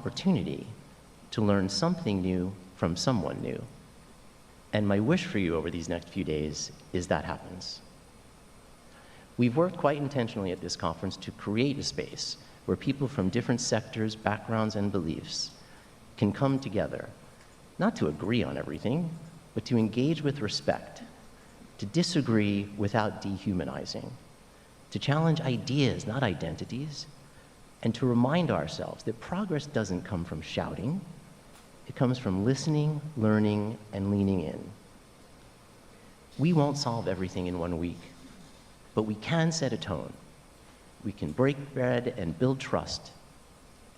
opportunity to learn something new from someone new. And my wish for you over these next few days is that happens. We've worked quite intentionally at this conference to create a space where people from different sectors, backgrounds, and beliefs can come together, not to agree on everything, but to engage with respect, to disagree without dehumanizing, to challenge ideas, not identities, and to remind ourselves that progress doesn't come from shouting, it comes from listening, learning, and leaning in. We won't solve everything in 1 week, but we can set a tone. We can break bread and build trust,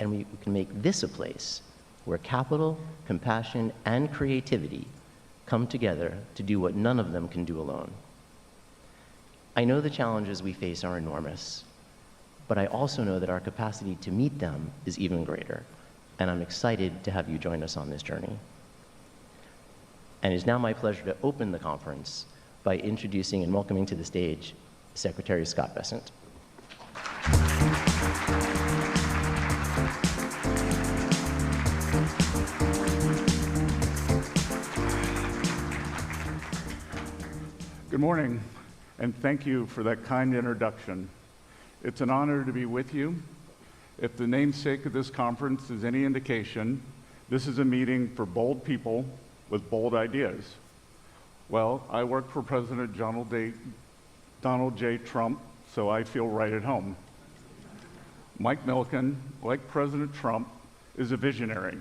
and we can make this a place where capital, compassion, and creativity come together to do what none of them can do alone. I know the challenges we face are enormous, but I also know that our capacity to meet them is even greater, and I'm excited to have you join us on this journey. And it's now my pleasure to open the conference by introducing and welcoming to the stage Secretary Scott Bessent. Good morning, and thank you for that kind introduction. It's an honor to be with you. If the namesake of this conference is any indication, this is a meeting for bold people with bold ideas. Well, I work for President Donald J. Trump, so I feel right at home. Mike Milken, like President Trump, is a visionary.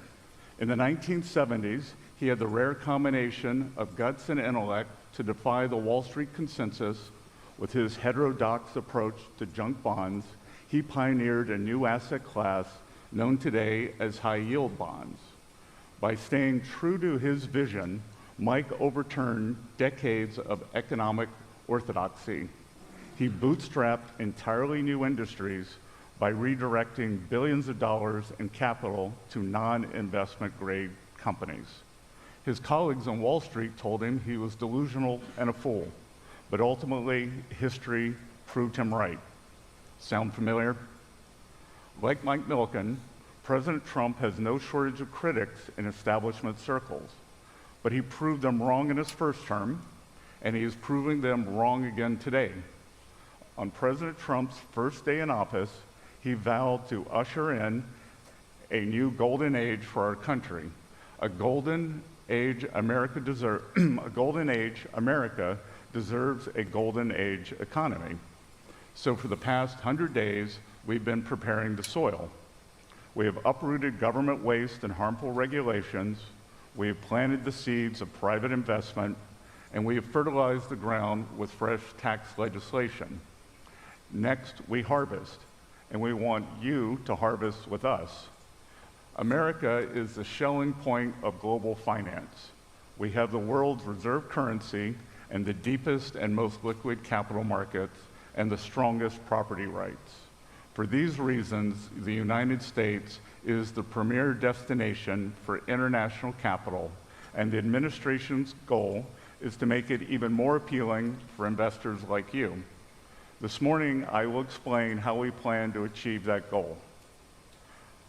In the 1970s, he had the rare combination of guts and intellect to defy the Wall Street consensus. With his heterodox approach to junk bonds, he pioneered a new asset class known today as high-yield bonds. By staying true to his vision, Mike overturned decades of economic orthodoxy. He bootstrapped entirely new industries by redirecting billions of dollars in capital to non-investment grade companies. His colleagues on Wall Street told him he was delusional and a fool, but ultimately, history proved him right. Sound familiar? Like Mike Milken, President Trump has no shortage of critics in establishment circles, but he proved them wrong in his first term, and he is proving them wrong again today. On President Trump's first day in office, he vowed to usher in a new golden age for our country, a golden age America deserves a golden age economy. So for the past 100 days, we've been preparing the soil. We have uprooted government waste and harmful regulations. We have planted the seeds of private investment, and we have fertilized the ground with fresh tax legislation. Next, we harvest, and we want you to harvest with us. America is the Schelling point of global finance. We have the world's reserve currency and the deepest and most liquid capital markets and the strongest property rights. For these reasons, the United States is the premier destination for international capital, and the administration's goal is to make it even more appealing for investors like you. This morning, I will explain how we plan to achieve that goal.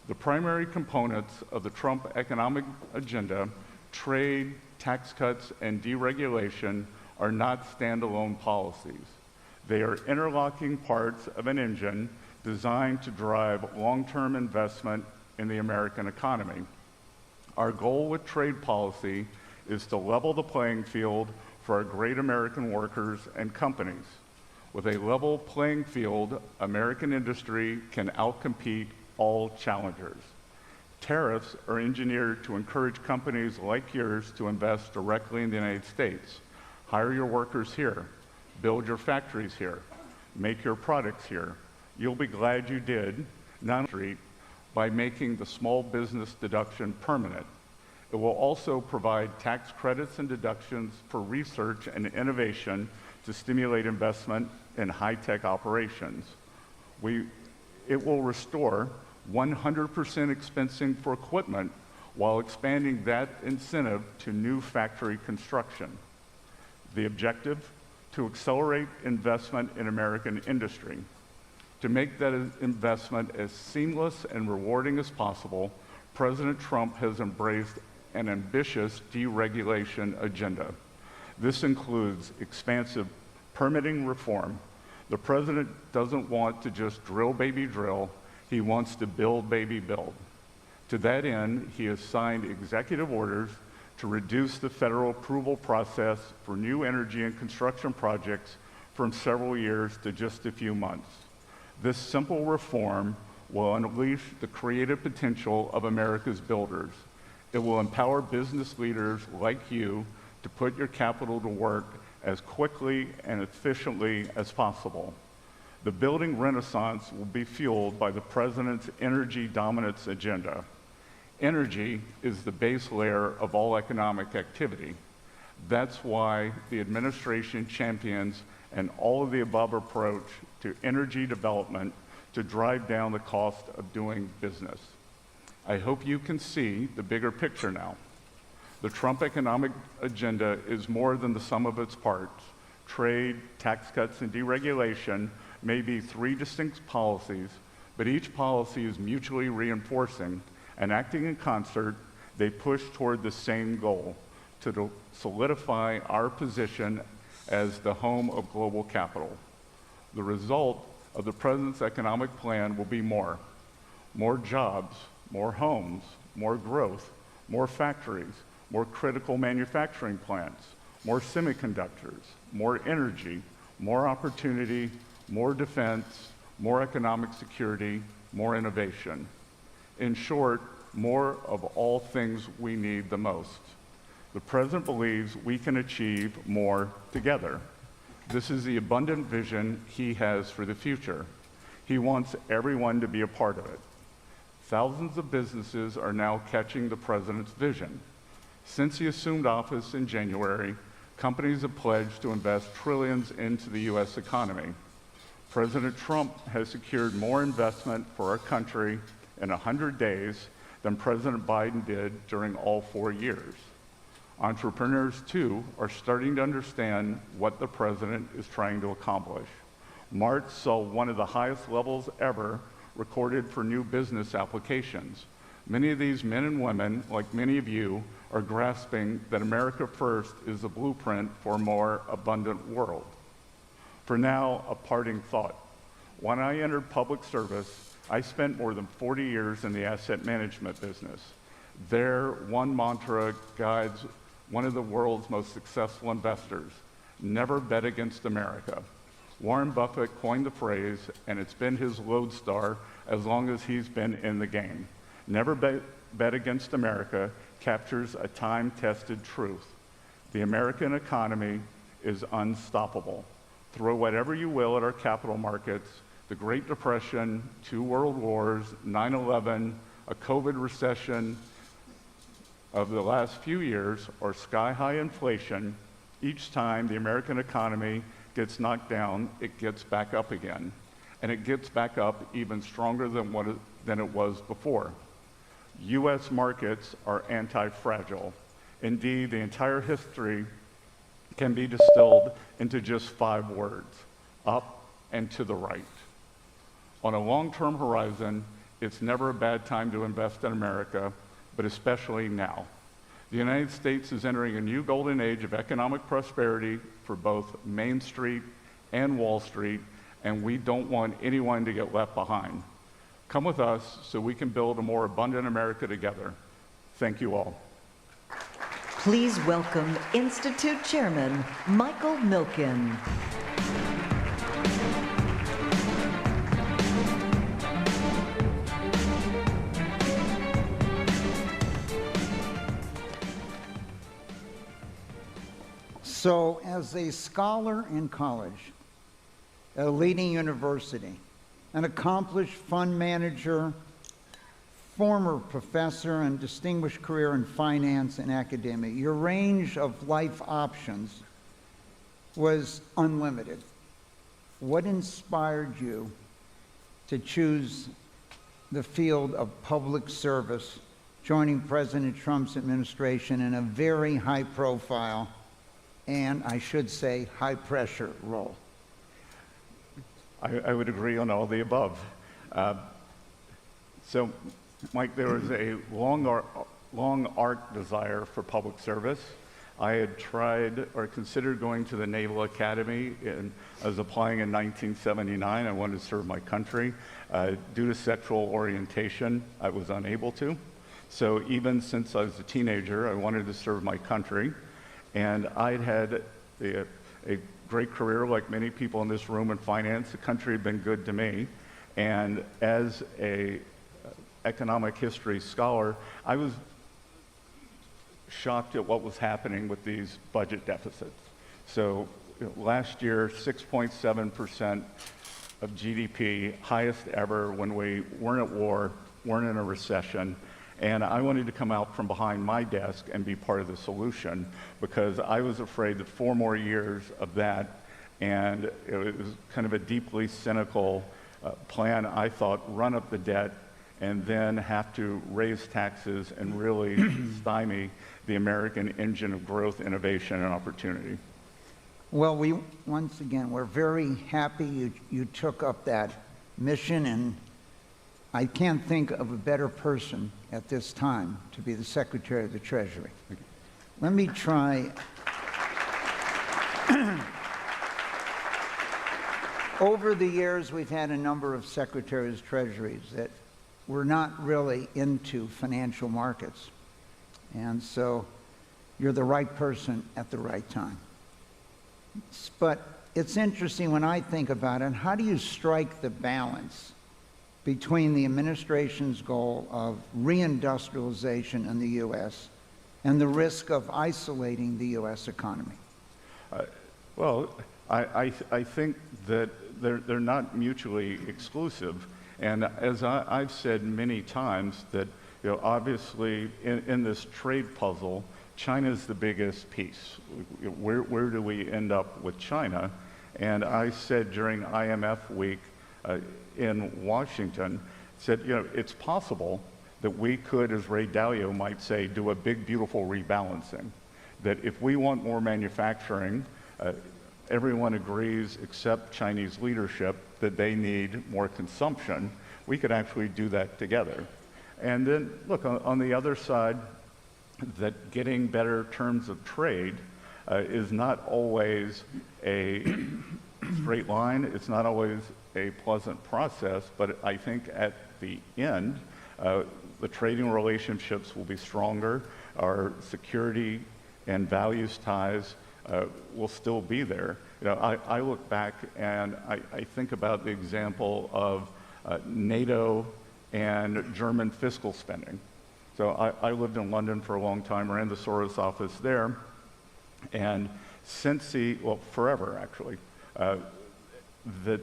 The primary components of the Trump economic agenda, trade, tax cuts, and deregulation, are not standalone policies. They are interlocking parts of an engine designed to drive long-term investment in the American economy. Our goal with trade policy is to level the playing field for our great American workers and companies. With a level playing field, American industry can outcompete all challengers. Tariffs are engineered to encourage companies like yours to invest directly in the United States. Hire your workers here, build your factories here, make your products here. You'll be glad you did, not street, by making the small business deduction permanent. It will also provide tax credits and deductions for research and innovation to stimulate investment in high-tech operations. It will restore 100% expensing for equipment while expanding that incentive to new factory construction. The objective? To accelerate investment in American industry. To make that investment as seamless and rewarding as possible, President Trump has embraced an ambitious deregulation agenda. This includes expansive permitting reform. The president doesn't want to just drill, baby, drill. He wants to build, baby, build. To that end, he has signed executive orders to reduce the federal approval process for new energy and construction projects from several years to just a few months. This simple reform will unleash the creative potential of America's builders. It will empower business leaders like you to put your capital to work as quickly and efficiently as possible. The building renaissance will be fueled by the president's energy dominance agenda. Energy is the base layer of all economic activity. That's why the administration champions an all-of-the-above approach to energy development to drive down the cost of doing business. I hope you can see the bigger picture now. The Trump economic agenda is more than the sum of its parts. Trade, tax cuts, and deregulation may be three distinct policies, but each policy is mutually reinforcing, and acting in concert, they push toward the same goal, to solidify our position as the home of global capital. The result of the president's economic plan will be more jobs, more homes, more growth, more factories, more critical manufacturing plants, more semiconductors, more energy, more opportunity, more defense, more economic security, more innovation. In short, more of all things we need the most. The president believes we can achieve more together. This is the abundant vision he has for the future. He wants everyone to be a part of it. Thousands of businesses are now catching the president's vision. Since he assumed office in January, companies have pledged to invest trillions into the U.S. economy. President Trump has secured more investment for our country in 100 days than President Biden did during all 4 years. Entrepreneurs, too, are starting to understand what the president is trying to accomplish. March saw one of the highest levels ever recorded for new business applications. Many of these men and women, like many of you, are grasping that America First is the blueprint for a more abundant world. For now, a parting thought. When I entered public service, I spent more than 40 years in the asset management business. There, one mantra guides one of the world's most successful investors: never bet against America. Warren Buffett coined the phrase, and it's been his lodestar as long as he's been in the game. Never bet against America captures a time-tested truth. The American economy is unstoppable. Throw whatever you will at our capital markets: the Great Depression, 2 world wars, 9/11, a COVID recession of the last few years, or sky-high inflation. Each time the American economy gets knocked down, it gets back up again. And it gets back up even stronger than it was before. U.S. markets are anti-fragile. Indeed, the entire history can be distilled into just 5 words: up and to the right. On a long-term horizon, it's never a bad time to invest in America, but especially now. The United States is entering a new golden age of economic prosperity for both Main Street and Wall Street, and we don't want anyone to get left behind. Come with us so we can build a more abundant America together. Thank you all. Please welcome Institute Chairman Michael Milken. So, as a scholar in college at a leading university, an accomplished fund manager, former professor, and distinguished career in finance and academia, your range of life options was unlimited. What inspired you to choose the field of public service, joining President Trump's administration in a very high-profile and, I should say, high-pressure role? I would agree on all the above. So Mike, there was a long arc desire for public service. I had tried or considered going to the Naval Academy, and I was applying in 1979. I wanted to serve my country. Due to sexual orientation, I was unable to. So even since I was a teenager, I wanted to serve my country. And I'd had a great career, like many people in this room, in finance. The country had been good to me. And as a economic history scholar, I was shocked at what was happening with these budget deficits. So last year, 6.7% of GDP, highest ever when we weren't at war, weren't in a recession. And I wanted to come out from behind my desk and be part of the solution, because I was afraid that 4 more years of that, and it was kind of a deeply cynical plan, I thought, run up the debt and then have to raise taxes and really stymie the American engine of growth, innovation, and opportunity. Well, once again, we're very happy you took up that mission, and I can't think of a better person at this time to be the Secretary of the Treasury. Let me try. Over the years, we've had a number of Secretaries of Treasuries that were not really into financial markets. And so you're the right person at the right time. But it's interesting when I think about it, how do you strike the balance between the administration's goal of reindustrialization in the U.S. and the risk of isolating the U.S. economy? Well, I think that they're not mutually exclusive. And as I've said many times, that obviously in this trade puzzle, China's the biggest piece. Where do we end up with China? And I said during IMF week in Washington, said, it's possible that we could, as Ray Dalio might say, do a big, beautiful rebalancing. That if we want more manufacturing, everyone agrees except Chinese leadership that they need more consumption. We could actually do that together. And then, look, on the other side, that getting better terms of trade is not always a straight line. It's not always a pleasant process, but I think at the end, the trading relationships will be stronger. Our security and values ties will still be there. I look back and I think about the example of NATO and German fiscal spending. So I lived in London for a long time, ran the Soros office there, and since forever actually, that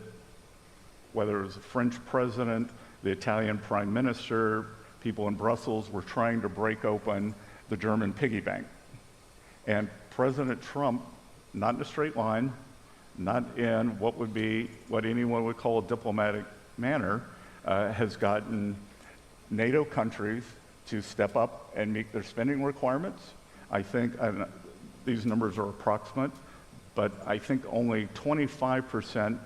whether it was the French president, the Italian prime minister, people in Brussels were trying to break open the German piggy bank. And President Trump, not in a straight line, not in what anyone would call a diplomatic manner, has gotten NATO countries to step up and meet their spending requirements. I think, these numbers are approximate, but I think only 25%,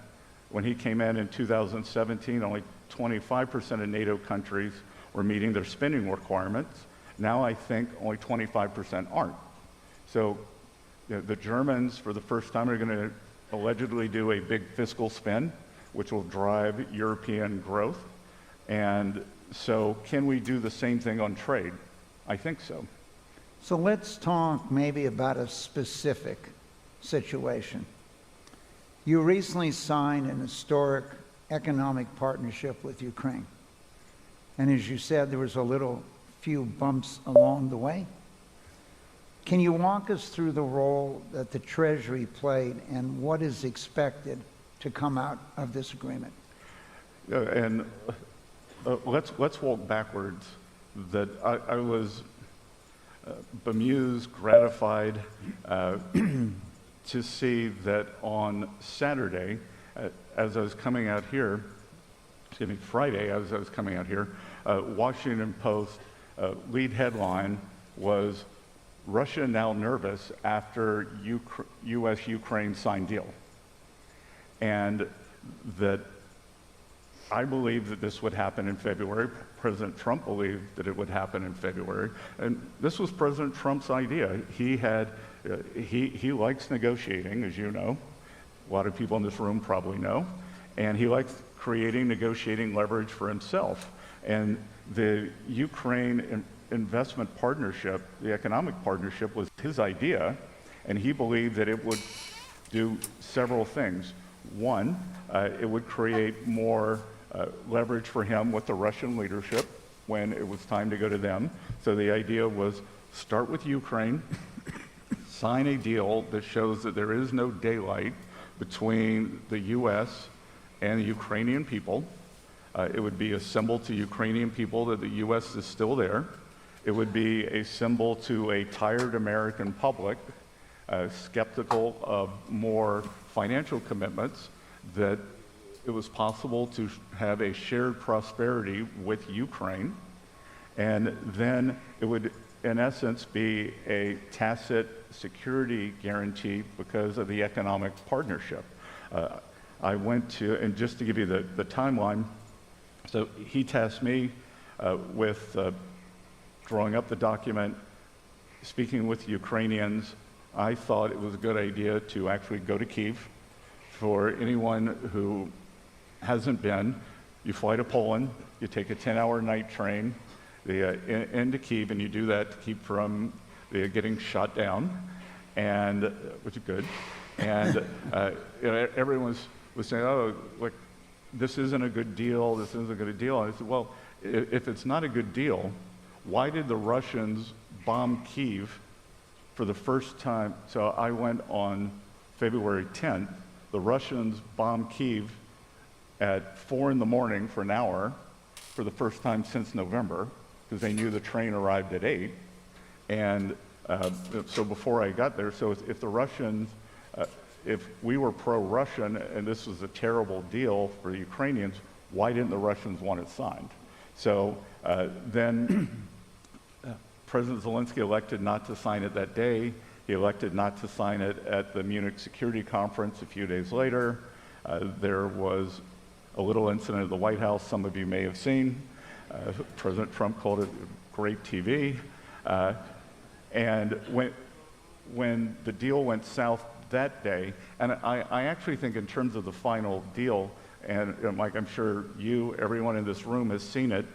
when he came in 2017, only 25% of NATO countries were meeting their spending requirements. Now I think only 25% aren't. So the Germans, for the first time, are going to allegedly do a big fiscal spend, which will drive European growth. And so can we do the same thing on trade? I think so. So let's talk maybe about a specific situation. You recently signed an historic economic partnership with Ukraine. And as you said, there was a few bumps along the way. Can you walk us through the role that the Treasury played and what is expected to come out of this agreement? Let's walk backwards. That I was bemused, gratified to see that on Saturday, as I was coming out here, Friday, as I was coming out here, Washington Post lead headline was, "Russia now nervous after U.S.-Ukraine signed deal." And that I believed that this would happen in February. President Trump believed that it would happen in February. And this was President Trump's idea. He likes negotiating, as you know. A lot of people in this room probably know. And he likes creating negotiating leverage for himself. And the Ukraine investment partnership, the economic partnership, was his idea. And he believed that it would do several things. One, it would create more leverage for him with the Russian leadership when it was time to go to them. So the idea was start with Ukraine, sign a deal that shows that there is no daylight between the U.S. and the Ukrainian people. It would be a symbol to Ukrainian people that the U.S. is still there. It would be a symbol to a tired American public, skeptical of more financial commitments, that it was possible to have a shared prosperity with Ukraine. And then it would, in essence, be a tacit security guarantee because of the economic partnership. I went to, and just to give you the timeline, so he tasked me with drawing up the document, speaking with Ukrainians. I thought it was a good idea to actually go to Kyiv. For anyone who hasn't been, you fly to Poland, you take a 10-hour night train into Kyiv, and you do that to keep from getting shot down, and which is good. And everyone was saying, "Oh, look, this isn't a good deal. This isn't a good deal." And I said, "Well, if it's not a good deal, why did the Russians bomb Kyiv for the first time?" So I went on February 10th. The Russians bombed Kyiv at 4 in the morning for an hour for the first time since November, because they knew the train arrived at 8. And so before I got there, so if the Russians, if we were pro-Russian and this was a terrible deal for the Ukrainians, why didn't the Russians want it signed? So then President Zelensky elected not to sign it that day. He elected not to sign it at the Munich Security Conference a few days later. There was a little incident at the White House some of you may have seen. President Trump called it great TV. And when the deal went south that day, and I actually think in terms of the final deal, and Mike, I'm sure you, everyone in this room has seen it,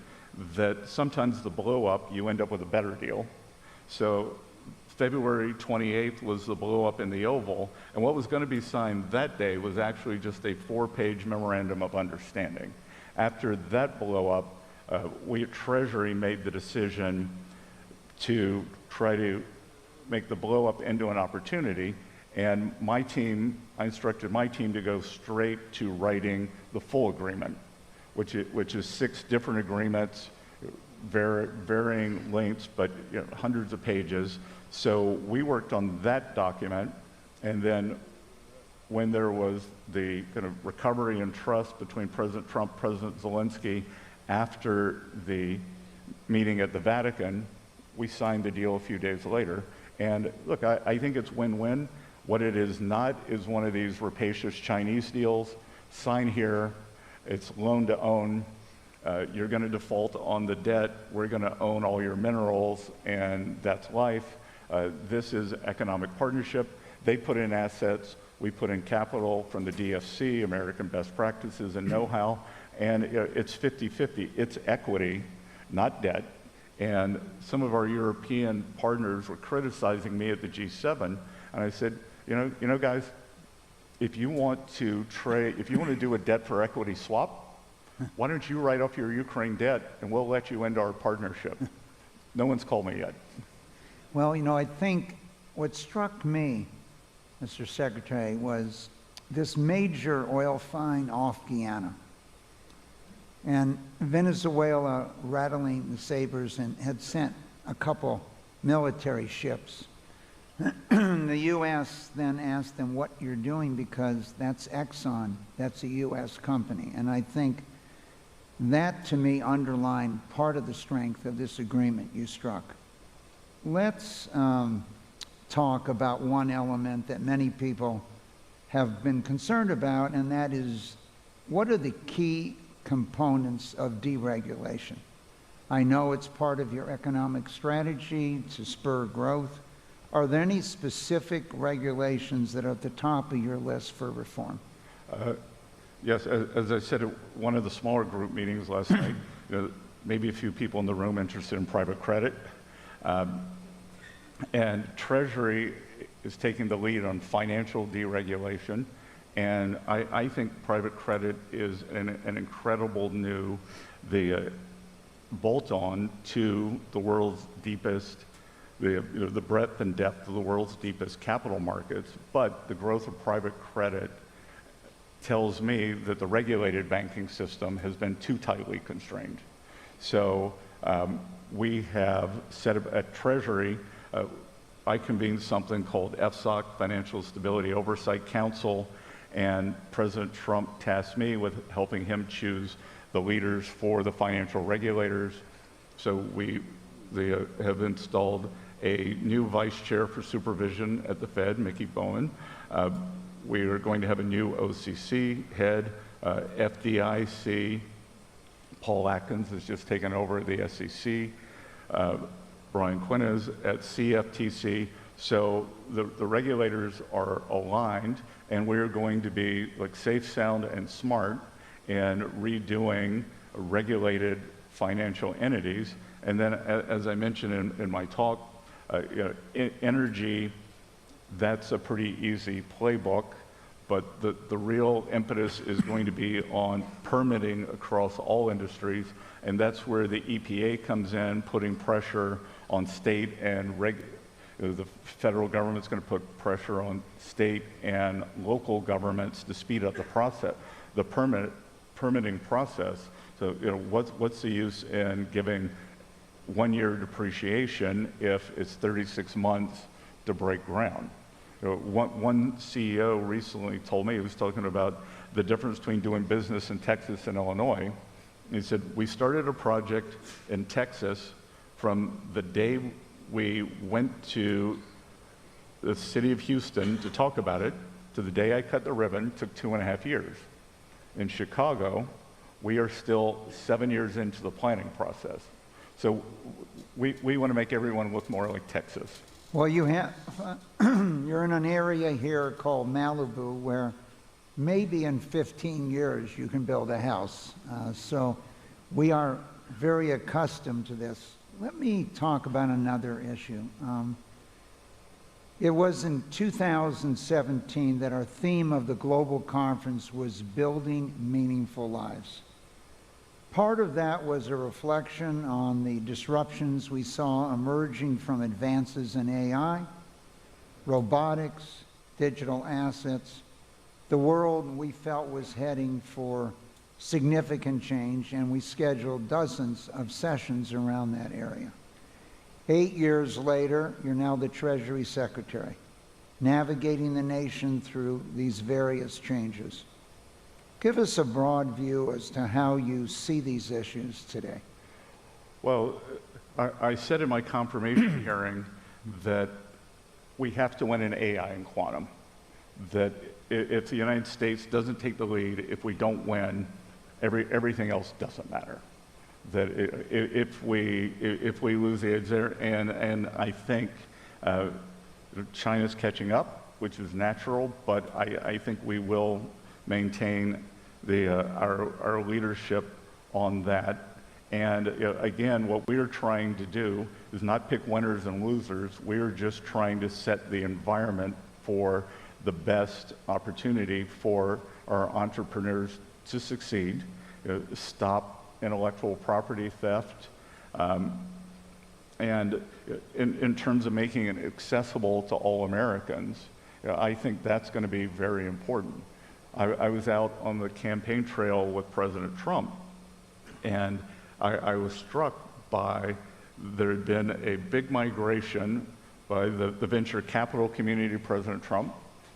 that sometimes the blow up, you end up with a better deal. So February 28th was the blow up in the Oval, and what was going to be signed that day was actually just a 4-page memorandum of understanding. After that blow up, we at Treasury made the decision to try to make the blow up into an opportunity, and my team, I instructed my team to go straight to writing the full agreement, which is 6 different agreements, varying lengths, but hundreds of pages. So we worked on that document, and then when there was the kind of recovery and trust between President Trump, President Zelensky, after the meeting at the Vatican, we signed the deal a few days later. And look, I think it's win-win. What it is not is one of these rapacious Chinese deals. Sign here, it's loan to own. You're going to default on the debt. We're going to own all your minerals, and that's life. This is economic partnership. They put in assets. We put in capital from the DFC, American best practices and know-how, and it's 50-50. It's equity, not debt. And some of our European partners were criticizing me at the G7, and I said, you know, guys, if you want to do a debt for equity swap, why don't you write off your Ukraine debt, and we'll let you into our partnership. No one's called me yet. Well, I think what struck me, Mr. Secretary, was this major oil find off Guyana. And Venezuela rattling the sabers and had sent a couple military ships. The U.S. then asked them what you're doing because that's Exxon, that's a U.S. company. And I think that, to me, underlined part of the strength of this agreement you struck. Let's talk about one element that many people have been concerned about, and that is, what are the key components of deregulation. I know it's part of your economic strategy to spur growth. Are there any specific regulations that are at the top of your list for reform? Yes, as I said at one of the smaller group meetings last night, maybe a few people in the room interested in private credit. And Treasury is taking the lead on financial deregulation. And I think private credit is an incredible new bolt-on to the world's deepest, the breadth and depth of the world's deepest capital markets. But the growth of private credit tells me that the regulated banking system has been too tightly constrained. So we have set up at Treasury, I convened something called FSOC, Financial Stability Oversight Council, and President Trump tasked me with helping him choose the leaders for the financial regulators. So they have installed a new vice chair for supervision at the Fed, Mickey Bowen. We are going to have a new OCC head, FDIC. Paul Atkins has just taken over the SEC. Brian Quinn is at CFTC. So the regulators are aligned, and we're going to be like safe, sound, and smart in redoing regulated financial entities. And then, as I mentioned in my talk, energy, that's a pretty easy playbook, but the real impetus is going to be on permitting across all industries, and that's where the EPA comes in, putting pressure on state and the federal government's going to put pressure on state and local governments to speed up the process, the permitting process. So, what's the use in giving 1 year depreciation if it's 36 months to break ground? One CEO recently told me, he was talking about the difference between doing business in Texas and Illinois. He said, we started a project in Texas from the day we went to the city of Houston to talk about it to the day I cut the ribbon, took 2.5 years. In Chicago, we are still 7 years into the planning process. So we want to make everyone look more like Texas. Well, you're in an area here called Malibu where maybe in 15 years you can build a house. So we are very accustomed to this. Let me talk about another issue. It was in 2017 that our theme of the global conference was Building Meaningful Lives. Part of that was a reflection on the disruptions we saw emerging from advances in AI, robotics, digital assets. The world we felt was heading for significant change, and we scheduled dozens of sessions around that area. 8 years later, you're now the Treasury Secretary, navigating the nation through these various changes. Give us a broad view as to how you see these issues today. Well, I said in my confirmation hearing that we have to win in AI and quantum, that if the United States doesn't take the lead, if we don't win, everything else doesn't matter. That if we lose the edge there, and I think China's catching up, which is natural, but I think we will maintain our leadership on that. And again, what we're trying to do is not pick winners and losers. We're just trying to set the environment for the best opportunity for our entrepreneurs to succeed, stop intellectual property theft, and in terms of making it accessible to all Americans, I think that's going to be very important. I was out on the campaign trail with President Trump, and I was struck by there had been a big migration by the venture capital community to President Trump.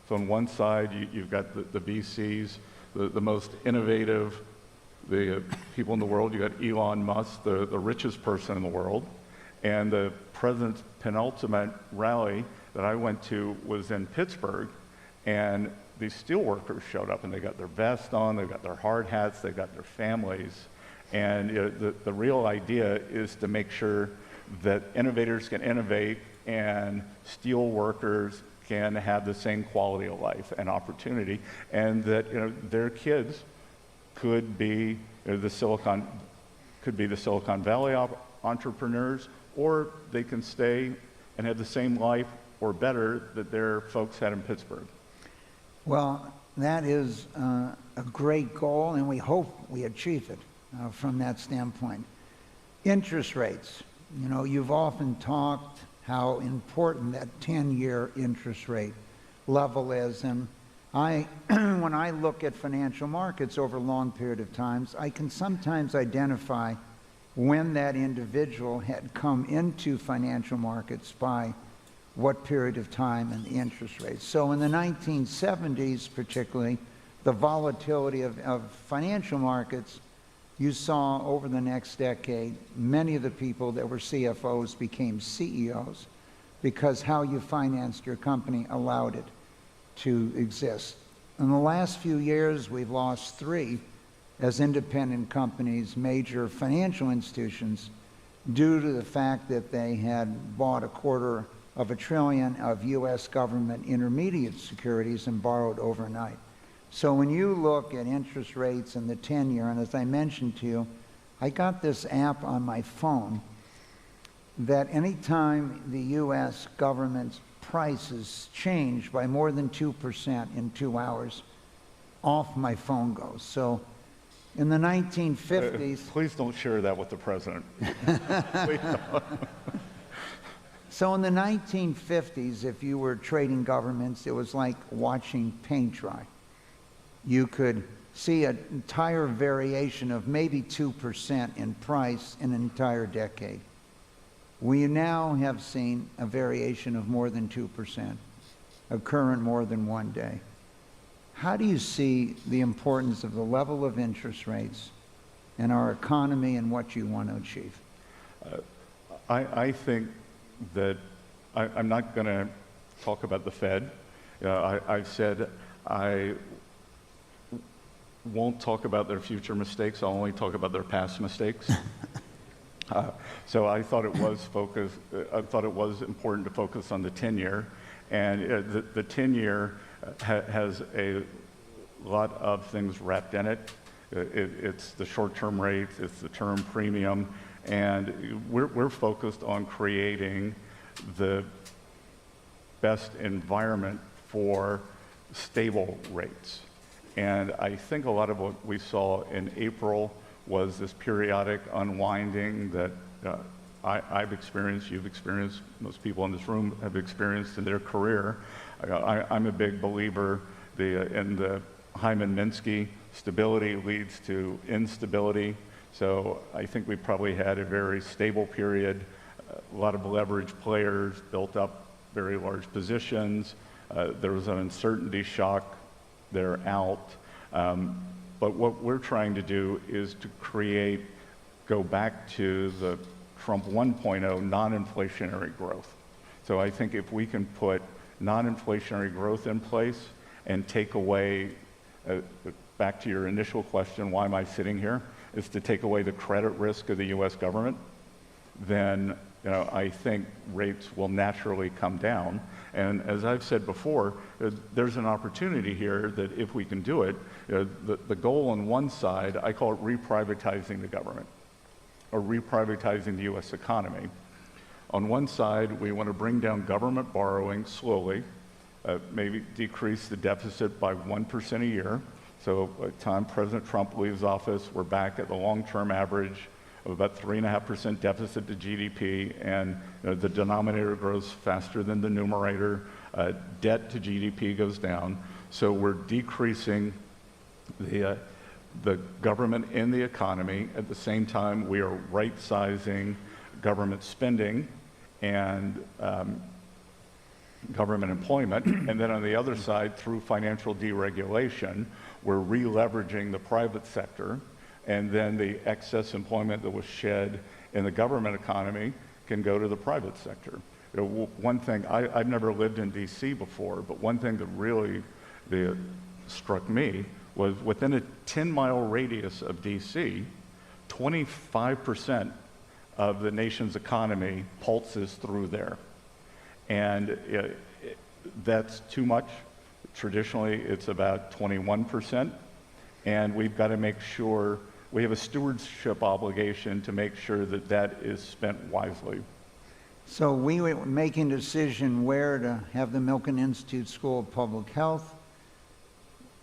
So on one side, you've got the VCs, the most innovative, the people in the world. You got Elon Musk, the richest person in the world. And the president's penultimate rally that I went to was in Pittsburgh. And these steel workers showed up and they got their vest on, they've got their hard hats, they've got their families. And the real idea is to make sure that innovators can innovate and steel workers can have the same quality of life and opportunity, and that their kids could be the Silicon Valley entrepreneurs, or they can stay and have the same life or better that their folks had in Pittsburgh. Well, that is a great goal, and we hope we achieve it from that standpoint. Interest rates. You've often talked how important that 10-year interest rate level is, and when I look at financial markets over a long period of times, I can sometimes identify when that individual had come into financial markets by what period of time and the interest rates. So in the 1970s particularly, the volatility of financial markets, you saw over the next decade, many of the people that were CFOs became CEOs because how you financed your company allowed it to exist. In the last few years, we've lost 3 as independent companies, major financial institutions, due to the fact that they had bought $250 billion of U.S. government intermediate securities and borrowed overnight. So when you look at interest rates in the 10-year, and as I mentioned to you, I got this app on my phone that anytime the U.S. government's prices change by more than 2% in 2 hours, off my phone goes. So in the 1950s... Please don't share that with the president. Please don't. So in the 1950s, if you were trading governments, it was like watching paint dry. You could see an entire variation of maybe 2% in price in an entire decade. We now have seen a variation of more than 2% occur in more than one day. How do you see the importance of the level of interest rates in our economy and what you want to achieve? I think that I'm not going to talk about the Fed. I've said I won't talk about their future mistakes. I'll only talk about their past mistakes. So I thought it was important to focus on the 10-year, and the 10-year has a lot of things wrapped in it. It's the short-term rate, it's the term premium, and we're focused on creating the best environment for stable rates. And I think a lot of what we saw in April was this periodic unwinding that I've experienced, you've experienced, most people in this room have experienced in their career. I'm a big believer in the Hyman-Minsky, stability leads to instability. So I think we probably had a very stable period. A lot of leverage players built up very large positions. There was an uncertainty shock. They're out. But what we're trying to do is to go back to the Trump 1.0 non-inflationary growth. So I think if we can put non-inflationary growth in place and take away, back to your initial question, why am I sitting here, is to take away the credit risk of the U.S. government, then I think rates will naturally come down. And as I've said before, there's an opportunity here that if we can do it, the goal on one side, I call it reprivatizing the government, or reprivatizing the U.S. economy. On one side, we want to bring down government borrowing slowly, maybe decrease the deficit by 1% a year. So by the time President Trump leaves office, we're back at the long-term average of about 3.5% deficit to GDP, and the denominator grows faster than the numerator. Debt to GDP goes down. So we're decreasing the government in the economy. At the same time, we are right-sizing government spending and government employment. And then on the other side, through financial deregulation, we're re-leveraging the private sector, and then the excess employment that was shed in the government economy can go to the private sector. One thing, I've never lived in D.C. before, but one thing that really that struck me was within a 10-mile radius of DC, 25% of the nation's economy pulses through there. And that's too much. Traditionally, it's about 21%. And we've got to make sure, we have a stewardship obligation to make sure that that is spent wisely. So we were making a decision where to have the Milken Institute School of Public Health.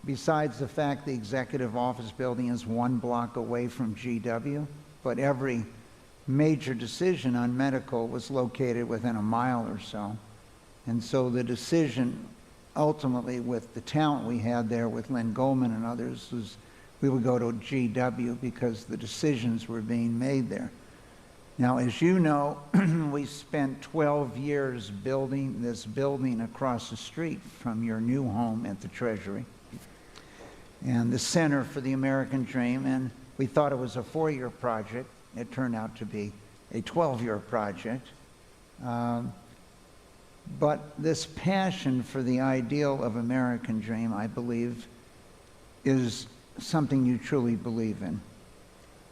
Besides the fact the executive office building is 1 block away from GW, but every major decision on medical was located within a mile or so. And so the decision ultimately with the talent we had there with Lynn Goldman and others was we would go to GW because the decisions were being made there. Now, as you know, we spent 12 years building this building across the street from your new home at the Treasury and the Center for the American Dream, and we thought it was a 4-year project. It turned out to be a 12-year project. But this passion for the ideal of American Dream, I believe, is something you truly believe in.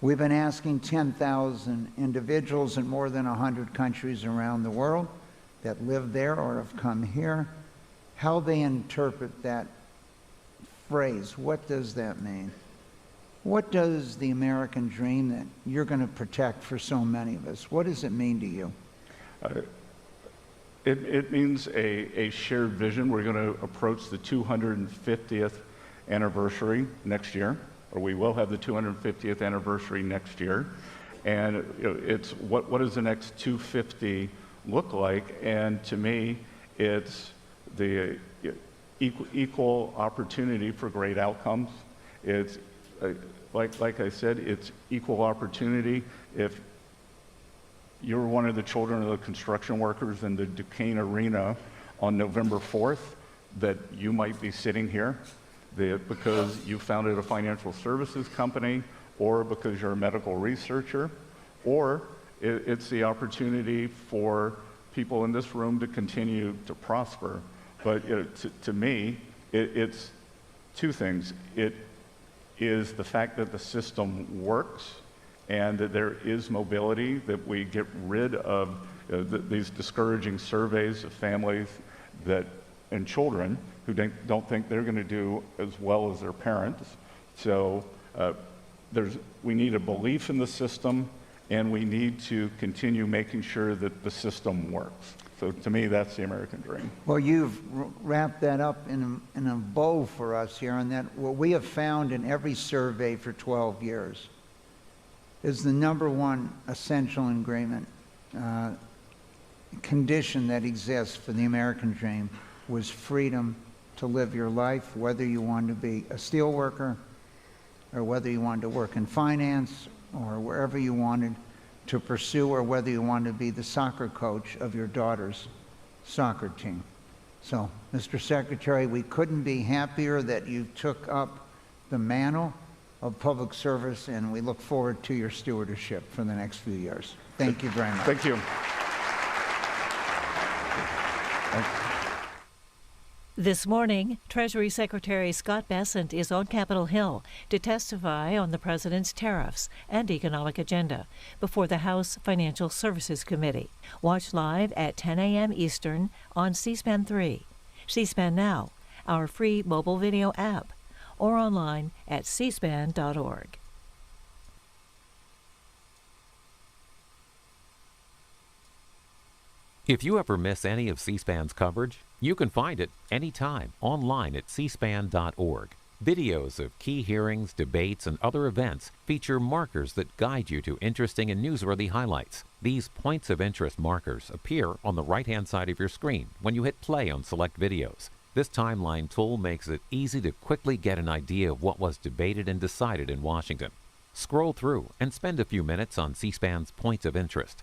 We've been asking 10,000 individuals in more than 100 countries around the world that live there or have come here how they interpret that phrase. What does that mean? What does the American dream that you're going to protect for so many of us, what does it mean to you? It means a shared vision. We're going to approach the 250th anniversary next year, or we will have the 250th anniversary next year. And it's what does the next 250 look like? And to me, it's the equal opportunity for great outcomes. It's like I said, it's equal opportunity. If you're one of the children of the construction workers in the Duquesne Arena on November 4th, that you might be sitting here because you founded a financial services company, or because you're a medical researcher, or it's the opportunity for people in this room to continue to prosper. But to me, it's two things. It is the fact that the system works and that there is mobility, that we get rid of these discouraging surveys of families and children who don't think they're going to do as well as their parents. So we need a belief in the system, and we need to continue making sure that the system works. So to me, that's the American dream. Well, you've wrapped that up in a bow for us here, and that what we have found in every survey for 12 years is the number one essential ingredient, condition that exists for the American dream was freedom to live your life, whether you want to be a steel worker or whether you wanted to work in finance or wherever you wanted to pursue, or whether you wanted to be the soccer coach of your daughter's soccer team. So, Mr. Secretary, we couldn't be happier that you took up the mantle of public service, and we look forward to your stewardship for the next few years. Thank you very much. Thank you. This morning, Treasury Secretary Scott Bessent is on Capitol Hill to testify on the president's tariffs and economic agenda before the House Financial Services Committee. Watch live at 10 a.m. Eastern on C-SPAN 3, C-SPAN Now, our free mobile video app, or online at cspan.org. If you ever miss any of C-SPAN's coverage, you can find it anytime online at cspan.org. Videos of key hearings, debates, and other events feature markers that guide you to interesting and newsworthy highlights. These points of interest markers appear on the right-hand side of your screen when you hit play on select videos. This timeline tool makes it easy to quickly get an idea of what was debated and decided in Washington. Scroll through and spend a few minutes on C-SPAN's points of interest.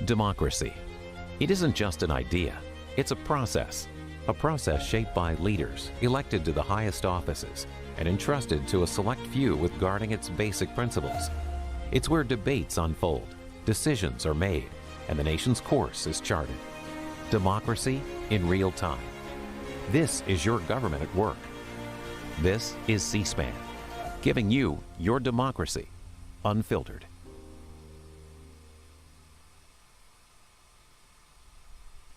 Democracy. It isn't just an idea, it's a process shaped by leaders elected to the highest offices and entrusted to a select few with guarding its basic principles. It's where debates unfold, decisions are made, and the nation's course is charted. Democracy in real time. This is your government at work. This is C-SPAN, giving you your democracy unfiltered.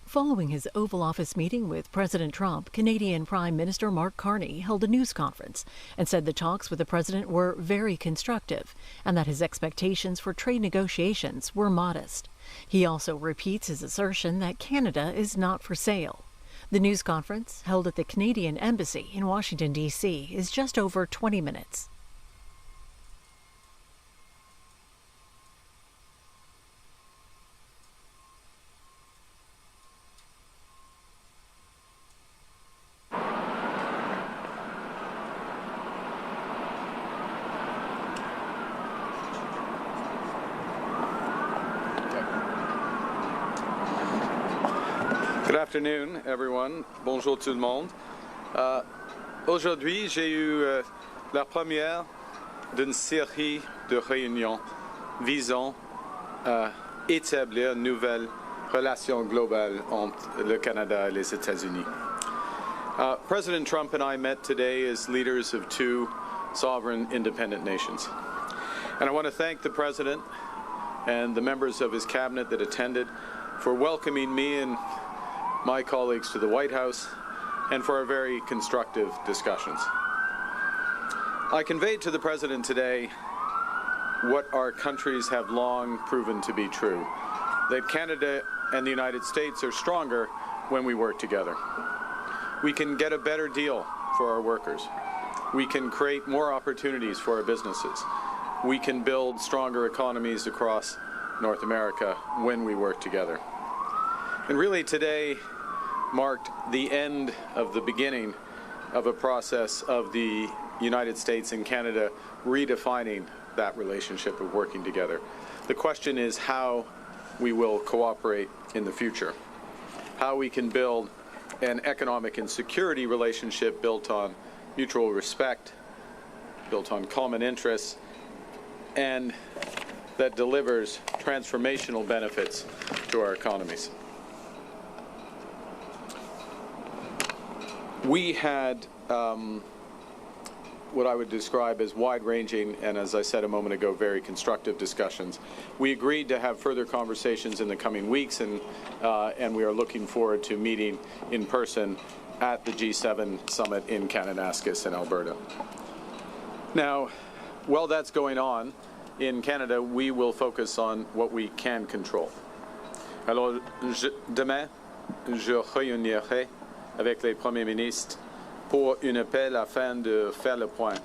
Following his Oval Office meeting with President Trump, Canadian Prime Minister Mark Carney held a news conference and said the talks with the president were very constructive and that his expectations for trade negotiations were modest. He also repeats his assertion that Canada is not for sale. The news conference, held at the Canadian Embassy in Washington, D.C., is just over 20 minutes. Good afternoon, everyone. Bonjour tout le monde. Aujourd'hui, j'ai eu la première d'une série de réunions visant à établir une nouvelle relation globale entre le Canada et les États-Unis. President Trump and I met today as leaders of two sovereign independent nations. And I want to thank the President and the members of his cabinet that attended for welcoming me and my colleagues to the White House and for our very constructive discussions. I conveyed to the President today what our countries have long proven to be true, that Canada and the United States are stronger when we work together. We can get a better deal for our workers. We can create more opportunities for our businesses. We can build stronger economies across North America when we work together. And really today marked the end of the beginning of a process of the United States and Canada redefining that relationship of working together. The question is how we will cooperate in the future, how we can build an economic and security relationship built on mutual respect, built on common interests, and that delivers transformational benefits to our economies. We had what I would describe as wide-ranging and, as I said a moment ago, very constructive discussions. We agreed to have further conversations in the coming weeks, and we are looking forward to meeting in person at the G7 summit in Kananaskis in Alberta. Now, while that's going on, in Canada, we will focus on what we can control. Alors, demain, je réunirai avec les premiers ministres pour un appel afin de faire le point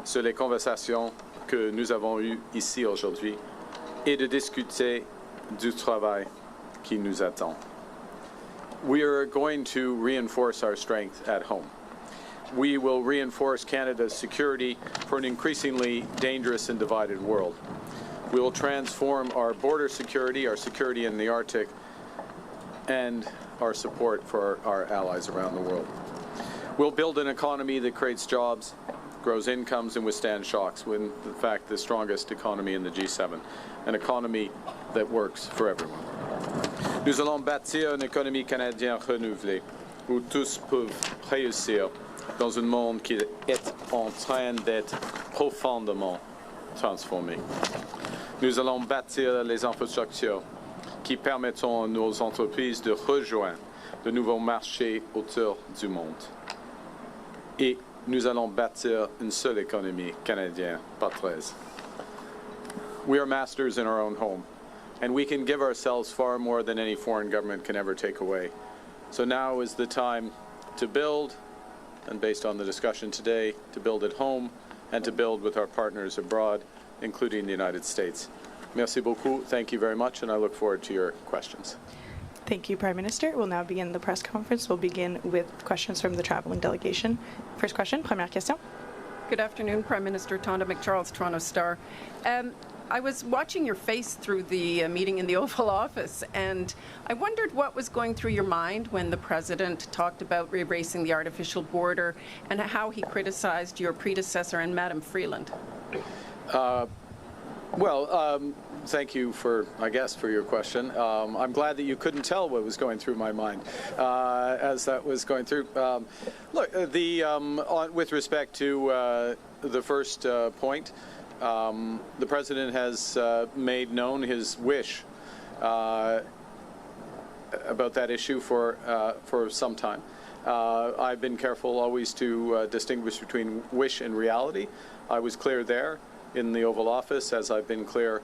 sur les conversations que nous avons eues ici aujourd'hui et de discuter du travail qui nous attend. We are going to reinforce our strength at home. We will reinforce Canada's security for an increasingly dangerous and divided world. We will transform our border security, our security in the Arctic, and our support for our allies around the world. We'll build an economy that creates jobs, grows incomes, and withstands shocks, when, in fact, the strongest economy in the G7, an economy that works for everyone. Nous allons bâtir une économie canadienne renouvelée, où tous peuvent réussir dans un monde qui est en train d'être profondément transformé. Nous allons bâtir les infrastructures qui permettront à nos entreprises de rejoindre de nouveaux marchés autour du monde. Et nous allons bâtir une seule économie canadienne, pas 13. We are masters in our own home, and we can give ourselves far more than any foreign government can ever take away. So now is the time to build, and based on the discussion today, to build at home and to build with our partners abroad, including the United States. Merci beaucoup. Thank you very much, and I look forward to your questions. Thank you, Prime Minister. We'll now begin the press conference. We'll begin with questions from the traveling delegation. First question, première question. Good afternoon, Prime Minister. Tonda McCharles, Toronto Star. I was watching your face through the meeting in the Oval Office, and I wondered what was going through your mind when the President talked about erasing the artificial border and how he criticized your predecessor and Madam Freeland. Well, thank you for your question. I'm glad that you couldn't tell what was going through my mind as that was going through. Look, with respect to the first point, the President has made known his wish about that issue for some time. I've been careful always to distinguish between wish and reality. I was clear there in the Oval Office, as I've been clear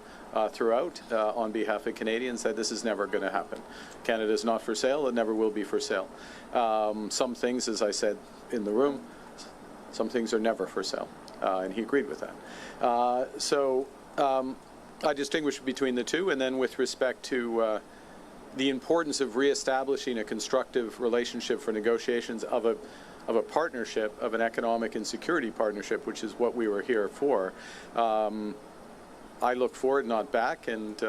throughout on behalf of Canadians, that this is never going to happen. Canada is not for sale. It never will be for sale. Some things, as I said in the room, some things are never for sale, and he agreed with that. I distinguish between the two, and then with respect to the importance of reestablishing a constructive relationship for negotiations of a partnership, of an economic and security partnership, which is what we were here for. I look forward, not back, and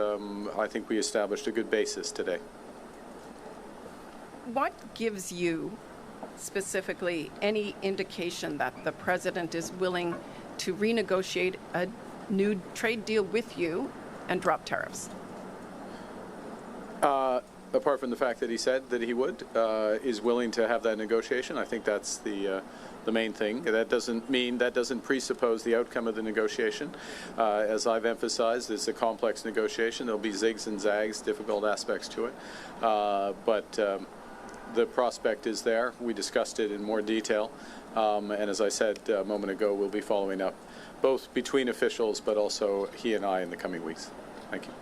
I think we established a good basis today. What gives you specifically any indication that the President is willing to renegotiate a new trade deal with you and drop tariffs? Apart from the fact that he said that he would, is willing to have that negotiation, I think that's the main thing. That doesn't presuppose the outcome of the negotiation. As I've emphasized, it's a complex negotiation. There'll be zigs and zags, difficult aspects to it, but the prospect is there. We discussed it in more detail, and as I said a moment ago, we'll be following up both between officials, but also he and I in the coming weeks. Thank you.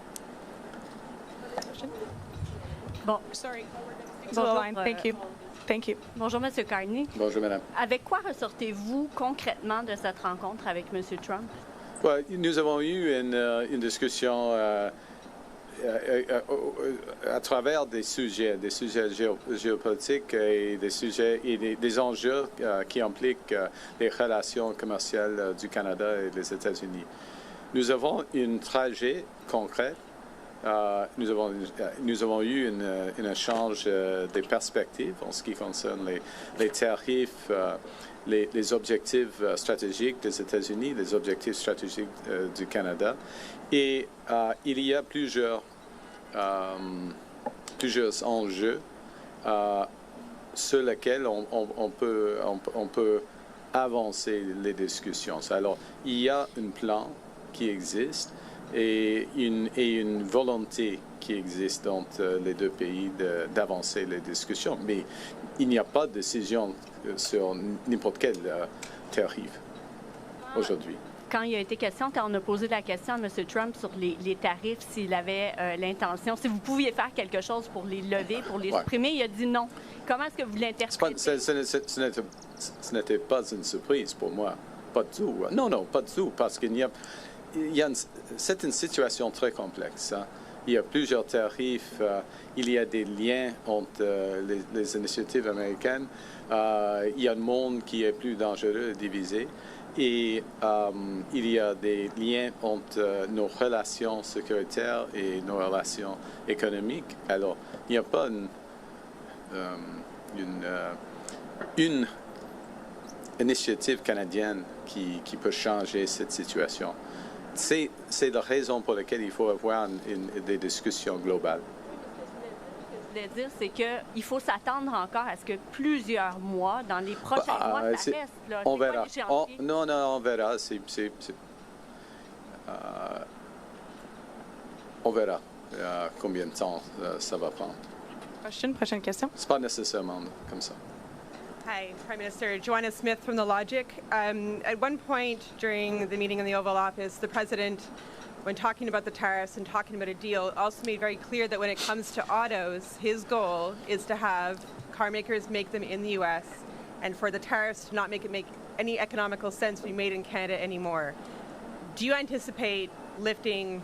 Bon, sorry. Thank you. Thank you. Bonjour, M. Carney. Bonjour, Madame. Avec quoi ressortez-vous concrètement de cette rencontre avec M. Trump? Well, nous avons eu une discussion à travers des sujets géopolitiques et des sujets et des enjeux qui impliquent les relations commerciales du Canada et des États-Unis. Nous avons un trajet concret. Nous avons eu un échange des perspectives en ce qui concerne les tarifs, les objectifs stratégiques des États-Unis, les objectifs stratégiques du Canada. Et il y a plusieurs enjeux sur lesquels on peut avancer les discussions. Alors, il y a un plan qui existe et une volonté qui existe entre les deux pays d'avancer les discussions. Mais il n'y a pas de décision sur n'importe quel tarif aujourd'hui. Quand il a été question, quand on a posé la question à M. Trump sur les tarifs, s'il avait l'intention, si vous pouviez faire quelque chose pour les lever, pour les supprimer, il a dit non. Comment est-ce que vous l'interprétez? Ce n'était pas une surprise pour moi. Pas du tout. Non, pas du tout, parce qu'il y a c'est une situation très complexe. Hein. Il y a plusieurs tarifs, il y a des liens entre les initiatives américaines, il y a un monde qui est plus dangereux et divisé, et il y a des liens entre nos relations sécuritaires et nos relations économiques. Alors, il n'y a pas une initiative canadienne qui peut changer cette situation. C'est la raison pour laquelle il faut avoir des discussions globales. Ce que je voulais dire, c'est qu'il faut s'attendre encore à ce que plusieurs mois, dans les prochains mois, ça reste. Là. On verra. Non, on verra. On verra combien de temps ça va prendre. Prochaine question. C'est pas nécessairement comme ça. Hi, Prime Minister. Joanna Smith from The Logic. At one point during the meeting in the Oval Office, the President, when talking about the tariffs and talking about a deal, also made very clear that when it comes to autos, his goal is to have car makers make them in the U.S. and for the tariffs to not make any economical sense to be made in Canada anymore. Do you anticipate lifting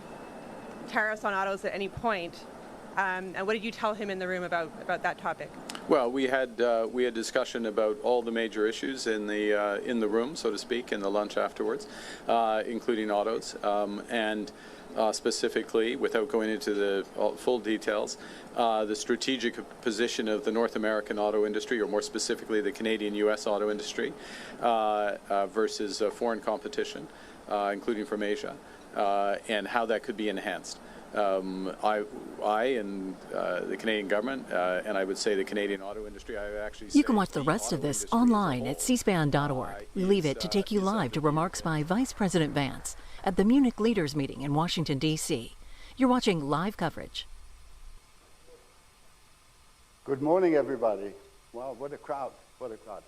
tariffs on autos at any point? And what did you tell him in the room about that topic? Well, we had discussion about all the major issues in the room, so to speak, in the lunch afterwards, including autos, and specifically, without going into the full details, the strategic position of the North American auto industry, or more specifically, the Canadian-U.S. auto industry, versus foreign competition, including from Asia. and how that could be enhanced. I and the Canadian government, and I would say the Canadian auto industry, I actually You can watch the rest of this online at cspan.org. We leave it to take you live to remarks by Vice President Vance at the Munich Leaders Meeting in Washington, D.C. You're watching live coverage. Good morning, everybody. Wow, what a crowd, what a crowd.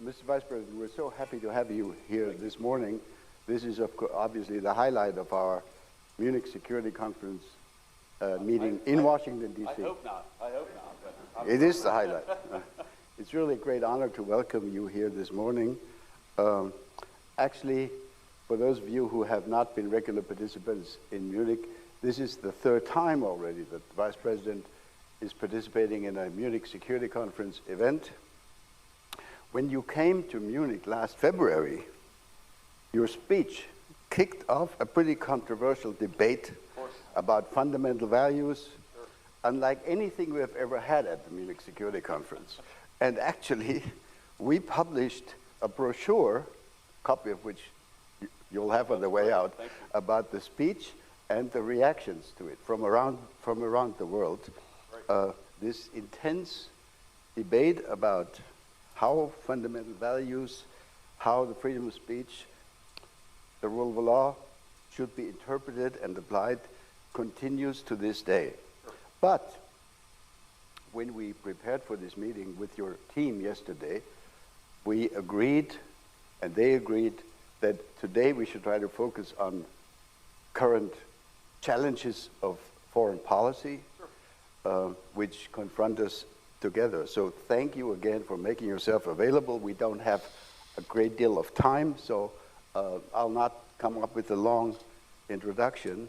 Mr. Vice President, we're so happy to have you here this morning. This is obviously the highlight of our Munich Security Conference meeting in Washington, D.C. I hope not. I hope not. It is the highlight. It's really a great honor to welcome you here this morning. Actually, for those of you who have not been regular participants in Munich, this is the third time already that the Vice President is participating in a Munich Security Conference event. When you came to Munich last February, your speech kicked off a pretty controversial debate about fundamental values, unlike anything we have ever had at the Munich Security Conference. And actually, we published a brochure, a copy of which you'll have on the way out, about the speech and the reactions to it from around the world. This intense debate about how fundamental values, how the freedom of speech, the rule of law should be interpreted and applied continues to this day. But when we prepared for this meeting with your team yesterday, we agreed, and they agreed, that today we should try to focus on current challenges of foreign policy, which confront us together. So thank you again for making yourself available. We don't have a great deal of time, so I'll not come up with a long introduction,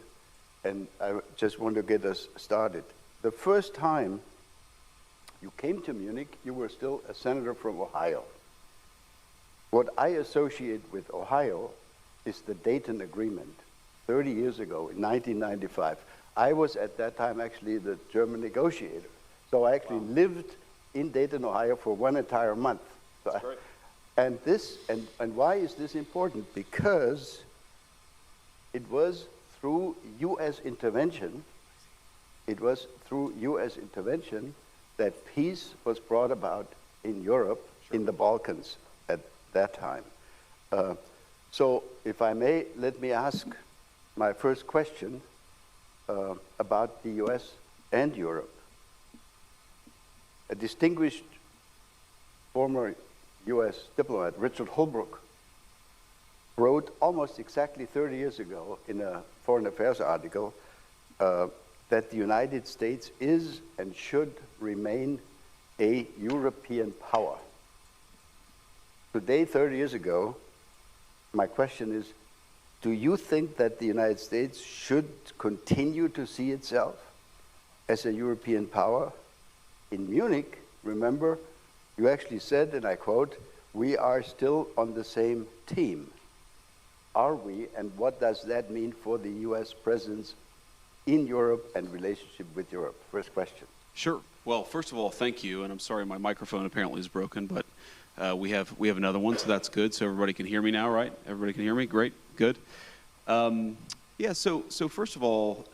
and I just want to get us started. The first time you came to Munich, you were still a senator from Ohio. What I associate with Ohio is the Dayton Agreement, 30 years ago in 1995. I was at that time actually the German negotiator. So I actually lived in Dayton, Ohio for one entire month. So and why is this important? Because it was through U.S. intervention, that peace was brought about in Europe, in the Balkans at that time. So if I may, let me ask my first question about the U.S. and Europe. A distinguished former U.S. diplomat, Richard Holbrooke, wrote almost exactly 30 years ago in a Foreign Affairs article that the United States is and should remain a European power. Today, 30 years ago, my question is, do you think that the United States should continue to see itself as a European power? In Munich, remember, you actually said, and I quote, "We are still on the same team." Are we, and what does that mean for the U.S. presence in Europe and relationship with Europe? First question. Sure. Well, first of all, thank you, and I'm sorry my microphone apparently is broken, but we have another one, so that's good. So everybody can hear me now, right? Everybody can hear me? Great, good. Yeah, so first of all,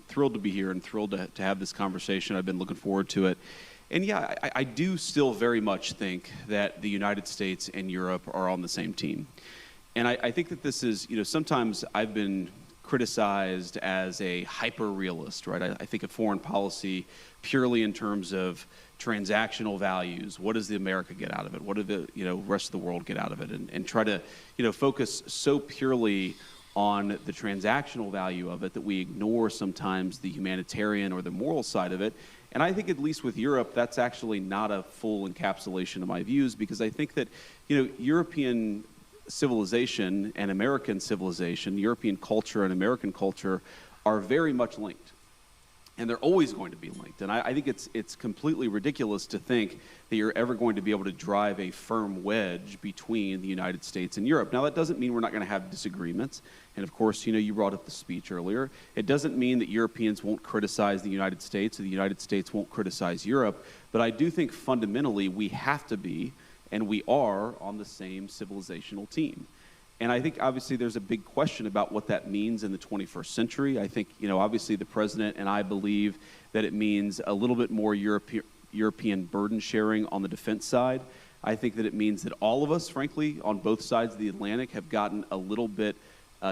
thrilled to be here and thrilled to have this conversation. I've been looking forward to it. And yeah, I do still very much think that the United States and Europe are on the same team. And I think that this is, sometimes I've been criticized as a hyper-realist, right? I think of foreign policy purely in terms of transactional values. What does the America get out of it? What do the rest of the world get out of it? And try to focus so purely on the transactional value of it that we ignore sometimes the humanitarian or the moral side of it. And I think at least with Europe, that's actually not a full encapsulation of my views, because I think that European civilization and American civilization, European culture and American culture are very much linked. And they're always going to be linked. And I think it's completely ridiculous to think that you're ever going to be able to drive a firm wedge between the United States and Europe. Now, that doesn't mean we're not going to have disagreements. And of course, you brought up the speech earlier. It doesn't mean that Europeans won't criticize the United States or the United States won't criticize Europe. But I do think fundamentally we have to be, and we are, on the same civilizational team. And I think obviously there's a big question about what that means in the 21st century. I think, obviously the president and I believe that it means a little bit more European burden sharing on the defense side. I think that it means that all of us, frankly, on both sides of the Atlantic have gotten a little bit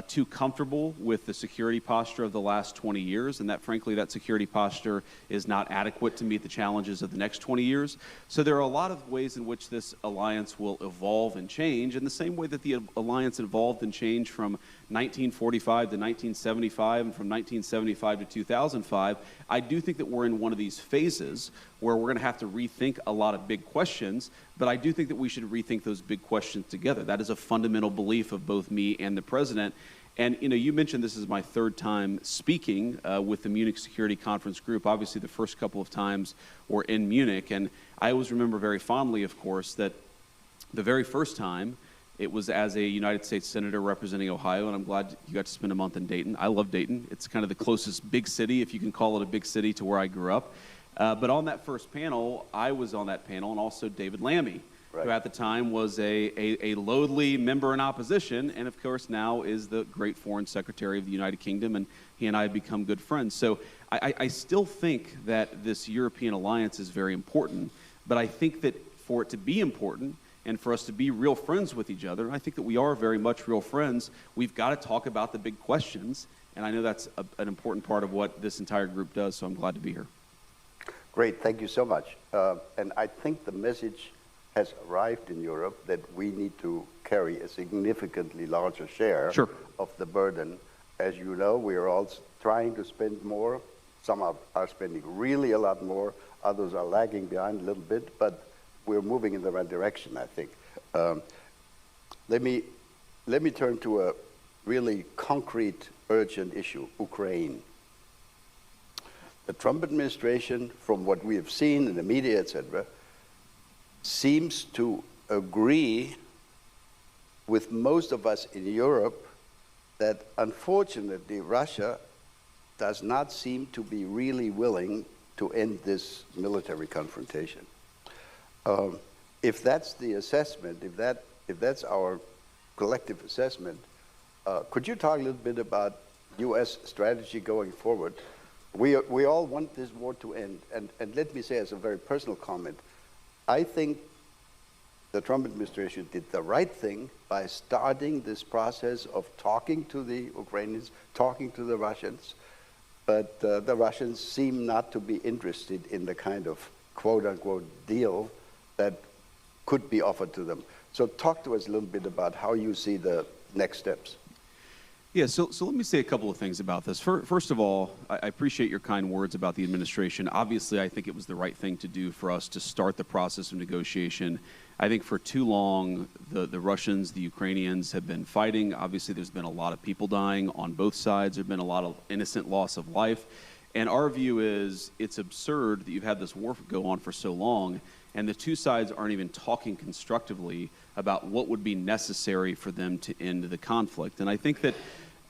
too comfortable with the security posture of the last 20 years, and that, frankly, that security posture is not adequate to meet the challenges of the next 20 years. So there are a lot of ways in which this alliance will evolve and change, in the same way that the alliance evolved and changed from 1945 to 1975 and from 1975 to 2005. I do think that we're in one of these phases where we're going to have to rethink a lot of big questions, but I do think that we should rethink those big questions together. That is a fundamental belief of both me and the president. And you mentioned this is my third time speaking with the Munich Security Conference group. Obviously, the first couple of times were in Munich, and I always remember very fondly, of course, that the very first time it was as a United States Senator representing Ohio, and I'm glad you got to spend a month in Dayton. I love Dayton. It's kind of the closest big city, if you can call it a big city, to where I grew up. But on that first panel, I was on that panel, and also David Lammy, who at the time was a lowly member in opposition, and of course now is the great Foreign Secretary of the United Kingdom, and he and I have become good friends. So I still think that this European alliance is very important, but I think that for it to be important, and for us to be real friends with each other, I think that we are very much real friends, we've got to talk about the big questions, and I know that's an important part of what this entire group does, so I'm glad to be here. Great, thank you so much. And I think the message has arrived in Europe that we need to carry a significantly larger share of the burden. As you know, we are all trying to spend more. Some are spending really a lot more. Others are lagging behind a little bit, but we're moving in the right direction, I think. Let me turn to a really concrete, urgent issue, Ukraine. The Trump administration, from what we have seen in the media, etc., seems to agree with most of us in Europe that, unfortunately, Russia does not seem to be really willing to end this military confrontation. If that's the assessment, if that's our collective assessment, could you talk a little bit about U.S. strategy going forward? We all want this war to end, and let me say as a very personal comment, I think the Trump administration did the right thing by starting this process of talking to the Ukrainians, talking to the Russians, but the Russians seem not to be interested in the kind of quote-unquote deal that could be offered to them. So talk to us a little bit about how you see the next steps. Yeah, so let me say a couple of things about this. First of all, I appreciate your kind words about the administration. Obviously, I think it was the right thing to do for us to start the process of negotiation. I think for too long, the Russians, the Ukrainians have been fighting. Obviously, there's been a lot of people dying on both sides. There's been a lot of innocent loss of life. And our view is it's absurd that you've had this war go on for so long, and the two sides aren't even talking constructively about what would be necessary for them to end the conflict. And I think that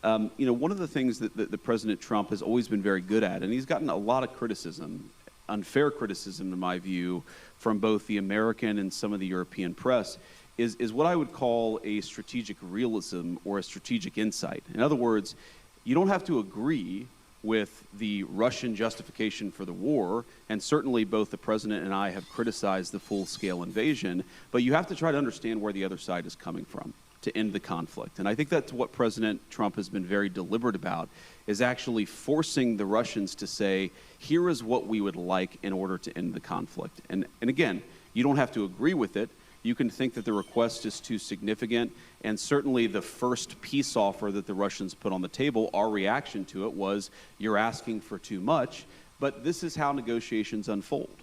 one of the things that President Trump has always been very good at, and he's gotten a lot of criticism, unfair criticism in my view, from both the American and some of the European press, is what I would call a strategic realism or a strategic insight. In other words, you don't have to agree with the Russian justification for the war, and certainly both the president and I have criticized the full-scale invasion, but you have to try to understand where the other side is coming from to end the conflict. And I think that's what President Trump has been very deliberate about, is actually forcing the Russians to say, here is what we would like in order to end the conflict. And again, you don't have to agree with it. You can think that the request is too significant, and certainly the first peace offer that the Russians put on the table, our reaction to it was, you're asking for too much, but this is how negotiations unfold.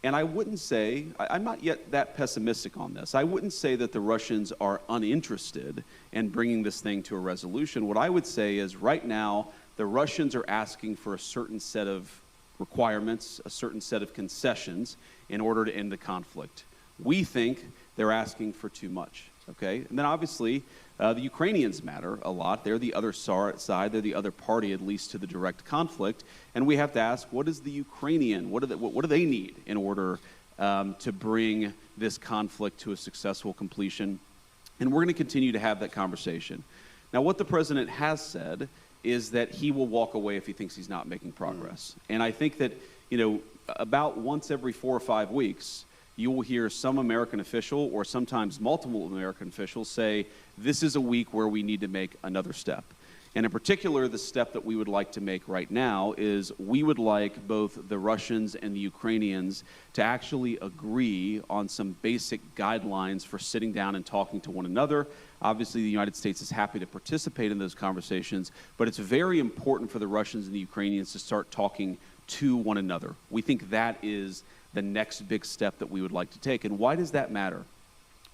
And I wouldn't say, I'm not yet that pessimistic on this, I wouldn't say that the Russians are uninterested in bringing this thing to a resolution. What I would say is right now, the Russians are asking for a certain set of requirements, a certain set of concessions in order to end the conflict. We think they're asking for too much, okay? And then obviously, the Ukrainians matter a lot. They're the other side, they're the other party, at least to the direct conflict. And we have to ask, what is the Ukrainian, what do they need in order to bring this conflict to a successful completion? And we're going to continue to have that conversation. Now, what the president has said is that he will walk away if he thinks he's not making progress. And I think that, you know, about once every 4 or 5 weeks, you will hear some American official or sometimes multiple American officials say, this is a week where we need to make another step. And in particular, the step that we would like to make right now is we would like both the Russians and the Ukrainians to actually agree on some basic guidelines for sitting down and talking to one another. Obviously, the United States is happy to participate in those conversations, but it's very important for the Russians and the Ukrainians to start talking to one another. We think that is the next big step that we would like to take. And why does that matter?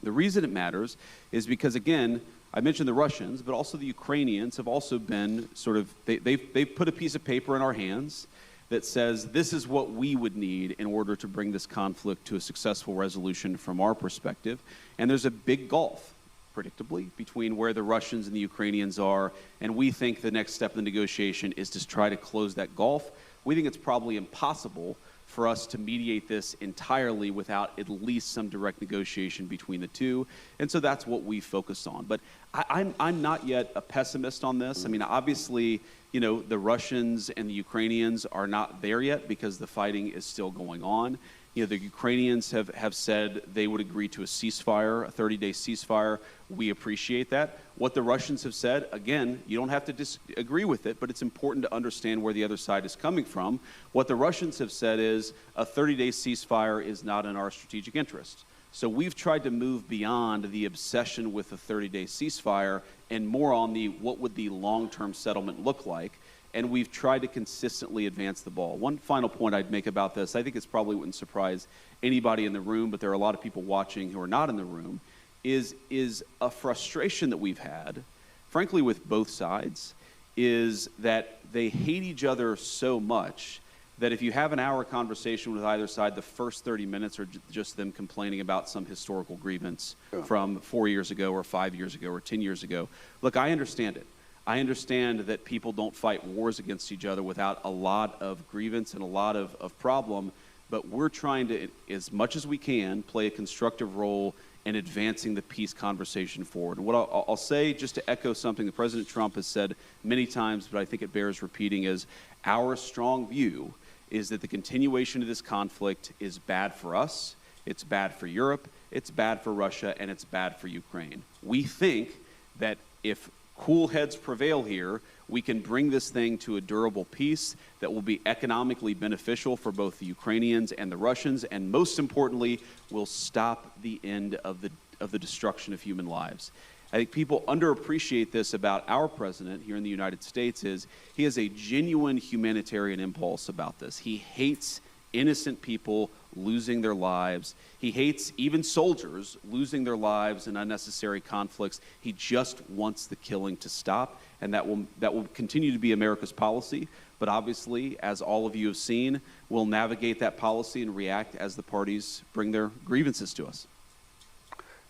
The reason it matters is because, again, I mentioned the Russians, but also the Ukrainians have also been sort of, they've put a piece of paper in our hands that says this is what we would need in order to bring this conflict to a successful resolution from our perspective. And there's a big gulf, predictably, between where the Russians and the Ukrainians are, and we think the next step in the negotiation is to try to close that gulf. We think it's probably impossible for us to mediate this entirely without at least some direct negotiation between the two. And so that's what we focus on. But I'm not yet a pessimist on this. I mean, obviously, you know, the Russians and the Ukrainians are not there yet because the fighting is still going on. You know, the Ukrainians have said they would agree to a ceasefire, a 30-day ceasefire. We appreciate that. What the Russians have said, again, you don't have to disagree with it, but it's important to understand where the other side is coming from. What the Russians have said is a 30-day ceasefire is not in our strategic interest. So we've tried to move beyond the obsession with the 30-day ceasefire and more on the what would the long-term settlement look like. And we've tried to consistently advance the ball. One final point I'd make about this, I think it's probably wouldn't surprise anybody in the room, but there are a lot of people watching who are not in the room, is a frustration that we've had, frankly with both sides, is that they hate each other so much that if you have an hour conversation with either side, the first 30 minutes are just them complaining about some historical grievance from 4 years ago or 5 years ago or 10 years ago. Look, I understand it. I understand that people don't fight wars against each other without a lot of grievance and a lot of problem, but we're trying to, as much as we can, play a constructive role in advancing the peace conversation forward. And what I'll say, just to echo something that President Trump has said many times, but I think it bears repeating, is our strong view is that the continuation of this conflict is bad for us, it's bad for Europe, it's bad for Russia, and it's bad for Ukraine. We think that if cool heads prevail here, we can bring this thing to a durable peace that will be economically beneficial for both the Ukrainians and the Russians, and most importantly, will stop the end of the destruction of human lives. I think people underappreciate this about our president here in the United States is he has a genuine humanitarian impulse about this. He hates innocent people losing their lives. He hates even soldiers losing their lives in unnecessary conflicts. He just wants the killing to stop, and that will continue to be America's policy. But obviously, as all of you have seen, we'll navigate that policy and react as the parties bring their grievances to us.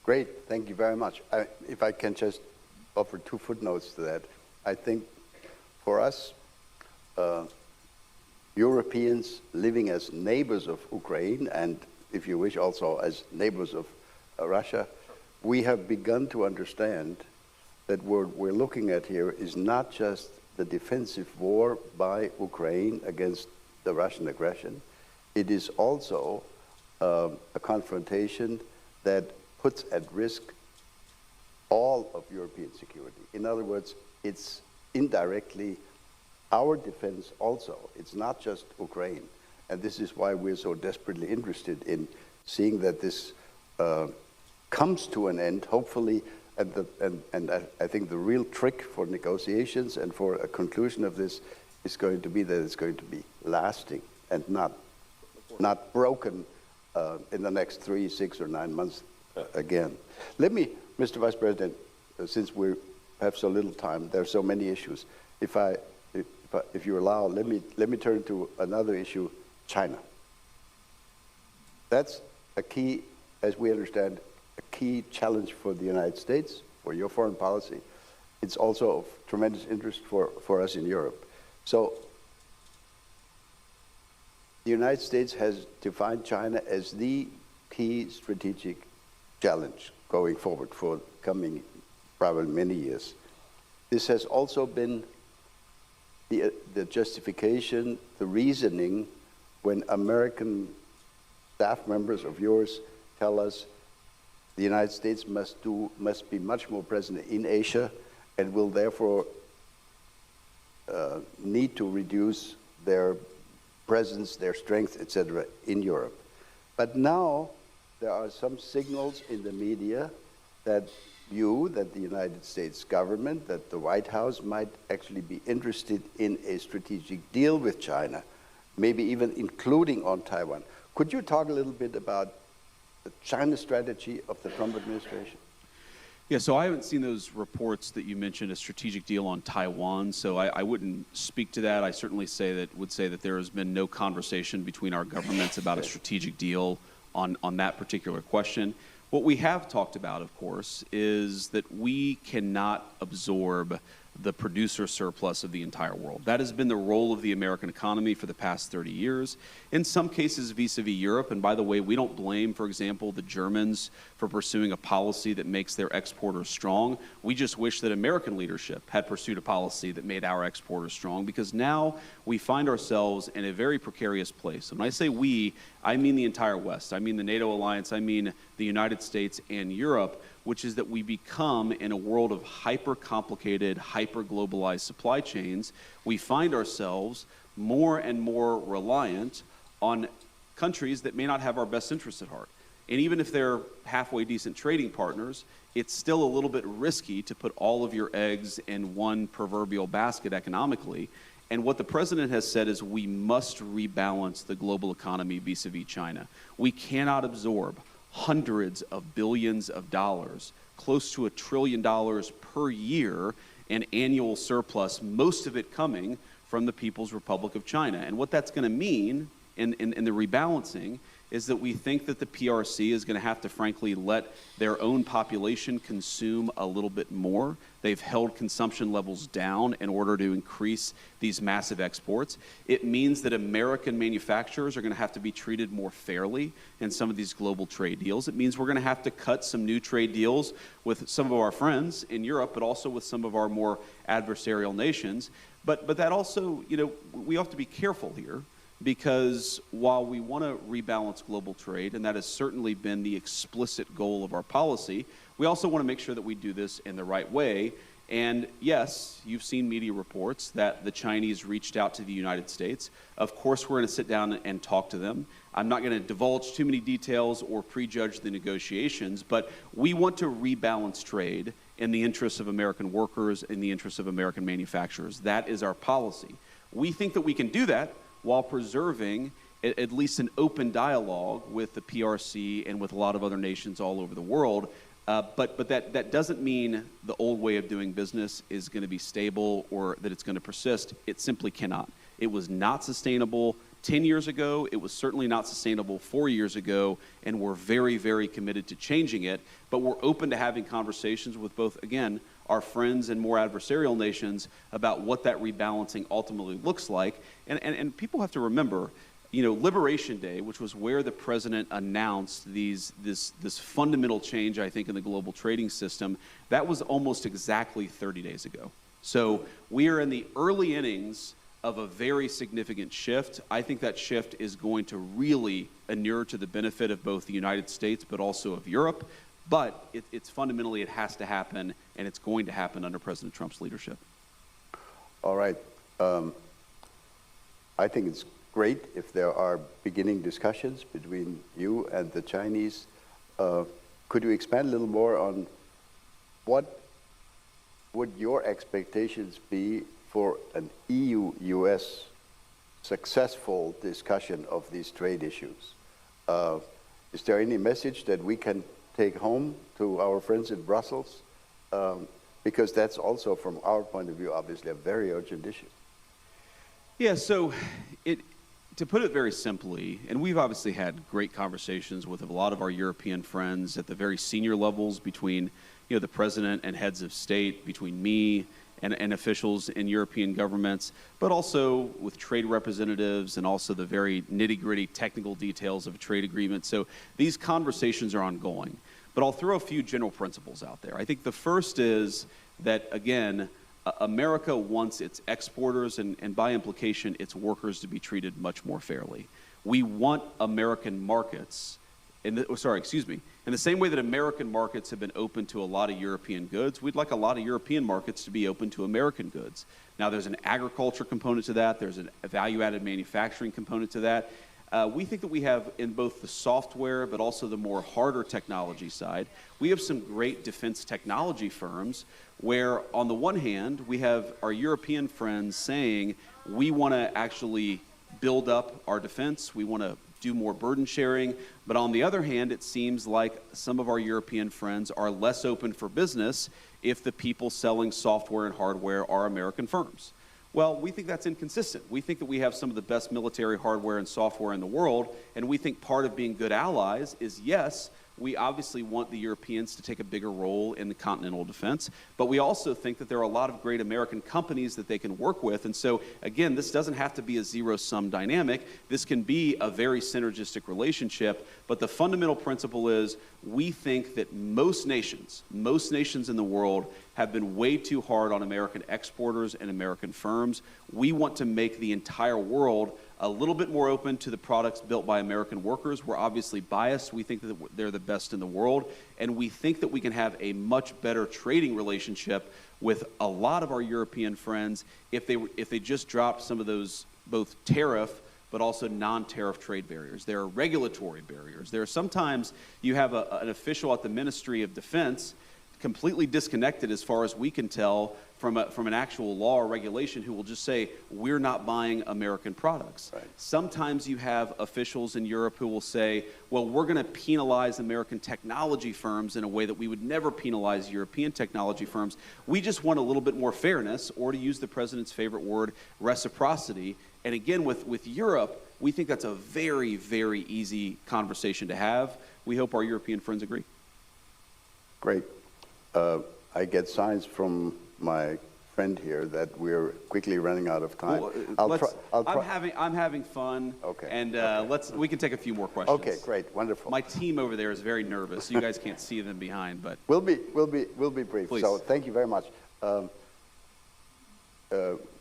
Great, thank you very much. If I can just offer 2 footnotes to that. I think for us, Europeans living as neighbors of Ukraine and, if you wish, also as neighbors of Russia, we have begun to understand that what we're looking at here is not just the defensive war by Ukraine against the Russian aggression. It is also a confrontation that puts at risk all of European security. In other words, it's indirectly our defense also. It's not just Ukraine. And this is why we're so desperately interested in seeing that this comes to an end, hopefully. And I think the real trick for negotiations and for a conclusion of this is going to be that it's going to be lasting and not broken in the next 3, 6, or 9 months again. Let me, Mr. Vice President, since we have so little time, there are so many issues. If you allow, let me turn to another issue, China. That's a key, as we understand, a key challenge for the United States, for your foreign policy. It's also of tremendous interest for us in Europe. So the United States has defined China as the key strategic challenge going forward for coming probably many years. This has also been the justification, the reasoning when American staff members of yours tell us the United States must be much more present in Asia and will therefore need to reduce their presence, their strength, etc., in Europe. But now there are some signals in the media that the United States government, that the White House might actually be interested in a strategic deal with China, maybe even including on Taiwan. Could you talk a little bit about the China strategy of the Trump administration? Yeah, so I haven't seen those reports that you mentioned, a strategic deal on Taiwan, so I wouldn't speak to that. I certainly would say that there has been no conversation between our governments about a strategic deal on that particular question. What we have talked about, of course, is that we cannot absorb the producer surplus of the entire world. That has been the role of the American economy for the past 30 years, in some cases vis-a-vis Europe. And by the way, we don't blame, for example, the Germans for pursuing a policy that makes their exporters strong. We just wish that American leadership had pursued a policy that made our exporters strong, because now we find ourselves in a very precarious place. And when I say we, I mean the entire West. I mean the NATO alliance. I mean the United States and Europe, which is that we become, in a world of hyper-complicated, hyper-globalized supply chains, we find ourselves more and more reliant on countries that may not have our best interests at heart. And even if they're halfway decent trading partners, it's still a little bit risky to put all of your eggs in one proverbial basket economically. And what the president has said is we must rebalance the global economy vis-a-vis China. We cannot absorb hundreds of billions of dollars, close to $1 trillion per year in annual surplus, most of it coming from the People's Republic of China. And what that's going to mean in the rebalancing is that we think that the PRC is going to have to, frankly, let their own population consume a little bit more. They've held consumption levels down in order to increase these massive exports. It means that American manufacturers are going to have to be treated more fairly in some of these global trade deals. It means we're going to have to cut some new trade deals with some of our friends in Europe, but also with some of our more adversarial nations. But that also, we have to be careful here, because while we want to rebalance global trade, and that has certainly been the explicit goal of our policy, we also want to make sure that we do this in the right way. And yes, you've seen media reports that the Chinese reached out to the United States. Of course, we're going to sit down and talk to them. I'm not going to divulge too many details or prejudge the negotiations, but we want to rebalance trade in the interests of American workers, in the interests of American manufacturers. That is our policy. We think that we can do that while preserving at least an open dialogue with the PRC and with a lot of other nations all over the world. But that doesn't mean the old way of doing business is going to be stable or that it's going to persist. It simply cannot. It was not sustainable 10 years ago. It was certainly not sustainable 4 years ago, and we're very, very committed to changing it. But we're open to having conversations with both, again, our friends and more adversarial nations about what that rebalancing ultimately looks like. And people have to remember, Liberation Day, which was where the president announced this fundamental change, I think, in the global trading system, that was almost exactly 30 days ago. So we are in the early innings of a very significant shift. I think that shift is going to really inure to the benefit of both the United States, but also of Europe. But it's fundamentally, it has to happen, and it's going to happen under President Trump's leadership. All right. I think it's great if there are beginning discussions between you and the Chinese. Could you expand a little more on what would your expectations be for an EU-US successful discussion of these trade issues? Is there any message that we can take home to our friends in Brussels? Because that's also, from our point of view, obviously a very urgent issue. Yeah, so to put it very simply, and we've obviously had great conversations with a lot of our European friends at the very senior levels between the president and heads of state, between me and officials in European governments, but also with trade representatives and also the very nitty-gritty technical details of a trade agreement. So these conversations are ongoing. but I'll throw a few general principles out there. I think the first is that, again, America wants its exporters and by implication its workers to be treated much more fairly. We want American markets, in the same way that American markets have been open to a lot of European goods, we'd like a lot of European markets to be open to American goods. Now, there's an agriculture component to that, there's a value-added manufacturing component to that. We think that we have, in both the software but also the more harder technology side, we have some great defense technology firms where, on the one hand, we have our European friends saying, we want to actually build up our defense, we want to do more burden sharing, but on the other hand, it seems like some of our European friends are less open for business if the people selling software and hardware are American firms. Well, we think that's inconsistent. We think that we have some of the best military hardware and software in the world, and we think part of being good allies is, yes, we obviously want the Europeans to take a bigger role in the continental defense, but we also think that there are a lot of great American companies that they can work with. And so, again, this doesn't have to be a zero-sum dynamic. This can be a very synergistic relationship, but the fundamental principle is we think that most nations in the world have been way too hard on American exporters and American firms. We want to make the entire world a little bit more open to the products built by American workers. We're obviously biased. We think that they're the best in the world, and we think that we can have a much better trading relationship with a lot of our European friends if they just dropped some of those both tariff but also non-tariff trade barriers. There are regulatory barriers. There are sometimes you have an official at the Ministry of Defense completely disconnected, as far as we can tell, from an actual law or regulation who will just say, we're not buying American products. Right. Sometimes you have officials in Europe who will say, well, we're going to penalize American technology firms in a way that we would never penalize European technology firms. We just want a little bit more fairness, or to use the president's favorite word, reciprocity. And again, with Europe, we think that's a very, very easy conversation to have. We hope our European friends agree. Great. I get signs from my friend here that we're quickly running out of time. Well, I'm having fun. Okay. And we can take a few more questions. Okay, great, wonderful. My team over there is very nervous. You guys can't see them behind, but we'll be brief. Please. So thank you very much.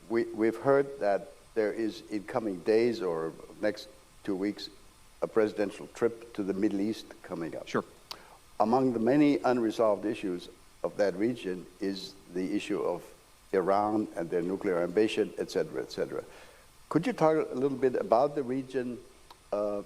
We've heard that there is, in coming days or next 2 weeks, a presidential trip to the Middle East coming up. Sure. Among the many unresolved issues of that region is the issue of Iran and their nuclear ambition, et cetera, et cetera. Could you talk a little bit about the region? I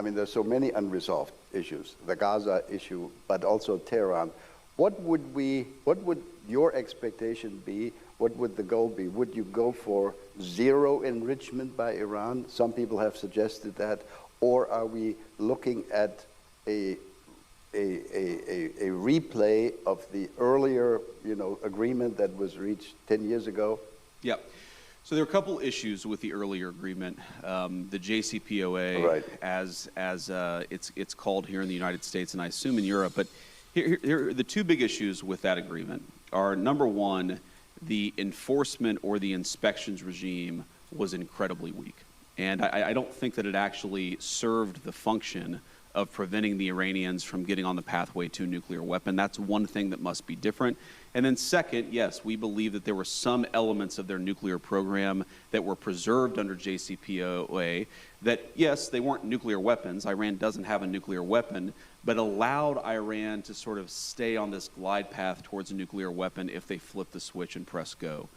mean, there's so many unresolved issues, the Gaza issue, but also Tehran. What would your expectation be? What would the goal be? Would you go for zero enrichment by Iran? Some people have suggested that. Or are we looking at a replay of the earlier, agreement that was reached 10 years ago? Yeah. So there are a couple issues with the earlier agreement. The JCPOA, right, as it's called here in the United States, and I assume in Europe. But here the two big issues with that agreement are, number one, the enforcement or the inspections regime was incredibly weak. And I don't think that it actually served the function of preventing the Iranians from getting on the pathway to a nuclear weapon. That's one thing that must be different. And then second, yes, we believe that there were some elements of their nuclear program that were preserved under JCPOA that, yes, they weren't nuclear weapons. Iran doesn't have a nuclear weapon, but allowed Iran to sort of stay on this glide path towards a nuclear weapon if they flip the switch and press go.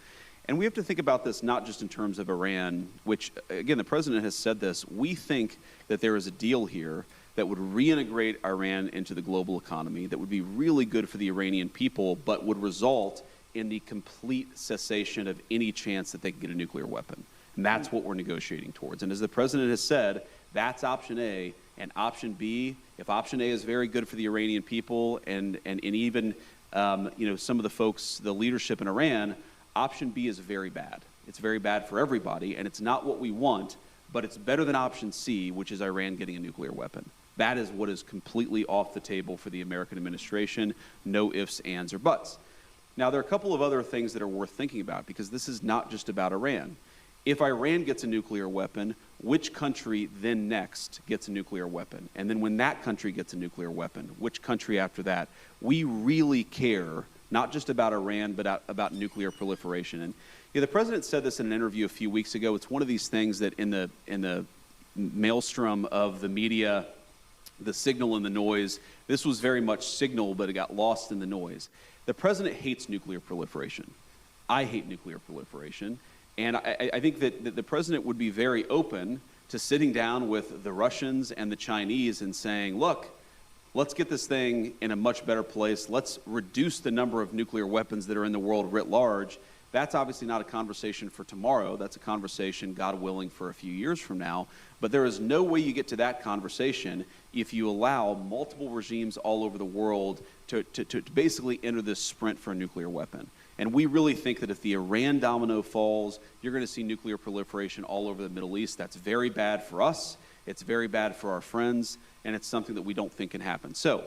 And we have to think about this not just in terms of Iran, which, again, the president has said this. We think that there is a deal here that would reintegrate Iran into the global economy, that would be really good for the Iranian people, but would result in the complete cessation of any chance that they can get a nuclear weapon. And that's what we're negotiating towards. And as the president has said, that's option A. And option B, if option A is very good for the Iranian people and even some of the folks, the leadership in Iran, option B is very bad. It's very bad for everybody, and it's not what we want, but it's better than option C, which is Iran getting a nuclear weapon. That is what is completely off the table for the American administration. No ifs, ands, or buts. Now, there are a couple of other things that are worth thinking about, because this is not just about Iran. if Iran gets a nuclear weapon, which country then next gets a nuclear weapon? And then when that country gets a nuclear weapon, which country after that? We really care, not just about Iran, but about nuclear proliferation. And the president said this in an interview a few weeks ago. It's one of these things that in the maelstrom of the media, the signal and the noise, this was very much signal, but it got lost in the noise. The president hates nuclear proliferation. I hate nuclear proliferation. And I think that the president would be very open to sitting down with the Russians and the Chinese and saying, look, let's get this thing in a much better place. Let's reduce the number of nuclear weapons that are in the world writ large. That's obviously not a conversation for tomorrow. That's a conversation, God willing, for a few years from now. But there is no way you get to that conversation if you allow multiple regimes all over the world to basically enter this sprint for a nuclear weapon. And we really think that if the Iran domino falls, you're going to see nuclear proliferation all over the Middle East. That's very bad for us. It's very bad for our friends. And it's something that we don't think can happen. So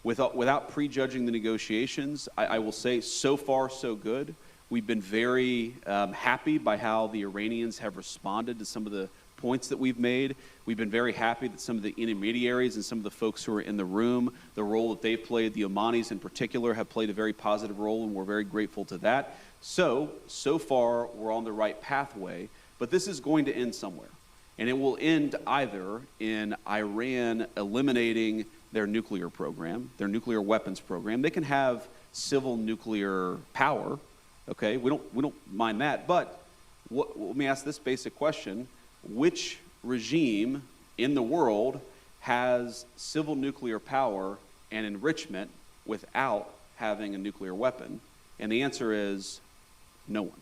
without prejudging the negotiations, I will say so far so good. We've been very happy by how the Iranians have responded to some of the points that we've made. We've been very happy that some of the intermediaries and some of the folks who are in the room, the role that they've played, the Omanis in particular, have played a very positive role, and we're very grateful to that. So far, we're on the right pathway, but this is going to end somewhere. And it will end either in Iran eliminating their nuclear program, their nuclear weapons program. They can have civil nuclear power, okay? We don't mind that, but let me ask this basic question. Which regime in the world has civil nuclear power and enrichment without having a nuclear weapon? And the answer is no one.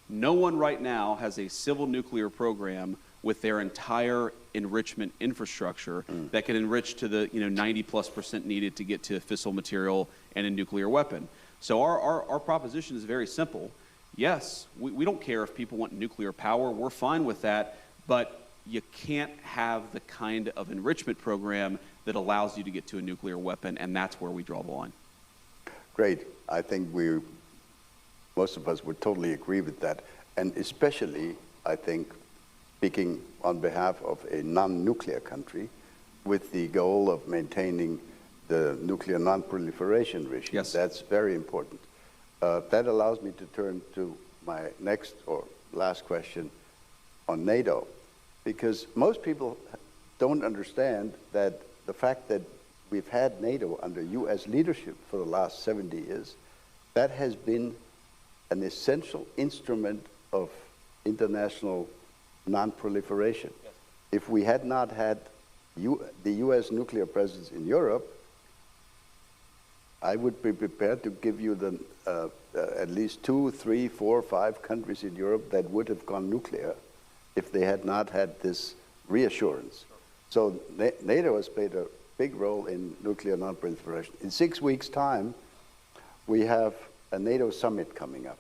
No one right now has a civil nuclear program with their entire enrichment infrastructure that can enrich to the 90+% needed to get to fissile material and a nuclear weapon. So our proposition is very simple. Yes, we don't care if people want nuclear power. We're fine with that. But you can't have the kind of enrichment program that allows you to get to a nuclear weapon, and that's where we draw the line. Great. I think most of us would totally agree with that. And especially, I think, speaking on behalf of a non-nuclear country, with the goal of maintaining the nuclear non-proliferation regime. Yes. That's very important. That allows me to turn to my next or last question on NATO, because most people don't understand that the fact that we've had NATO under U.S. leadership for the last 70 years, that has been an essential instrument of international non-proliferation. Yes. If we had not had the U.S. nuclear presence in Europe, I would be prepared to give you at least 2, 3, 4, 5 countries in Europe that would have gone nuclear if they had not had this reassurance. So NATO has played a big role in nuclear non-proliferation. In 6 weeks' time, we have a NATO summit coming up.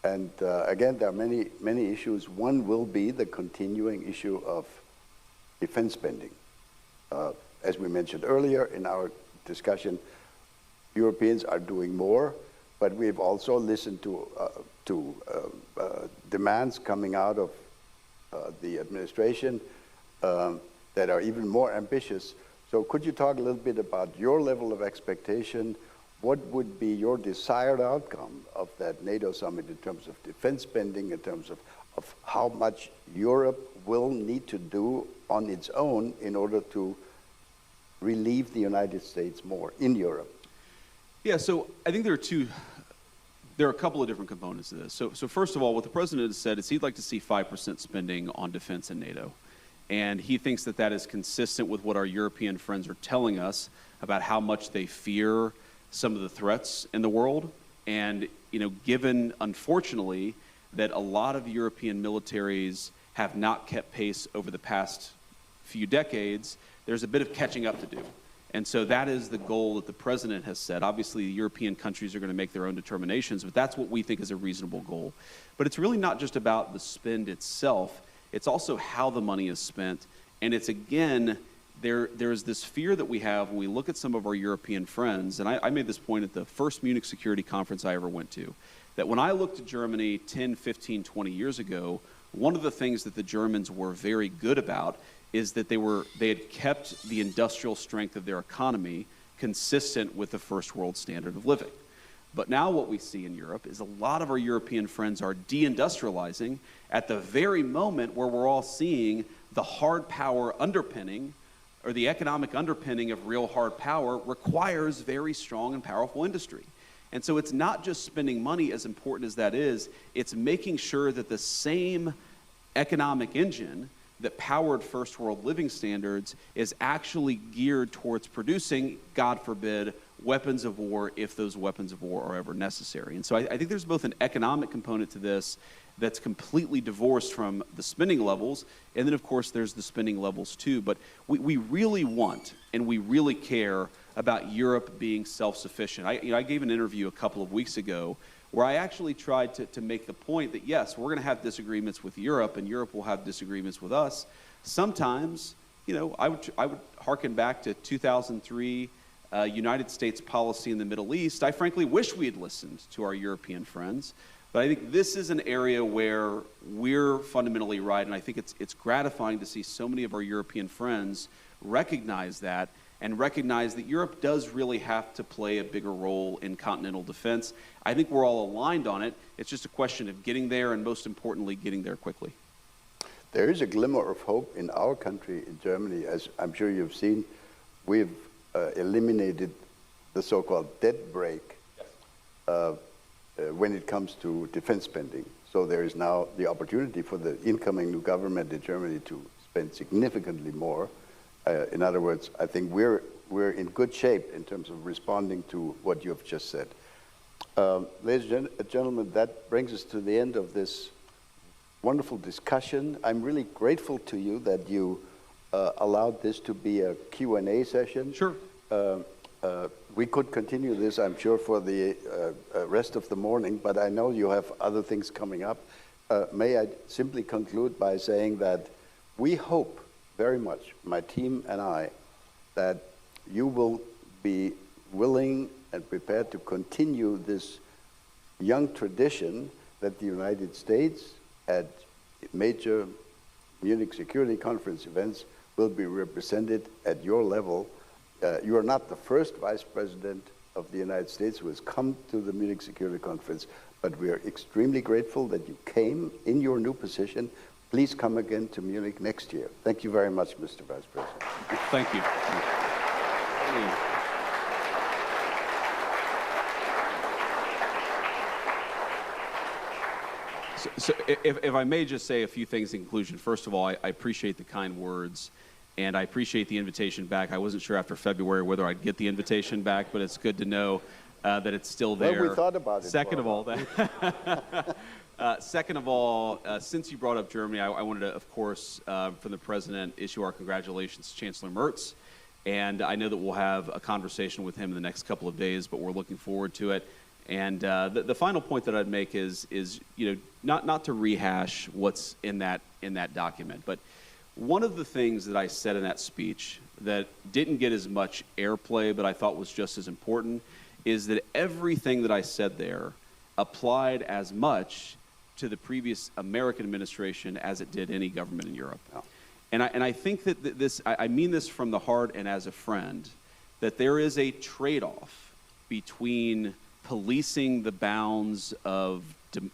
And again, there are many issues. One will be the continuing issue of defense spending. As we mentioned earlier in our discussion, Europeans are doing more, but we've also listened to demands coming out of the administration that are even more ambitious. So could you talk a little bit about your level of expectation? What would be your desired outcome of that NATO summit in terms of defense spending, in terms of how much Europe will need to do on its own in order to relieve the United States more in Europe? Yeah, so I think there are a couple of different components to this. So first of all, what the president has said is he'd like to see 5% spending on defense in NATO. And he thinks that that is consistent with what our European friends are telling us about how much they fear some of the threats in the world. And, given, unfortunately, that a lot of European militaries have not kept pace over the past few decades, there's a bit of catching up to do. And so that is the goal that the president has set. Obviously, the European countries are going to make their own determinations, but that's what we think is a reasonable goal. But it's really not just about the spend itself. It's also how the money is spent. And it's, again, there's this fear that we have when we look at some of our European friends. And I made this point at the first Munich Security Conference I ever went to, that when I looked at Germany 10, 15, 20 years ago, one of the things that the Germans were very good about is that they had kept the industrial strength of their economy consistent with the first world standard of living. But now what we see in Europe is a lot of our European friends are deindustrializing at the very moment where we're all seeing the hard power underpinning, or the economic underpinning of real hard power requires very strong and powerful industry. And so it's not just spending money, as important as that is, it's making sure that the same economic engine that powered first world living standards is actually geared towards producing, God forbid, weapons of war if those weapons of war are ever necessary. And so I think there's both an economic component to this that's completely divorced from the spending levels, and then of course there's the spending levels too. But we really want and we really care about Europe being self-sufficient. I gave an interview a couple of weeks ago where I actually tried to make the point that yes, we're going to have disagreements with Europe, and Europe will have disagreements with us. Sometimes, I would hearken back to 2003 United States policy in the Middle East. I frankly wish we had listened to our European friends, but I think this is an area where we're fundamentally right, and I think it's gratifying to see so many of our European friends recognize that, and recognize that Europe does really have to play a bigger role in continental defense. I think we're all aligned on it. It's just a question of getting there, and most importantly, getting there quickly. There is a glimmer of hope in our country, in Germany. As I'm sure you've seen, we've eliminated the so-called debt brake when it comes to defense spending. So there is now the opportunity for the incoming new government in Germany to spend significantly more. In other words, I think we're in good shape in terms of responding to what you have just said. Ladies and gentlemen, that brings us to the end of this wonderful discussion. I'm really grateful to you that you allowed this to be a Q&A session. Sure. We could continue this, I'm sure, for the rest of the morning, but I know you have other things coming up. May I simply conclude by saying that we hope very much, my team and I, that you will be willing and prepared to continue this young tradition that the United States at major Munich Security Conference events will be represented at your level. You are not the first Vice President of the United States who has come to the Munich Security Conference, but we are extremely grateful that you came in your new position. Please come again to Munich next year. Thank you very much, Mr. Vice President. Thank you. So if I may just say a few things in conclusion. First of all, I appreciate the kind words, and I appreciate the invitation back. I wasn't sure after February whether I'd get the invitation back, but it's good to know that it's still there. Well, we thought about it. Second of all, since you brought up Germany, I wanted to, of course, from the President, issue our congratulations to Chancellor Merz. And I know that we'll have a conversation with him in the next couple of days, but we're looking forward to it. And the final point that I'd make is not to rehash what's in that document, but one of the things that I said in that speech that didn't get as much airplay, but I thought was just as important, is that everything that I said there applied as much to the previous American administration as it did any government in Europe. Oh. And I think that this, I mean this from the heart and as a friend, that there is a trade-off between policing the bounds of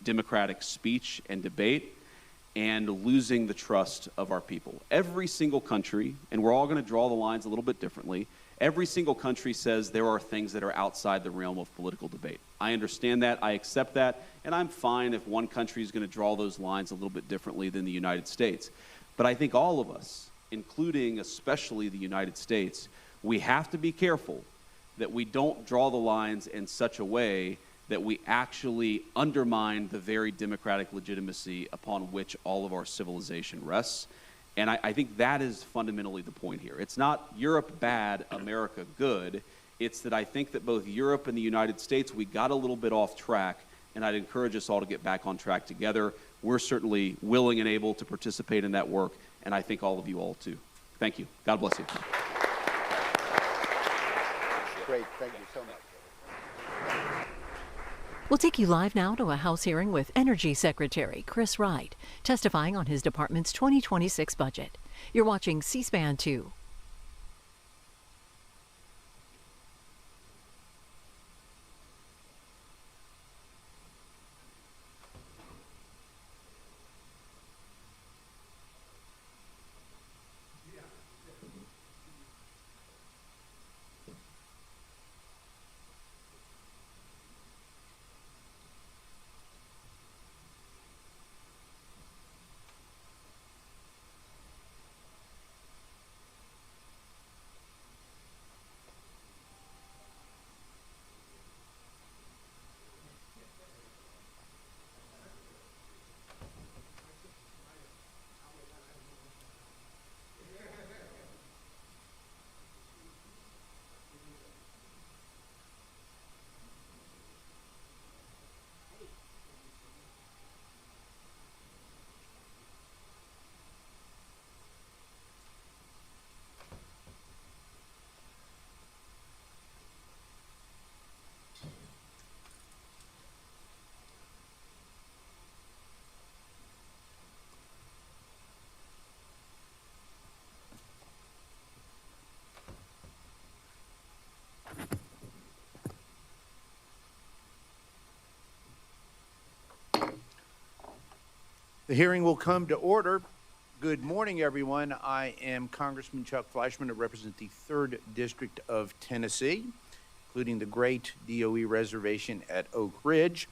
democratic speech and debate and losing the trust of our people. Every single country, and we're all going to draw the lines a little bit differently, every single country says there are things that are outside the realm of political debate. I understand that, I accept that, and I'm fine if one country is going to draw those lines a little bit differently than the United States. But I think all of us, including especially the United States, we have to be careful that we don't draw the lines in such a way that we actually undermine the very democratic legitimacy upon which all of our civilization rests. And I think that is fundamentally the point here. It's not Europe bad, America good. It's that I think that both Europe and the United States, we got a little bit off track, and I'd encourage us all to get back on track together. We're certainly willing and able to participate in that work, and I think all of you all too. Thank you. God bless you. Great. Thank you so much. We'll take you live now to a House hearing with Energy Secretary Chris Wright, testifying on his department's 2026 budget. You're watching C-SPAN 2. The hearing will come to order. Good morning, everyone. I am Congressman Chuck Fleischman. I represent the 3rd District of Tennessee, including the great DOE reservation at Oak Ridge.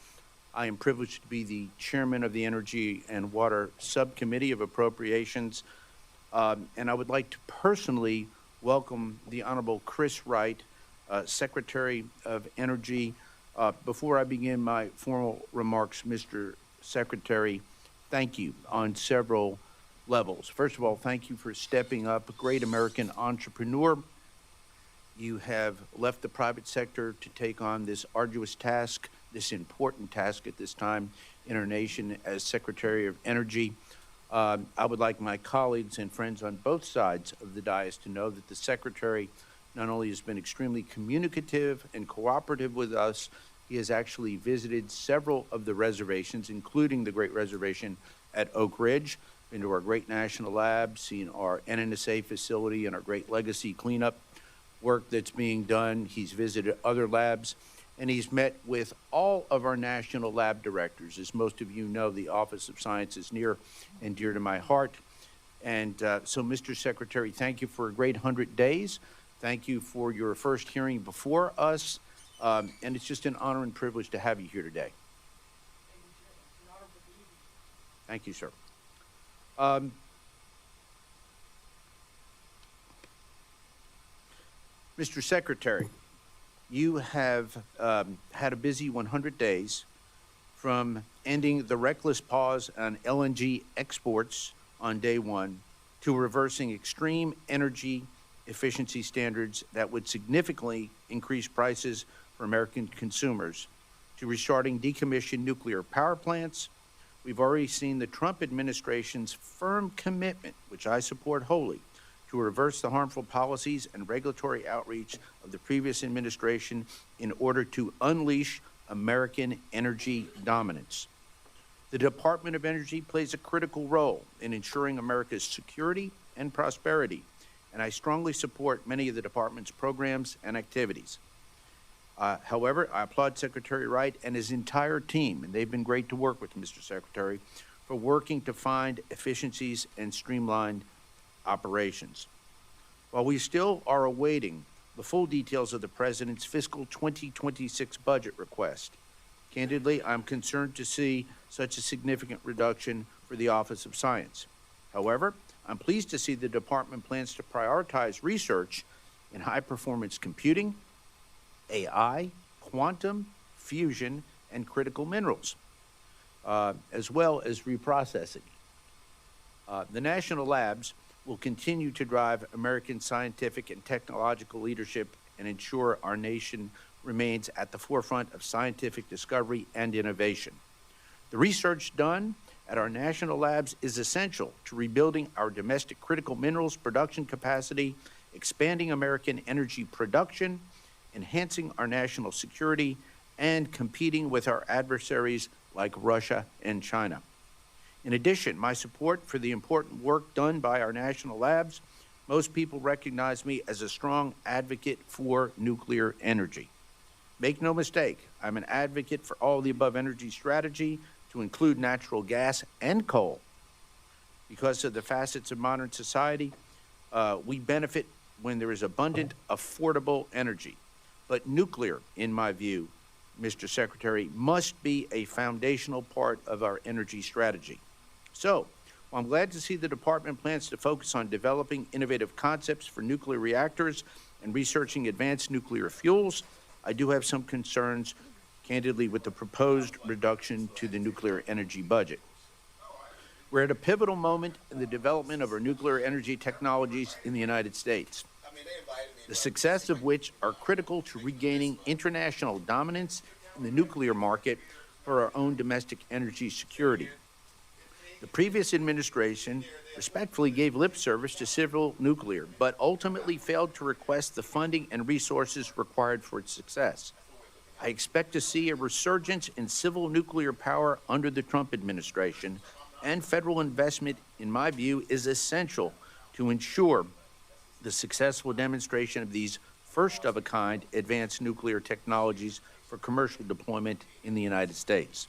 I am privileged to be the chairman of the Energy and Water Subcommittee of Appropriations, and I would like to personally welcome the Honorable Chris Wright, Secretary of Energy. Before I begin my formal remarks, Mr. Secretary, thank you on several levels. First of all, thank you for stepping up, a great American entrepreneur. You have left the private sector to take on this arduous task, this important task at this time in our nation as Secretary of Energy. I would like my colleagues and friends on both sides of the dais to know that the Secretary not only has been extremely communicative and cooperative with us, he has actually visited several of the reservations, including the great reservation at Oak Ridge, been to our great national lab, seen our NNSA facility and our great legacy cleanup work that's being done. He's visited other labs, and he's met with all of our national lab directors. As most of you know, the Office of Science is near and dear to my heart. And so, Mr. Secretary, thank you for a great 100 days. Thank you for your first hearing before us. And it's just an honor and privilege to have you here today. Thank you, sir. Mr. Secretary, you have had a busy 100 days from ending the reckless pause on LNG exports on day one to reversing extreme energy efficiency standards that would significantly increase prices for American consumers, to restarting decommissioned nuclear power plants. We've already seen the Trump administration's firm commitment, which I support wholly, to reverse the harmful policies and regulatory outreach of the previous administration in order to unleash American energy dominance. The Department of Energy plays a critical role in ensuring America's security and prosperity, and I strongly support many of the department's programs and activities. However, I applaud Secretary Wright and his entire team, and they've been great to work with, Mr. Secretary, for working to find efficiencies and streamlined operations. While we still are awaiting the full details of the President's fiscal 2026 budget request, candidly, I'm concerned to see such a significant reduction for the Office of Science. However, I'm pleased to see the department plans to prioritize research in high-performance computing, AI, quantum, fusion, and critical minerals, as well as reprocessing. The national labs will continue to drive American scientific and technological leadership and ensure our nation remains at the forefront of scientific discovery and innovation. The research done at our national labs is essential to rebuilding our domestic critical minerals production capacity, expanding American energy production, enhancing our national security, and competing with our adversaries like Russia and China. In addition, my support for the important work done by our national labs, most people recognize me as a strong advocate for nuclear energy. Make no mistake, I'm an advocate for all the above energy strategy to include natural gas and coal. Because of the facets of modern society, we benefit when there is abundant, affordable energy. But nuclear, in my view, Mr. Secretary, must be a foundational part of our energy strategy. So, while I'm glad to see the department plans to focus on developing innovative concepts for nuclear reactors and researching advanced nuclear fuels, I do have some concerns, candidly, with the proposed reduction to the nuclear energy budget. We're at a pivotal moment in the development of our nuclear energy technologies in the United States, the success of which are critical to regaining international dominance in the nuclear market for our own domestic energy security. The previous administration respectfully gave lip service to civil nuclear, but ultimately failed to request the funding and resources required for its success. I expect to see a resurgence in civil nuclear power under the Trump administration, and federal investment, in my view, is essential to ensure the successful demonstration of these first-of-a-kind advanced nuclear technologies for commercial deployment in the United States.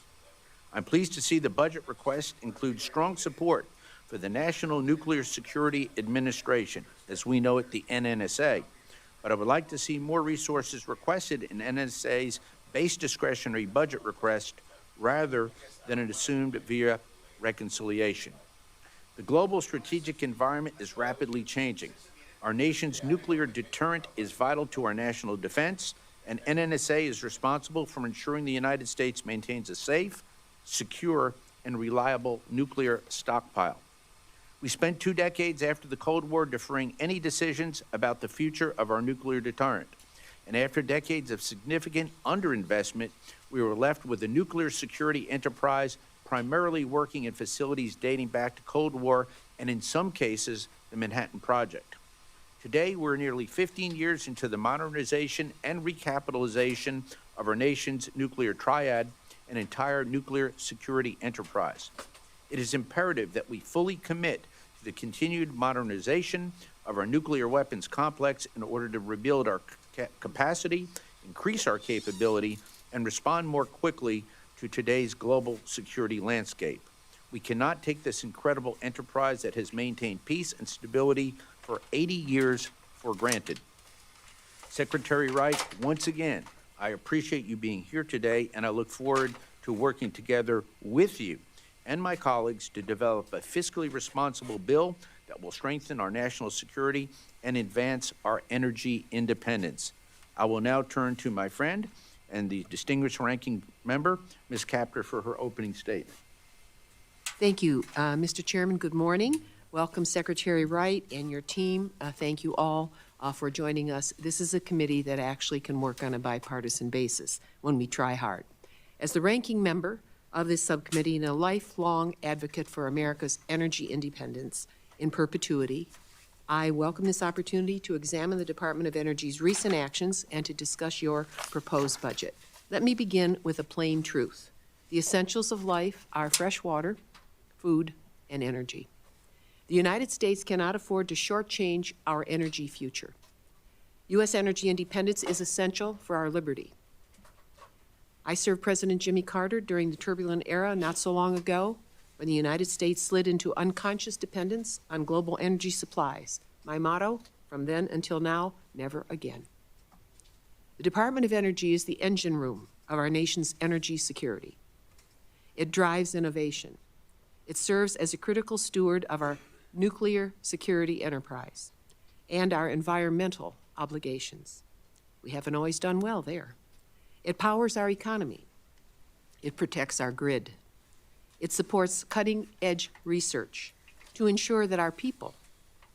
I'm pleased to see the budget request include strong support for the National Nuclear Security Administration, as we know it, the NNSA, but I would like to see more resources requested in NNSA's base discretionary budget request rather than an assumed via reconciliation. The global strategic environment is rapidly changing. Our nation's nuclear deterrent is vital to our national defense, and NNSA is responsible for ensuring the United States maintains a safe, secure, and reliable nuclear stockpile. We spent 2 decades after the Cold War deferring any decisions about the future of our nuclear deterrent. And after decades of significant underinvestment, we were left with a nuclear security enterprise primarily working in facilities dating back to Cold War and, in some cases, the Manhattan Project. Today, we're nearly 15 years into the modernization and recapitalization of our nation's nuclear triad, an entire nuclear security enterprise. It is imperative that we fully commit to the continued modernization of our nuclear weapons complex in order to rebuild our capacity, increase our capability, and respond more quickly to today's global security landscape. We cannot take this incredible enterprise that has maintained peace and stability for 80 years for granted. Secretary Wright, once again, I appreciate you being here today, and I look forward to working together with you and my colleagues to develop a fiscally responsible bill that will strengthen our national security and advance our energy independence. I will now turn to my friend and the distinguished ranking member, Ms. Kaptur, for her opening statement. Thank you, Mr. Chairman. Good morning. Welcome, Secretary Wright and your team. Thank you all for joining us. This is a committee that actually can work on a bipartisan basis when we try hard. As the ranking member of this subcommittee and a lifelong advocate for America's energy independence in perpetuity, I welcome this opportunity to examine the Department of Energy's recent actions and to discuss your proposed budget. Let me begin with a plain truth. The essentials of life are fresh water, food, and energy. The United States cannot afford to shortchange our energy future. U.S. energy independence is essential for our liberty. I served President Jimmy Carter during the turbulent era not so long ago when the United States slid into unconscious dependence on global energy supplies. My motto, from then until now, never again. The Department of Energy is the engine room of our nation's energy security. It drives innovation. It serves as a critical steward of our nuclear security enterprise and our environmental obligations. We haven't always done well there. It powers our economy. It protects our grid. It supports cutting-edge research to ensure that our people,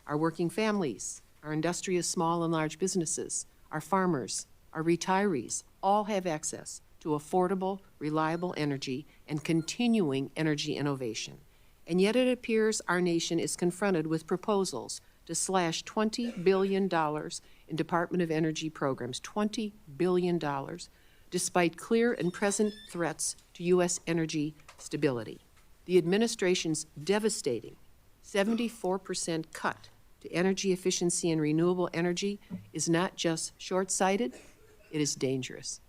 our working families, our industrious small and large businesses, our farmers, our retirees, all have access to affordable, reliable energy and continuing energy innovation. And yet it appears our nation is confronted with proposals to slash $20 billion in Department of Energy programs, $20 billion, despite clear and present threats to U.S. energy stability. The administration's devastating 74% cut to energy efficiency and renewable energy is not just short-sighted, it is dangerous.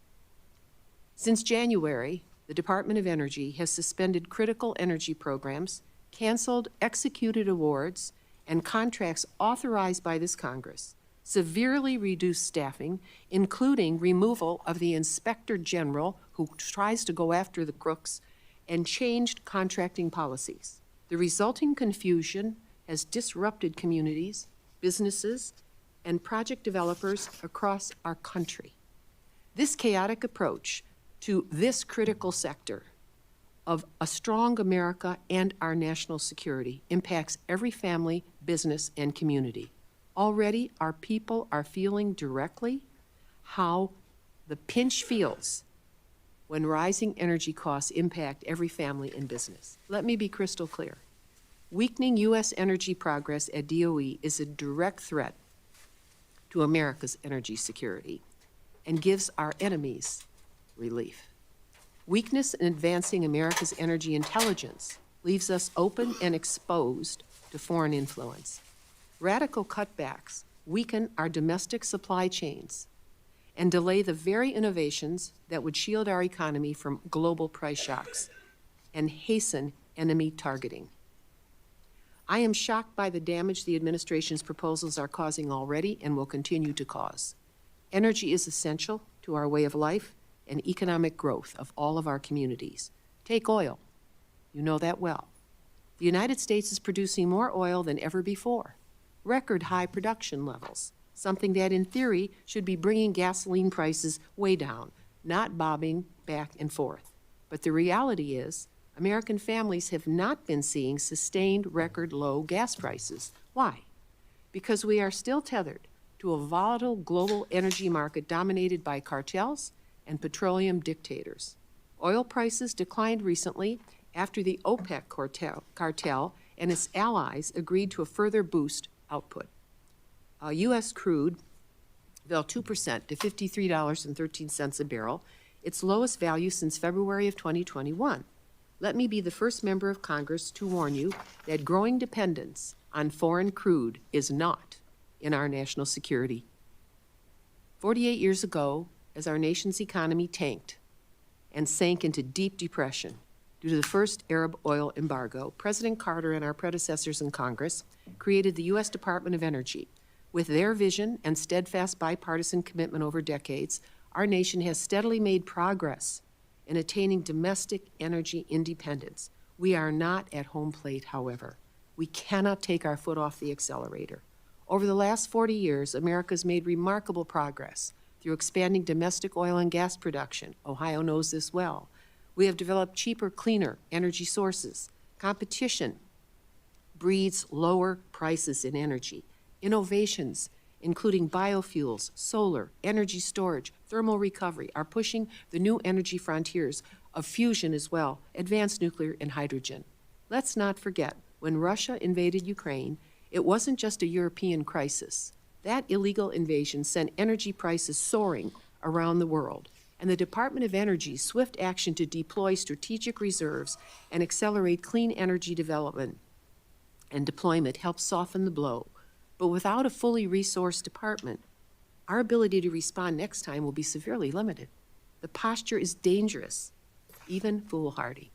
Since January, the Department of Energy has suspended critical energy programs, canceled executed awards, and contracts authorized by this Congress, severely reduced staffing, including removal of the Inspector General who tries to go after the crooks, and changed contracting policies. The resulting confusion has disrupted communities, businesses, and project developers across our country. This chaotic approach to this critical sector of a strong America and our national security impacts every family, business, and community. Already, our people are feeling directly how the pinch feels when rising energy costs impact every family and business. Let me be crystal clear. Weakening U.S. energy progress at DOE is a direct threat to America's energy security and gives our enemies relief. Weakness in advancing America's energy intelligence leaves us open and exposed to foreign influence. Radical cutbacks weaken our domestic supply chains and delay the very innovations that would shield our economy from global price shocks and hasten enemy targeting. I am shocked by the damage the administration's proposals are causing already and will continue to cause. Energy is essential to our way of life and economic growth of all of our communities. Take oil. You know that well. The United States is producing more oil than ever before. Record high production levels, something that in theory should be bringing gasoline prices way down, not bobbing back and forth. But the reality is, American families have not been seeing sustained record low gas prices. Why? Because we are still tethered to a volatile global energy market dominated by cartels and petroleum dictators. Oil prices declined recently after the OPEC cartel and its allies agreed to a further boost output. U.S. crude fell 2% to $53.13 a barrel, its lowest value since February of 2021. Let me be the first member of Congress to warn you that growing dependence on foreign crude is not in our national security. 48 years ago, as our nation's economy tanked and sank into deep depression due to the first Arab oil embargo, President Carter and our predecessors in Congress created the U.S. Department of Energy. With their vision and steadfast bipartisan commitment over decades, our nation has steadily made progress in attaining domestic energy independence. We are not at home plate, however. We cannot take our foot off the accelerator. Over the last 40 years, America's made remarkable progress through expanding domestic oil and gas production. Ohio knows this well. We have developed cheaper, cleaner energy sources. Competition breeds lower prices in energy. Innovations, including biofuels, solar, energy storage, thermal recovery, are pushing the new energy frontiers of fusion as well, advanced nuclear and hydrogen. Let's not forget, when Russia invaded Ukraine, it wasn't just a European crisis. That illegal invasion sent energy prices soaring around the world, and the Department of Energy's swift action to deploy strategic reserves and accelerate clean energy development and deployment helped soften the blow. But without a fully resourced department, our ability to respond next time will be severely limited. The posture is dangerous, even foolhardy.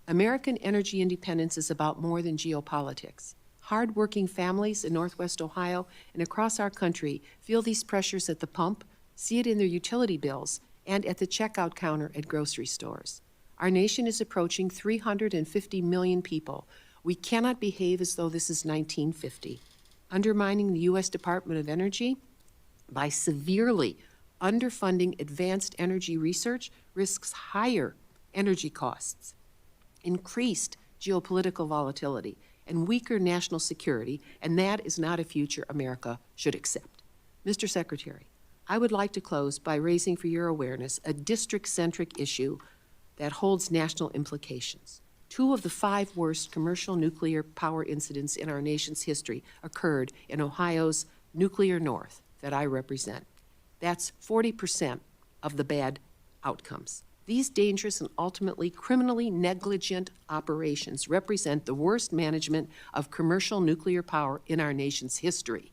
American energy independence is about more than geopolitics. Hard-working families in Northwest Ohio and across our country feel these pressures at the pump, see it in their utility bills, and at the checkout counter at grocery stores. Our nation is approaching 350 million people. We cannot behave as though this is 1950. Undermining the U.S. Department of Energy by severely underfunding advanced energy research risks higher energy costs, increased geopolitical volatility, and weaker national security, and that is not a future America should accept. Mr. Secretary, I would like to close by raising for your awareness a district-centric issue that holds national implications. 2 of the 5 worst commercial nuclear power incidents in our nation's history occurred in Ohio's nuclear north that I represent. That's 40% of the bad outcomes. These dangerous and ultimately criminally negligent operations represent the worst management of commercial nuclear power in our nation's history.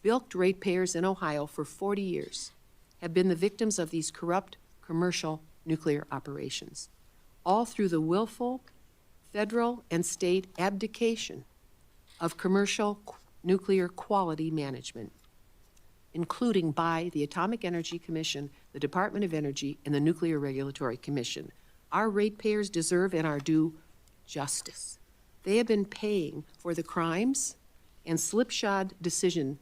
Bilked ratepayers in Ohio for 40 years have been the victims of these corrupt commercial nuclear operations, all through the willful federal and state abdication of commercial nuclear quality management, including by the Atomic Energy Commission, the Department of Energy, and the Nuclear Regulatory Commission. Our ratepayers deserve and are due justice. They have been paying for the crimes and slipshod decision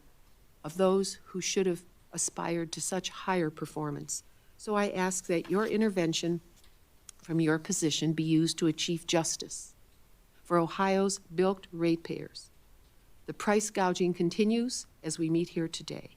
of those who should have aspired to such higher performance. So I ask that your intervention from your position be used to achieve justice for Ohio's bilked ratepayers. The price gouging continues as we meet here today.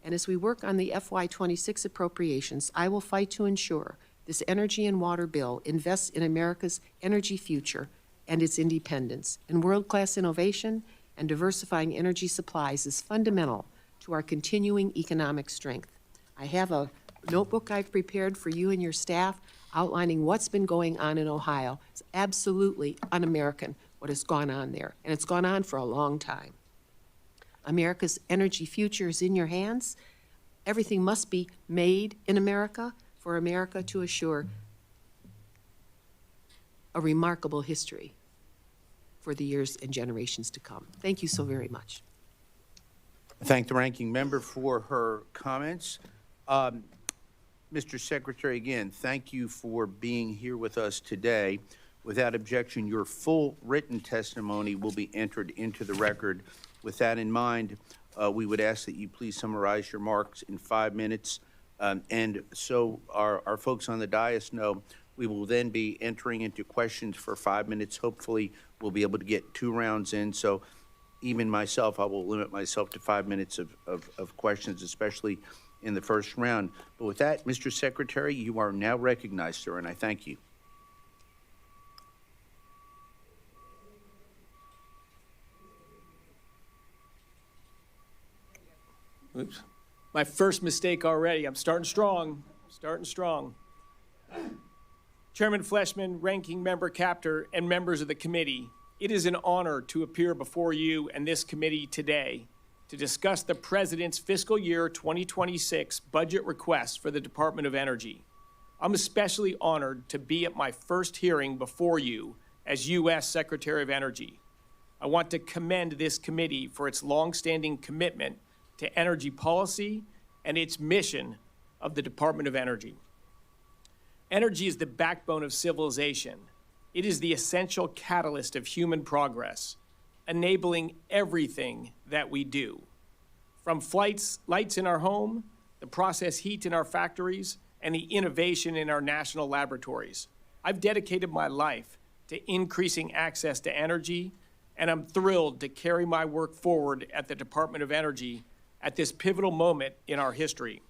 And as we work on the FY26 appropriations, I will fight to ensure this energy and water bill invests in America's energy future and its independence. And world-class innovation and diversifying energy supplies is fundamental to our continuing economic strength. I have a notebook I've prepared for you and your staff outlining what's been going on in Ohio. It's absolutely un-American what has gone on there, and it's gone on for a long time. America's energy future is in your hands. Everything must be made in America for America to assure a remarkable history for the years and generations to come. Thank you so very much. I thank the ranking member for her comments. Mr. Secretary, again, thank you for being here with us today. Without objection, your full written testimony will be entered into the record. With that in mind, we would ask that you please summarize your remarks in 5 minutes. And so our folks on the dais know, we will then be entering into questions for 5 minutes. Hopefully, we'll be able to get 2 rounds in. So even myself, I will limit myself to 5 minutes of questions, especially in the first round. But with that, Mr. Secretary, you are now recognized, sir, and I thank you. Oops. My first mistake already. I'm starting strong. Chairman Fleshman, Ranking Member Capter, and members of the committee, it is an honor to appear before you and this committee today to discuss the President's fiscal year 2026 budget request for the Department of Energy. I'm especially honored to be at my first hearing before you as U.S. Secretary of Energy. I want to commend this committee for its longstanding commitment to energy policy and its mission of the Department of Energy. Energy is the backbone of civilization. It is the essential catalyst of human progress, enabling everything that we do. From lights in our home, the process heat in our factories, and the innovation in our national laboratories. I've dedicated my life to increasing access to energy, and I'm thrilled to carry my work forward at the Department of Energy at this pivotal moment in our history.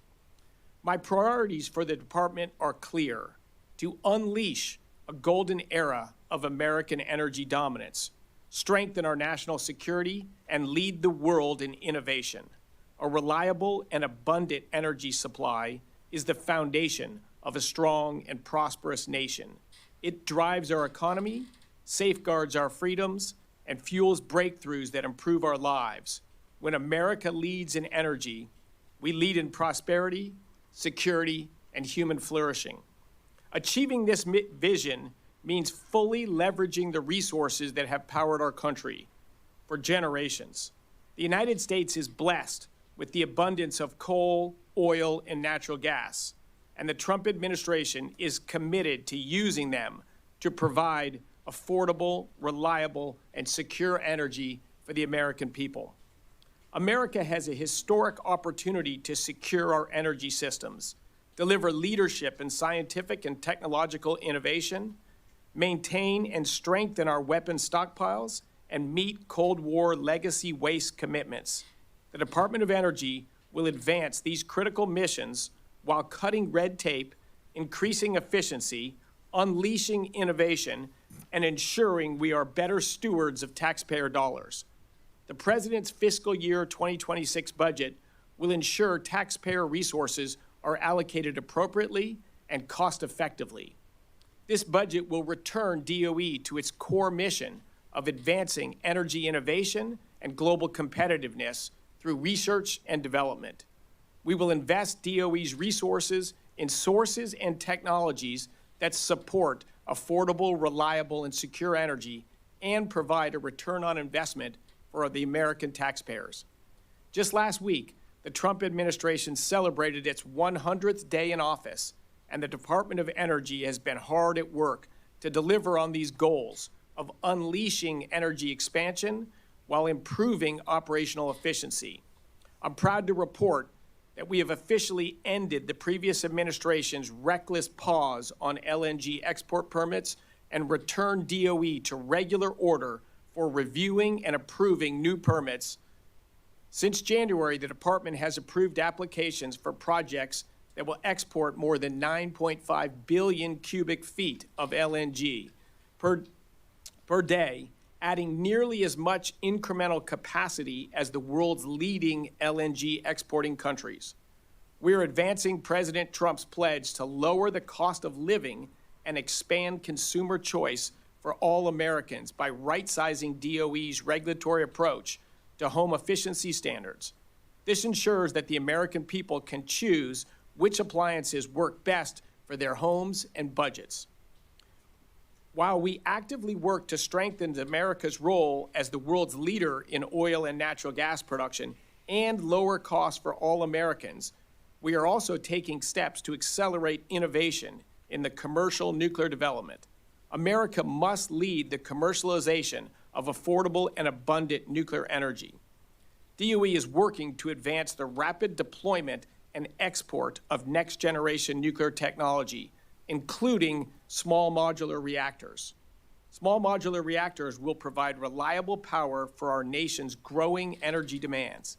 My priorities for the department are clear: to unleash a golden era of American energy dominance, strengthen our national security, and lead the world in innovation. A reliable and abundant energy supply is the foundation of a strong and prosperous nation. It drives our economy, safeguards our freedoms, and fuels breakthroughs that improve our lives. When America leads in energy, we lead in prosperity, security, and human flourishing. Achieving this vision means fully leveraging the resources that have powered our country for generations. The United States is blessed with the abundance of coal, oil, and natural gas, and the Trump administration is committed to using them to provide affordable, reliable, and secure energy for the American people. America has a historic opportunity to secure our energy systems, deliver leadership in scientific and technological innovation, maintain and strengthen our weapons stockpiles, and meet Cold War legacy waste commitments. The Department of Energy will advance these critical missions while cutting red tape, increasing efficiency, unleashing innovation, and ensuring we are better stewards of taxpayer dollars. The President's fiscal year 2026 budget will ensure taxpayer resources are allocated appropriately and cost-effectively. This budget will return DOE to its core mission of advancing energy innovation and global competitiveness through research and development. We will invest DOE's resources in sources and technologies that support affordable, reliable, and secure energy and provide a return on investment for the American taxpayers. Just last week, the Trump administration celebrated its 100th day in office, and the Department of Energy has been hard at work to deliver on these goals of unleashing energy expansion while improving operational efficiency. I'm proud to report that we have officially ended the previous administration's reckless pause on LNG export permits and returned DOE to regular order for reviewing and approving new permits. Since January, the department has approved applications for projects that will export more than 9.5 billion cubic feet of LNG per day, adding nearly as much incremental capacity as the world's leading LNG exporting countries. We are advancing President Trump's pledge to lower the cost of living and expand consumer choice for all Americans by right-sizing DOE's regulatory approach to home efficiency standards. This ensures that the American people can choose which appliances work best for their homes and budgets. While we actively work to strengthen America's role as the world's leader in oil and natural gas production and lower costs for all Americans, we are also taking steps to accelerate innovation in the commercial nuclear development. America must lead the commercialization of affordable and abundant nuclear energy. DOE is working to advance the rapid deployment and export of next-generation nuclear technology, including small modular reactors. Small modular reactors will provide reliable power for our nation's growing energy demands,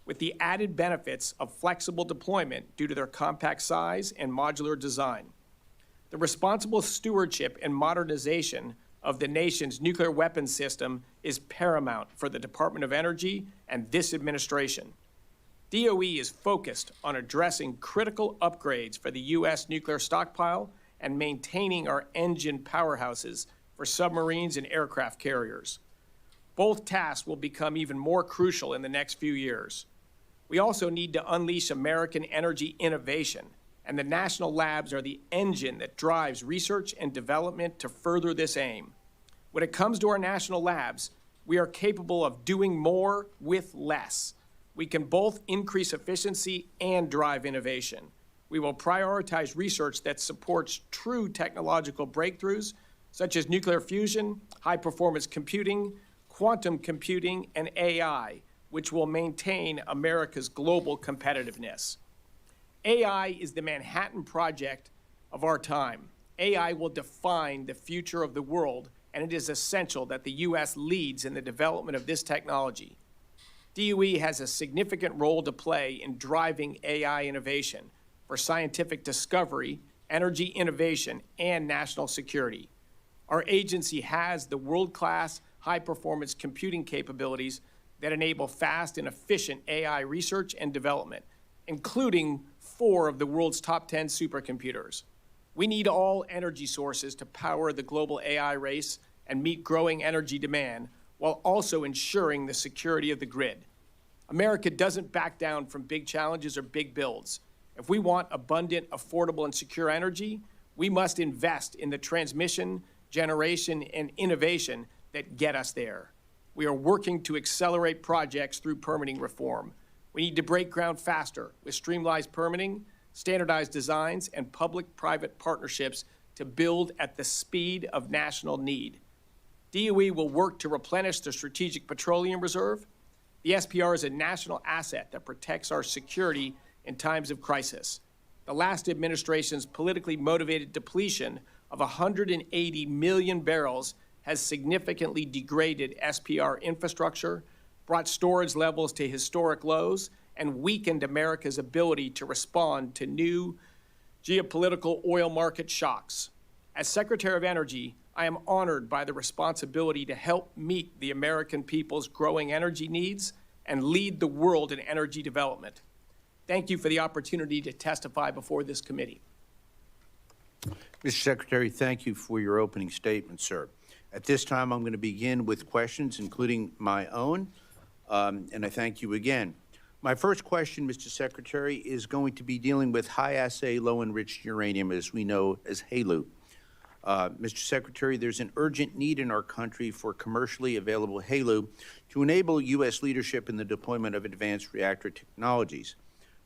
with the added benefits of flexible deployment due to their compact size and modular design. The responsible stewardship and modernization of the nation's nuclear weapons system is paramount for the Department of Energy and this administration. DOE is focused on addressing critical upgrades for the U.S. nuclear stockpile and maintaining our engine powerhouses for submarines and aircraft carriers. Both tasks will become even more crucial in the next few years. We also need to unleash American energy innovation, and the national labs are the engine that drives research and development to further this aim. When it comes to our national labs, we are capable of doing more with less. We can both increase efficiency and drive innovation. We will prioritize research that supports true technological breakthroughs, such as nuclear fusion, high-performance computing, quantum computing, and AI, which will maintain America's global competitiveness. AI is the Manhattan Project of our time. AI will define the future of the world, and it is essential that the U.S. leads in the development of this technology. DOE has a significant role to play in driving AI innovation for scientific discovery, energy innovation, and national security. Our agency has the world-class high-performance computing capabilities that enable fast and efficient AI research and development, including 4 of the world's top 10 supercomputers. We need all energy sources to power the global AI race and meet growing energy demand, while also ensuring the security of the grid. America doesn't back down from big challenges or big builds. If we want abundant, affordable, and secure energy, we must invest in the transmission, generation, and innovation that get us there. We are working to accelerate projects through permitting reform. We need to break ground faster with streamlined permitting, standardized designs, and public-private partnerships to build at the speed of national need. DOE will work to replenish the Strategic Petroleum Reserve. The SPR is a national asset that protects our security in times of crisis. The last administration's politically motivated depletion of 180 million barrels has significantly degraded SPR infrastructure, brought storage levels to historic lows, and weakened America's ability to respond to new geopolitical oil market shocks. As Secretary of Energy, I am honored by the responsibility to help meet the American people's growing energy needs and lead the world in energy development. Thank you for the opportunity to testify before this committee. Mr. Secretary, thank you for your opening statement, sir. At this time, I'm going to begin with questions, including my own, and I thank you again. My first question, Mr. Secretary, is going to be dealing with high-assay, low-enriched uranium, as we know as HALEU. Mr. Secretary, there's an urgent need in our country for commercially available HALEU to enable U.S. leadership in the deployment of advanced reactor technologies.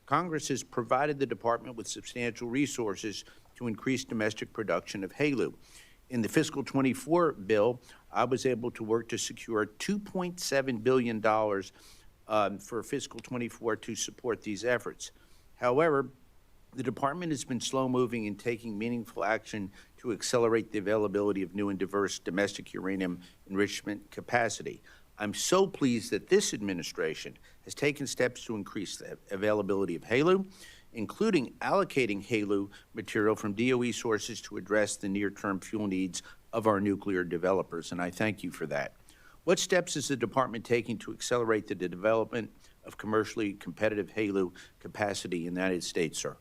Congress has provided the Department with substantial resources to increase domestic production of HALEU. In the fiscal 24 bill, I was able to work to secure $2.7 billion for fiscal 24 to support these efforts. However, the Department has been slow-moving in taking meaningful action to accelerate the availability of new and diverse domestic uranium enrichment capacity. I'm so pleased that this administration has taken steps to increase the availability of HALEU, including allocating HALEU material from DOE sources to address the near-term fuel needs of our nuclear developers, and I thank you for that. What steps is the Department taking to accelerate the development of commercially competitive HALEU capacity in the United States, sir?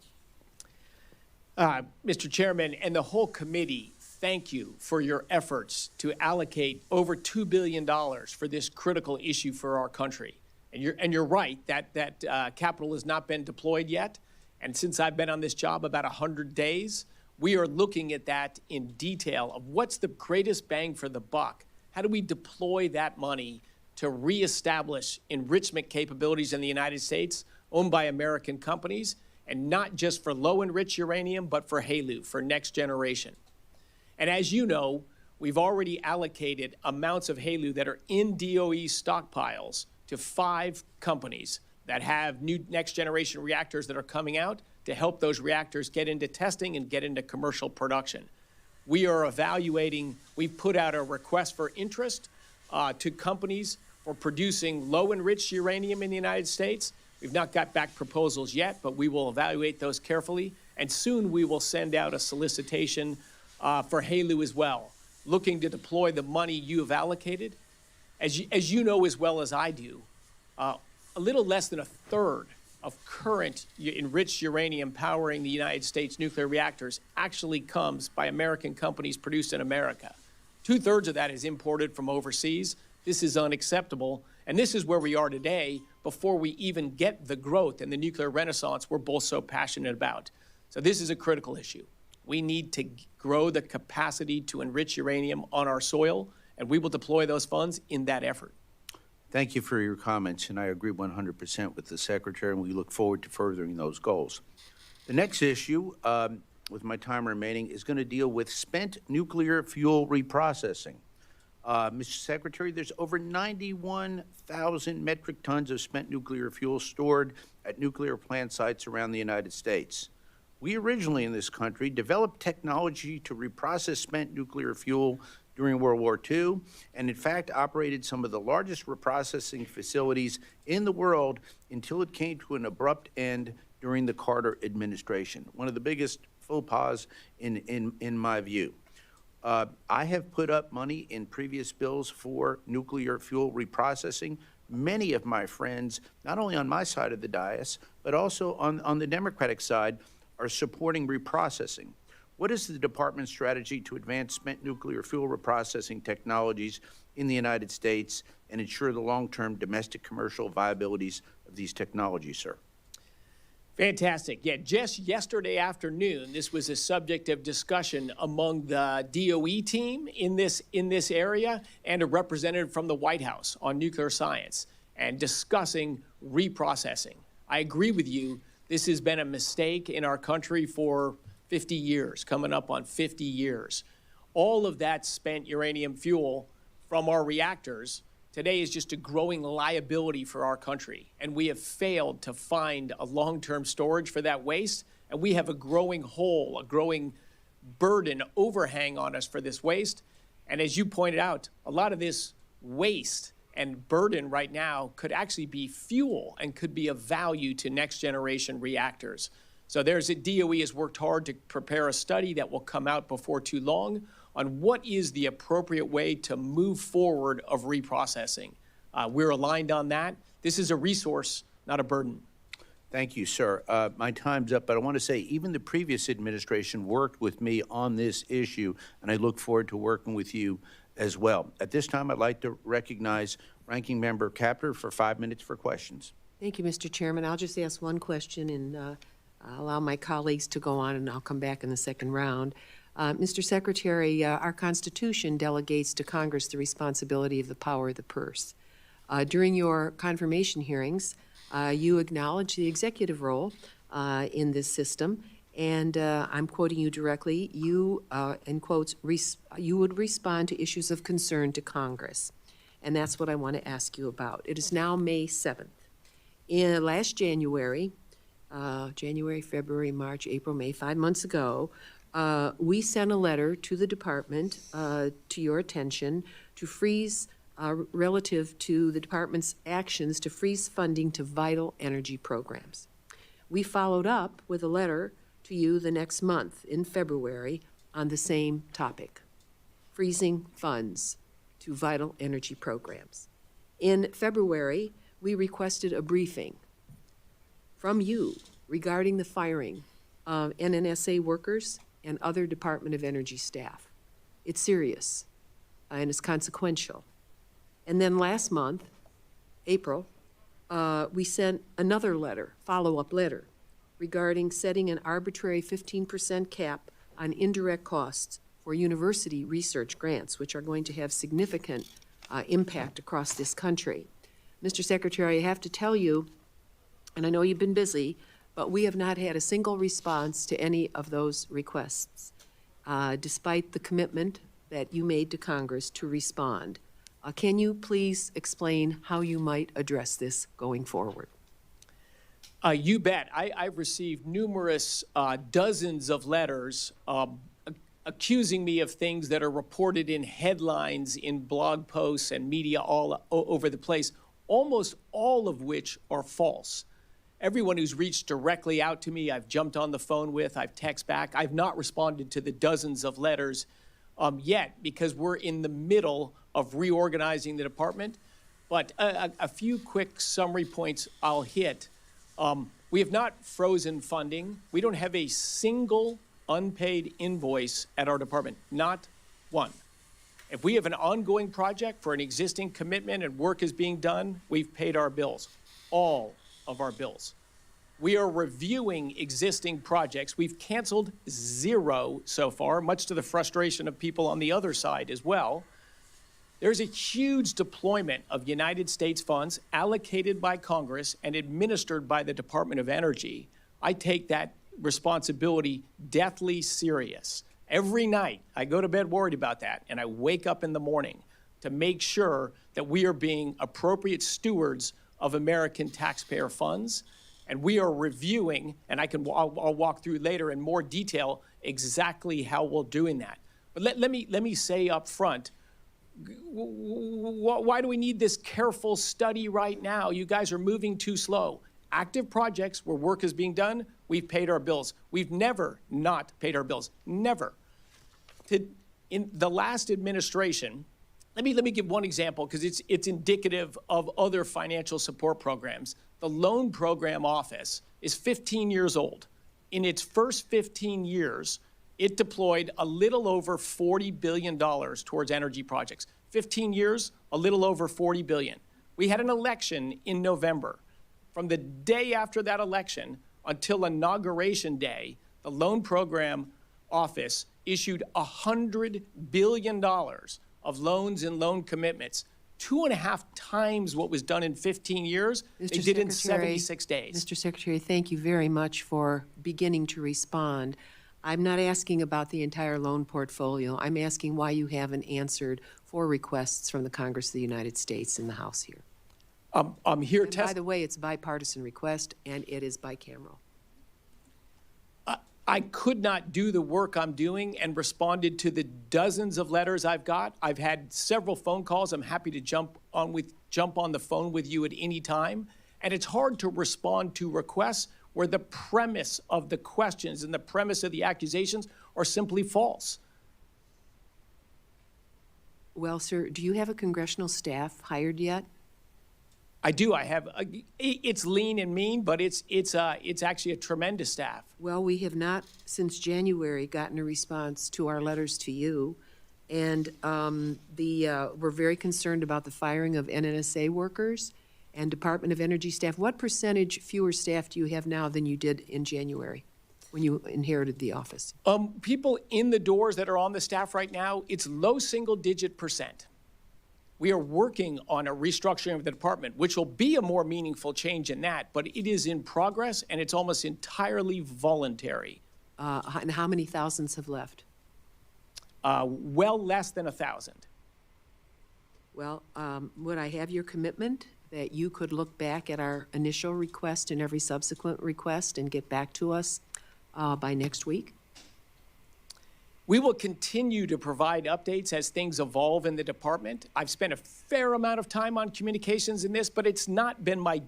Mr. Chairman, and the whole committee, thank you for your efforts to allocate over $2 billion for this critical issue for our country. And you're right that capital has not been deployed yet. And since I've been on this job about 100 days, we are looking at that in detail of what's the greatest bang for the buck. How do we deploy that money to reestablish enrichment capabilities in the United States owned by American companies, and not just for low-enriched uranium, but for HALEU, for next generation? And as you know, we've already allocated amounts of HALEU that are in DOE stockpiles to 5 companies that have new next-generation reactors that are coming out to help those reactors get into testing and get into commercial production. We are evaluating, we've put out a request for interest to companies for producing low-enriched uranium in the United States. We've not got back proposals yet, but we will evaluate those carefully. And soon we will send out a solicitation for HALEU as well, looking to deploy the money you have allocated. As you know as well as I do, a little less than a third of current enriched uranium powering the United States nuclear reactors actually comes by American companies produced in America. 2/3 of that is imported from overseas. This is unacceptable. And this is where we are today before we even get the growth and the nuclear renaissance we're both so passionate about. So this is a critical issue. We need to grow the capacity to enrich uranium on our soil, and we will deploy those funds in that effort. Thank you for your comments, and I agree 100% with the Secretary, and we look forward to furthering those goals. The next issue, with my time remaining, is going to deal with spent nuclear fuel reprocessing. Mr. Secretary, there's over 91,000 metric tons of spent nuclear fuel stored at nuclear plant sites around the United States. We originally in this country developed technology to reprocess spent nuclear fuel during World War II, and in fact operated some of the largest reprocessing facilities in the world until it came to an abrupt end during the Carter administration. One of the biggest faux pas in my view. I have put up money in previous bills for nuclear fuel reprocessing. Many of my friends, not only on my side of the dais, but also on the Democratic side, are supporting reprocessing. What is the Department's strategy to advance spent nuclear fuel reprocessing technologies in the United States and ensure the long-term domestic commercial viabilities of these technologies, sir? Fantastic. Yeah, just yesterday afternoon, this was a subject of discussion among the DOE team in this area and a representative from the White House on nuclear science and discussing reprocessing. I agree with you. This has been a mistake in our country for 50 years, coming up on 50 years. All of that spent uranium fuel from our reactors today is just a growing liability for our country. And we have failed to find a long-term storage for that waste. And we have a growing hole, a growing burden, overhang on us for this waste. And as you pointed out, a lot of this waste and burden right now could actually be fuel and could be of value to next-generation reactors. So DOE has worked hard to prepare a study that will come out before too long on what is the appropriate way to move forward of reprocessing. We're aligned on that. This is a resource, not a burden. Thank you, sir. My time's up, but I want to say even the previous administration worked with me on this issue, and I look forward to working with you as well. At this time, I'd like to recognize Ranking Member Kaptur for 5 minutes for questions. Thank you, Mr. Chairman. I'll just ask one question and allow my colleagues to go on, and I'll come back in the second round. Mr. Secretary, our Constitution delegates to Congress the responsibility of the power of the purse. During your confirmation hearings, you acknowledge the executive role in this system, and I'm quoting you directly. You, in quotes, you would respond to issues of concern to Congress, and that's what I want to ask you about. It is now May 7th. Last January, February, March, April, May, 5 months ago, we sent a letter to the department, to your attention, to freeze relative to the department's actions to freeze funding to vital energy programs. We followed up with a letter to you the next month in February on the same topic, freezing funds to vital energy programs. In February, we requested a briefing from you regarding the firing of NNSA workers and other Department of Energy staff. It's serious and it's consequential. And then last month, April, we sent another letter, follow-up letter, regarding setting an arbitrary 15% cap on indirect costs for university research grants, which are going to have significant impact across this country. Mr. Secretary, I have to tell you, and I know you've been busy, but we have not had a single response to any of those requests, despite the commitment that you made to Congress to respond. Can you please explain how you might address this going forward? You bet. I've received numerous dozens of letters accusing me of things that are reported in headlines, in blog posts and media all over the place, almost all of which are false. Everyone who's reached directly out to me, I've jumped on the phone with, I've texted back. I've not responded to the dozens of letters yet because we're in the middle of reorganizing the department. But a few quick summary points I'll hit. We have not frozen funding. We don't have a single unpaid invoice at our department, not one. If we have an ongoing project for an existing commitment and work is being done, we've paid our bills, all of our bills. We are reviewing existing projects. We've canceled 0 so far, much to the frustration of people on the other side as well. There's a huge deployment of United States funds allocated by Congress and administered by the Department of Energy. I take that responsibility deathly serious. Every night, I go to bed worried about that, and I wake up in the morning to make sure that we are being appropriate stewards of American taxpayer funds. And we are reviewing, and I'll walk through later in more detail exactly how we're doing that. But let me say up front, why do we need this careful study right now? You guys are moving too slow. Active projects where work is being done, we've paid our bills. We've never not paid our bills, never. In the last administration, let me give one example because it's indicative of other financial support programs. The Loan Program Office is 15 years old. In its first 15 years, it deployed a little over $40 billion towards energy projects. 15 years, a little over $40 billion. We had an election in November. From the day after that election until Inauguration Day, the Loan Program Office issued $100 billion of loans and loan commitments, 2.5 times what was done in 15 years. They did in 76 days. Mr. Secretary, thank you very much for beginning to respond. I'm not asking about the entire loan portfolio. I'm asking why you haven't answered 4 requests from the Congress of the United States in the House here. I'm here and by the way, it's a bipartisan request, and it is bicameral. I could not do the work I'm doing and responded to the dozens of letters I've got. I've had several phone calls. I'm happy to jump on the phone with you at any time. And it's hard to respond to requests where the premise of the questions and the premise of the accusations are simply false. Well, sir, do you have a congressional staff hired yet? I do. I have. It's lean and mean, but it's actually a tremendous staff. Well, we have not since January gotten a response to our letters to you, and we're very concerned about the firing of NNSA workers and Department of Energy staff. What percentage fewer staff do you have now than you did in January when you inherited the office? People in the doors that are on the staff right now, it's low single-digit %. We are working on a restructuring of the department, which will be a more meaningful change in that, but it is in progress and it's almost entirely voluntary. And how many thousands have left? Well less than 1,000. Well, would I have your commitment that you could look back at our initial request and every subsequent request and get back to us by next week? We will continue to provide updates as things evolve in the department. I've spent a fair amount of time on communications in this, but it's not been my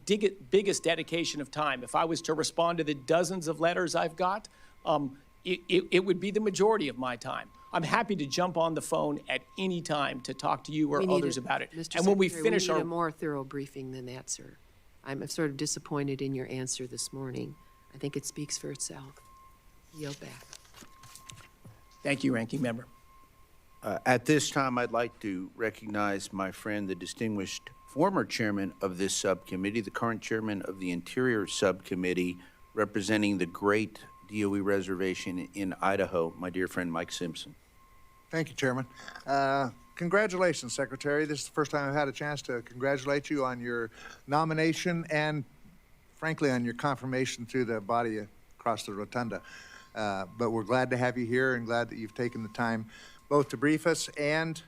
biggest dedication of time. If I was to respond to the dozens of letters I've got, it would be the majority of my time. I'm happy to jump on the phone at any time to talk to you or others about it. Mr. And when we Secretary, finish we need a more thorough briefing than that, sir. I'm sort of disappointed in your answer this morning. I think it speaks for itself. Yield back. Thank you, Ranking Member. At this time, I'd like to recognize my friend, the distinguished former chairman of this subcommittee, the current chairman of the Interior Subcommittee, representing the great DOE reservation in Idaho, my dear friend Mike Simpson. Thank you, Chairman. Congratulations, Secretary. This is the first time I've had a chance to congratulate you on your nomination and, frankly, on your confirmation through the body across the rotunda. But we're glad to have you here and glad that you've taken the time both to brief us and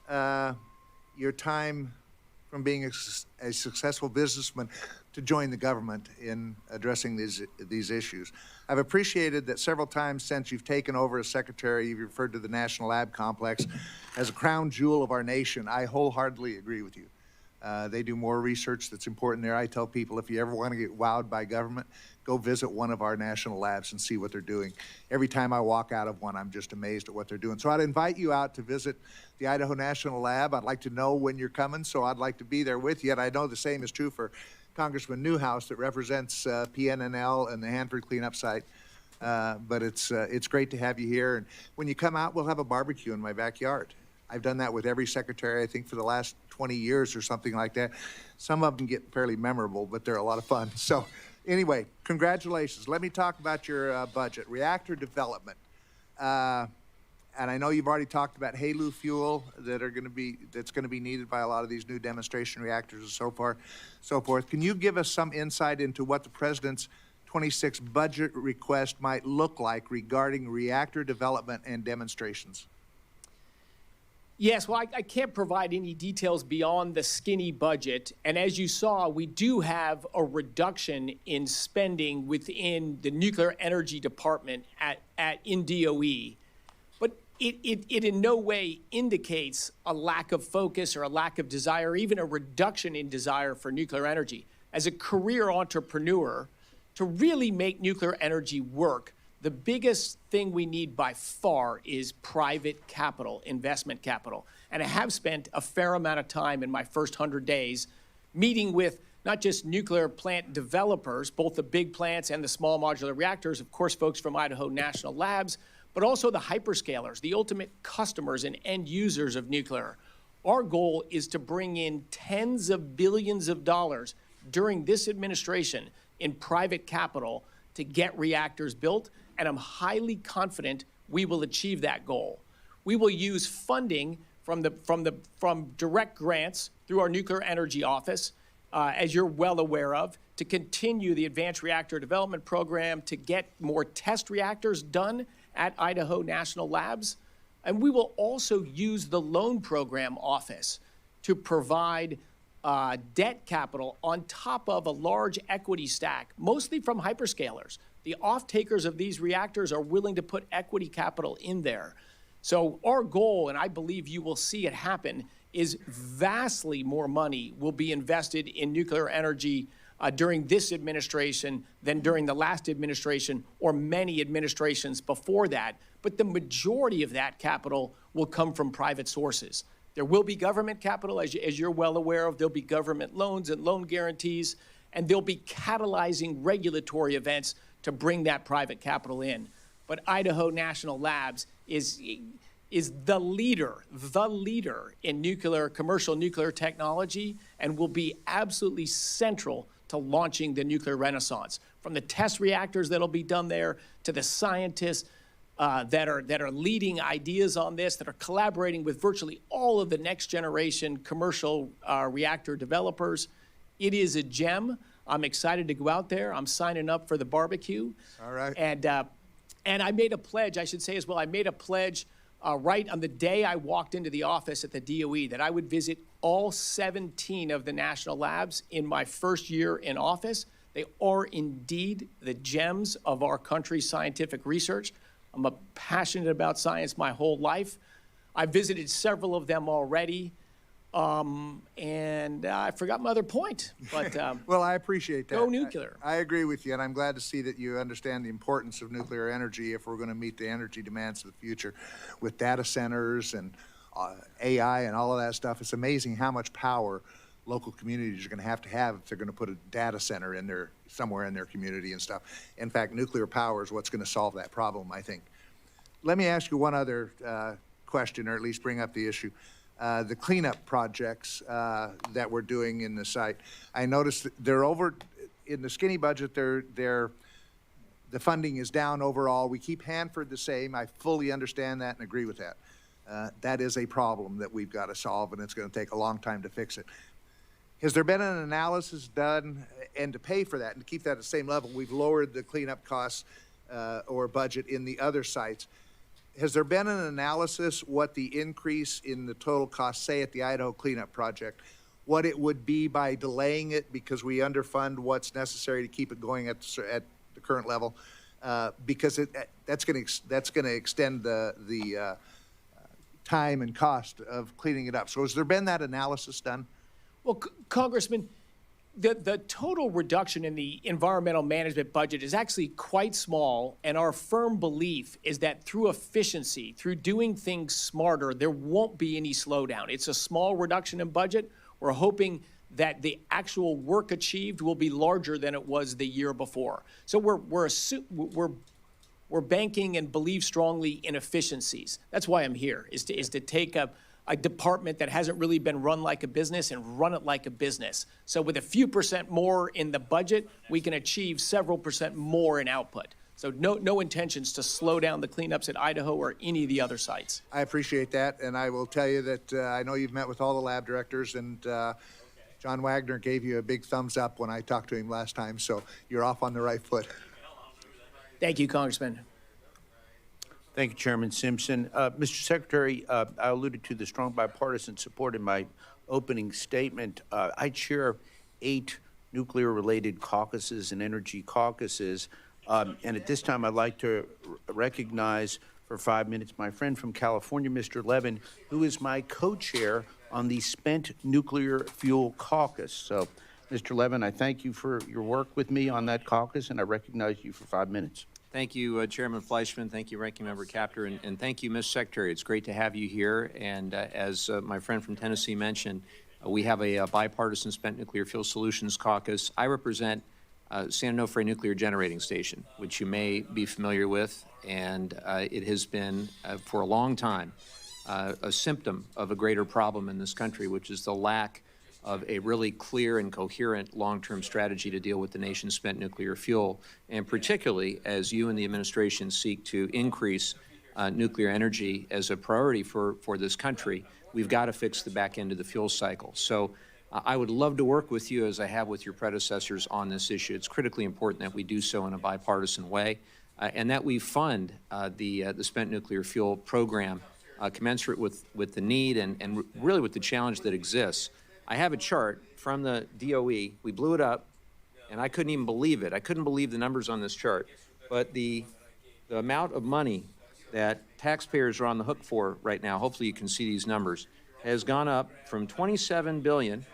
your time from being a successful businessman to join the government in addressing these issues. I've appreciated that several times since you've taken over as Secretary, you've referred to the National Lab Complex as a crown jewel of our nation. I wholeheartedly agree with you. They do more research that's important there. I tell people if you ever want to get wowed by government, go visit one of our national labs and see what they're doing. Every time I walk out of one, I'm just amazed at what they're doing. So I'd invite you out to visit the Idaho National Lab. I'd like to know when you're coming, so I'd like to be there with you. And I know the same is true for Congressman Newhouse that represents PNNL and the Hanford cleanup site. But it's great to have you here. And when you come out, we'll have a barbecue in my backyard. I've done that with every secretary, I think, for the last 20 years or something like that. Some of them get fairly memorable, but they're a lot of fun. So anyway, congratulations. Let me talk about your budget. Reactor development. And I know you've already talked about HALEU fuel that's going to be needed by a lot of these new demonstration reactors and so forth. Can you give us some insight into what the President's 26 budget request might look like regarding reactor development and demonstrations? Yes, well, I can't provide any details beyond the skinny budget. And as you saw, we do have a reduction in spending within the Nuclear Energy Department in DOE. But it in no way indicates a lack of focus or a lack of desire, or even a reduction in desire for nuclear energy. As a career entrepreneur, to really make nuclear energy work, the biggest thing we need by far is private capital, investment capital. And I have spent a fair amount of time in my first 100 days meeting with not just nuclear plant developers, both the big plants and the small modular reactors, of course, folks from Idaho National Labs, but also the hyperscalers, the ultimate customers and end users of nuclear. Our goal is to bring in tens of billions of dollars during this administration in private capital to get reactors built, and I'm highly confident we will achieve that goal. We will use funding from direct grants through our Nuclear Energy Office, as you're well aware of, to continue the Advanced Reactor Development Program, to get more test reactors done at Idaho National Labs. And we will also use the Loan Program Office to provide debt capital on top of a large equity stack, mostly from hyperscalers. The off-takers of these reactors are willing to put equity capital in there. So our goal, and I believe you will see it happen, is vastly more money will be invested in nuclear energy during this administration than during the last administration or many administrations before that. But the majority of that capital will come from private sources. There will be government capital, as you're well aware of. There'll be government loans and loan guarantees, and there'll be catalyzing regulatory events to bring that private capital in. But Idaho National Labs is the leader in commercial nuclear technology, and will be absolutely central to launching the nuclear renaissance. From the test reactors that'll be done there, to the scientists that are leading ideas on this, that are collaborating with virtually all of the next generation commercial reactor developers. It is a gem. I'm excited to go out there. I'm signing up for the barbecue. All right. And I made a pledge, I should say as well, I made a pledge right on the day I walked into the office at the DOE that I would visit all 17 of the national labs in my first year in office. They are indeed the gems of our country's scientific research. I'm passionate about science my whole life. I visited several of them already. And I forgot my other point, but well, I appreciate that. Go nuclear. I agree with you, and I'm glad to see that you understand the importance of nuclear energy if we're going to meet the energy demands of the future with data centers and AI and all of that stuff. It's amazing how much power local communities are going to have if they're going to put a data center in there somewhere in their community and stuff. In fact, nuclear power is what's going to solve that problem, I think. Let me ask you one other question, or at least bring up the issue. The cleanup projects that we're doing in the site. I noticed that they're over in the skinny budget. The funding is down overall. We keep Hanford the same. I fully understand that and agree with that. That is a problem that we've got to solve, and it's going to take a long time to fix it. Has there been an analysis done, and to pay for that and to keep that at the same level, we've lowered the cleanup costs or budget in the other sites. Has there been an analysis what the increase in the total cost, say at the Idaho cleanup project, what it would be by delaying it because we underfund what's necessary to keep it going at the current level? Because that's going to extend the time and cost of cleaning it up. So has there been that analysis done? Well, Congressman, the total reduction in the environmental management budget is actually quite small, and our firm belief is that through efficiency, through doing things smarter, there won't be any slowdown. It's a small reduction in budget. We're hoping that the actual work achieved will be larger than it was the year before. So we're banking and believe strongly in efficiencies. That's why I'm here, is to take a department that hasn't really been run like a business and run it like a business. So with a few percent more in the budget, we can achieve several percent more in output. So no intentions to slow down the cleanups at Idaho or any of the other sites. I appreciate that, and I will tell you that I know you've met with all the lab directors, and John Wagner gave you a big thumbs up when I talked to him last time, so you're off on the right foot. Thank you, Congressman. Thank you, Chairman Simpson. Mr. Secretary, I alluded to the strong bipartisan support in my opening statement. I chair 8 nuclear-related caucuses and energy caucuses, and at this time I'd like to recognize for 5 minutes my friend from California, Mr. Levin, who is my co-chair on the Spent Nuclear Fuel Caucus. So, Mr. Levin, I thank you for your work with me on that caucus, and I recognize you for 5 minutes. Thank you, Chairman Fleischman. Thank you, Ranking Member Capter, and thank you, Mr. Secretary. It's great to have you here. And as my friend from Tennessee mentioned, we have a bipartisan Spent Nuclear Fuel Solutions Caucus. I represent San Onofre Nuclear Generating Station, which you may be familiar with, and it has been, for a long time, a symptom of a greater problem in this country, which is the lack of a really clear and coherent long-term strategy to deal with the nation's spent nuclear fuel, and particularly as you and the administration seek to increase nuclear energy as a priority for this country, we've got to fix the back end of the fuel cycle. So I would love to work with you, as I have with your predecessors, on this issue. It's critically important that we do so in a bipartisan way, and that we fund the spent nuclear fuel program commensurate with the need and really with the challenge that exists. I have a chart from the DOE. We blew it up, and I couldn't even believe it. I couldn't believe the numbers on this chart. But the amount of money that taxpayers are on the hook for right now, hopefully you can see these numbers, has gone up from $27 billion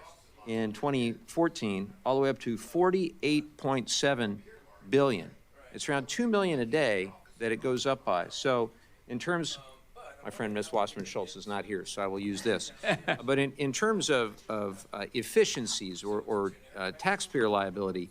in 2014 all the way up to $48.7 billion. It's around $2 million a day that it goes up by. So in terms, My friend Ms. Wasserman-Schultz is not here, so I will use this. But in terms of efficiencies or taxpayer liability,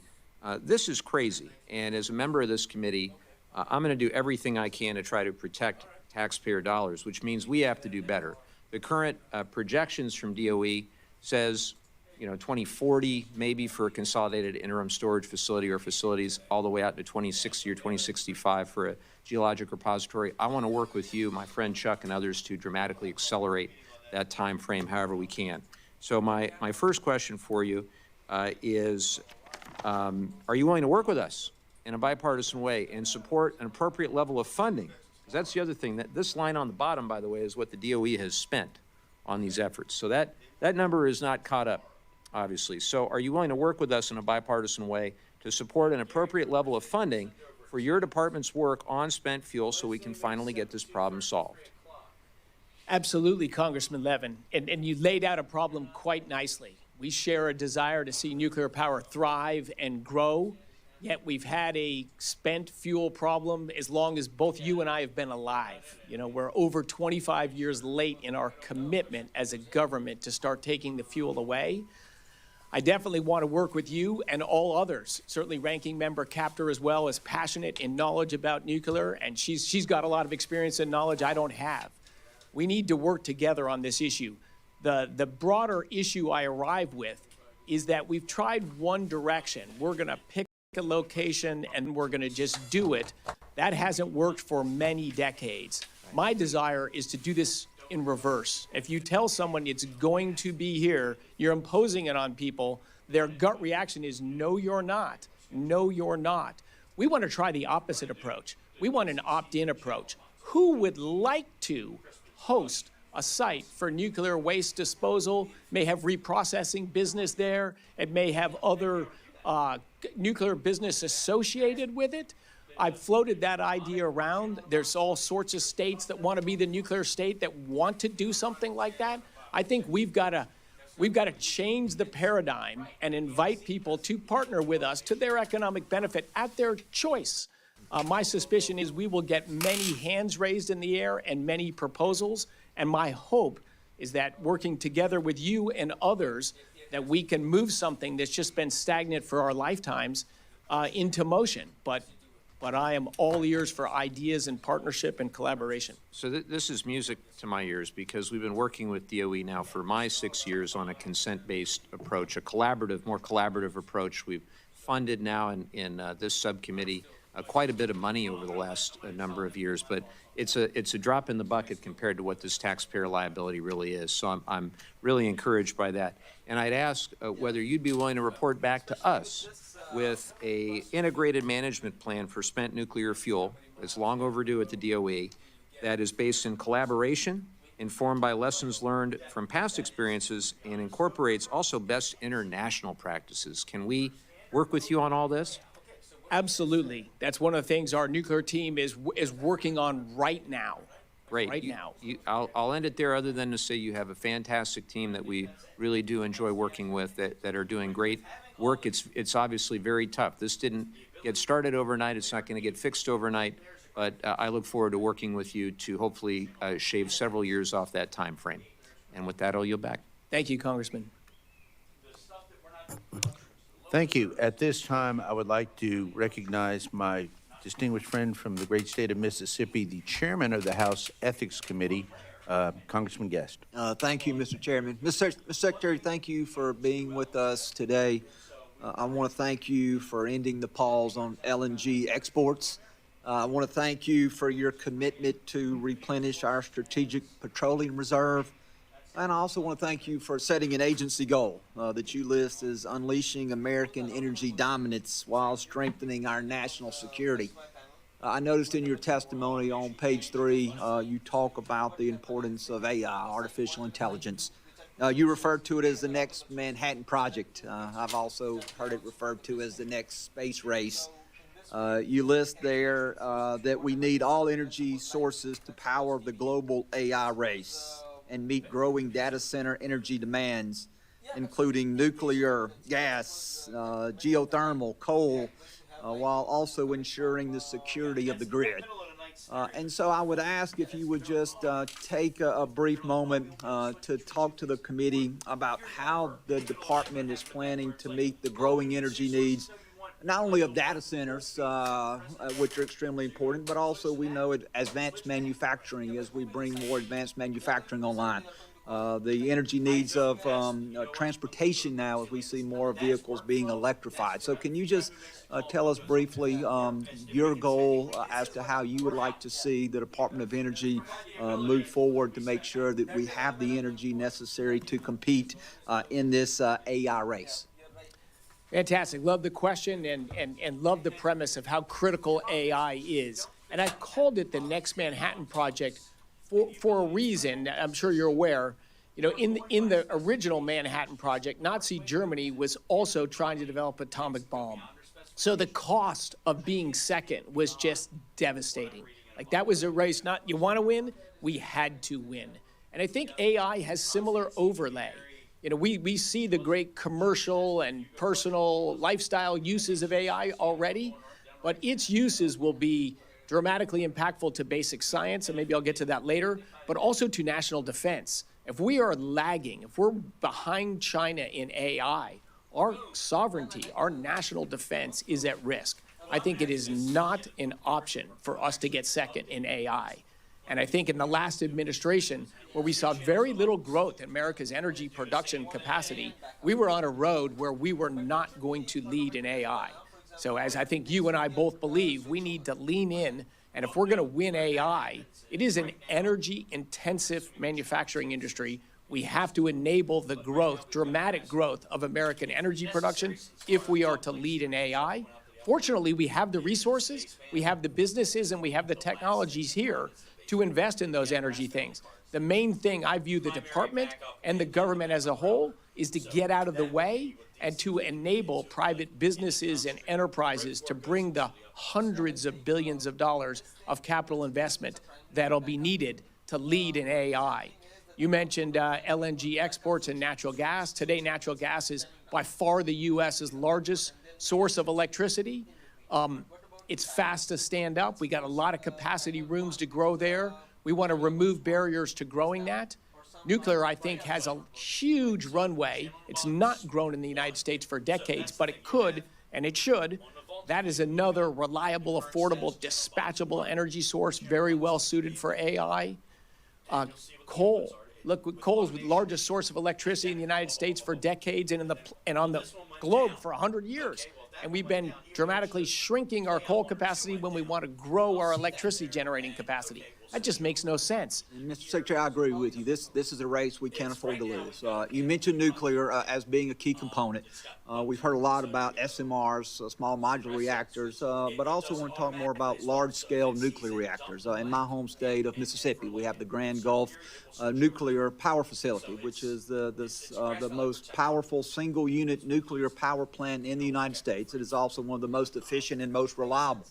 this is crazy. And as a member of this committee, I'm going to do everything I can to try to protect taxpayer dollars, which means we have to do better. The current projections from DOE says, 2040 maybe for a consolidated interim storage facility or facilities all the way out to 2060 or 2065 for a geologic repository. I want to work with you, my friend Chuck, and others to dramatically accelerate that time frame however we can. So my first question for you is, are you willing to work with us in a bipartisan way and support an appropriate level of funding? Because that's the other thing. That this line on the bottom, by the way, is what the DOE has spent on these efforts. So that number is not caught up, obviously. So are you willing to work with us in a bipartisan way to support an appropriate level of funding for your department's work on spent fuel so we can finally get this problem solved? Absolutely, Congressman Levin. And you laid out a problem quite nicely. We share a desire to see nuclear power thrive and grow, yet we've had a spent fuel problem as long as both you and I have been alive. We're over 25 years late in our commitment as a government to start taking the fuel away. I definitely want to work with you and all others. Certainly Ranking Member Capter as well is passionate in knowledge about nuclear, and she's got a lot of experience and knowledge I don't have. We need to work together on this issue. The broader issue I arrive with is that we've tried one direction. We're going to pick a location and we're going to just do it. That hasn't worked for many decades. My desire is to do this in reverse. If you tell someone it's going to be here, you're imposing it on people, their gut reaction is, no, you're not. No, you're not. We want to try the opposite approach. We want an opt-in approach. Who would like to host a site for nuclear waste disposal, may have reprocessing business there, it may have other nuclear business associated with it? I've floated that idea around. There's all sorts of states that want to be the nuclear state that want to do something like that. I think we've got to change the paradigm and invite people to partner with us to their economic benefit at their choice. My suspicion is we will get many hands raised in the air and many proposals, and my hope is that working together with you and others, that we can move something that's just been stagnant for our lifetimes into motion. But I am all ears for ideas and partnership and collaboration. So this is music to my ears because we've been working with DOE now for my 6 years on a consent-based approach, a more collaborative approach. We've funded now in this subcommittee quite a bit of money over the last number of years, but it's a drop in the bucket compared to what this taxpayer liability really is. So I'm really encouraged by that. And I'd ask whether you'd be willing to report back to us with a integrated management plan for spent nuclear fuel that's long overdue at the DOE, that is based in collaboration, informed by lessons learned from past experiences, and incorporates also best international practices. Can we work with you on all this? Absolutely. That's one of the things our nuclear team is working on right now. Great. Right now. I'll end it there other than to say you have a fantastic team that we really do enjoy working with that are doing great work. It's obviously very tough. This didn't get started overnight. It's not going to get fixed overnight. But I look forward to working with you to hopefully shave several years off that time frame. And with that, I'll yield back. Thank you, Congressman. Thank you. At this time, I would like to recognize my distinguished friend from the great state of Mississippi, the chairman of the House Ethics Committee, Congressman Guest. Thank you, Mr. Chairman. Mr. Secretary, thank you for being with us today. I want to thank you for ending the pause on LNG exports. I want to thank you for your commitment to replenish our strategic petroleum reserve. And I also want to thank you for setting an agency goal that you list as unleashing American energy dominance while strengthening our national security. I noticed in your testimony on page 3, you talk about the importance of AI, artificial intelligence. You referred to it as the next Manhattan Project. I've also heard it referred to as the next space race. You list there that we need all energy sources to power the global AI race and meet growing data center energy demands, including nuclear, gas, geothermal, coal, while also ensuring the security of the grid. And so I would ask if you would just take a brief moment to talk to the committee about how the department is planning to meet the growing energy needs, not only of data centers, which are extremely important, but also we know advanced manufacturing as we bring more advanced manufacturing online. The energy needs of transportation now as we see more vehicles being electrified. So can you just tell us briefly your goal as to how you would like to see the Department of Energy move forward to make sure that we have the energy necessary to compete in this AI race? Fantastic. Love the question and love the premise of how critical AI is. And I called it the Next Manhattan Project for a reason. I'm sure you're aware. You know, in the original Manhattan Project, Nazi Germany was also trying to develop an atomic bomb. So the cost of being second was just devastating. Like, that was a race, not you want to win, we had to win. And I think AI has similar overlay. You know, we see the great commercial and personal lifestyle uses of AI already, but its uses will be dramatically impactful to basic science, and maybe I'll get to that later, but also to national defense. If we are lagging, if we're behind China in AI, our sovereignty, our national defense is at risk. I think it is not an option for us to get second in AI. And I think in the last administration, where we saw very little growth in America's energy production capacity, we were on a road where we were not going to lead in AI. So as I think you and I both believe, we need to lean in, and if we're going to win AI, it is an energy-intensive manufacturing industry. We have to enable the growth, dramatic growth of American energy production if we are to lead in AI. Fortunately, we have the resources, we have the businesses, and we have the technologies here to invest in those energy things. The main thing I view the department and the government as a whole is to get out of the way and to enable private businesses and enterprises to bring the hundreds of billions of dollars of capital investment that'll be needed to lead in AI. You mentioned LNG exports and natural gas. Today, natural gas is by far the U.S.'s largest source of electricity. It's fast to stand up. We got a lot of capacity rooms to grow there. We want to remove barriers to growing that. Nuclear, I think, has a huge runway. It's not grown in the United States for decades, but it could, and it should. That is another reliable, affordable, dispatchable energy source, very well suited for AI. Coal. Look, coal is the largest source of electricity in the United States for decades and on the globe for 100 years. And we've been dramatically shrinking our coal capacity when we want to grow our electricity generating capacity. That just makes no sense. And Mr. Secretary, I agree with you. This is a race we can't afford to lose. You mentioned nuclear as being a key component. We've heard a lot about SMRs, small modular reactors, but also want to talk more about large-scale nuclear reactors. In my home state of Mississippi, we have the Grand Gulf Nuclear Power Facility, which is the most powerful single-unit nuclear power plant in the United States. It is also one of the most efficient and most reliable.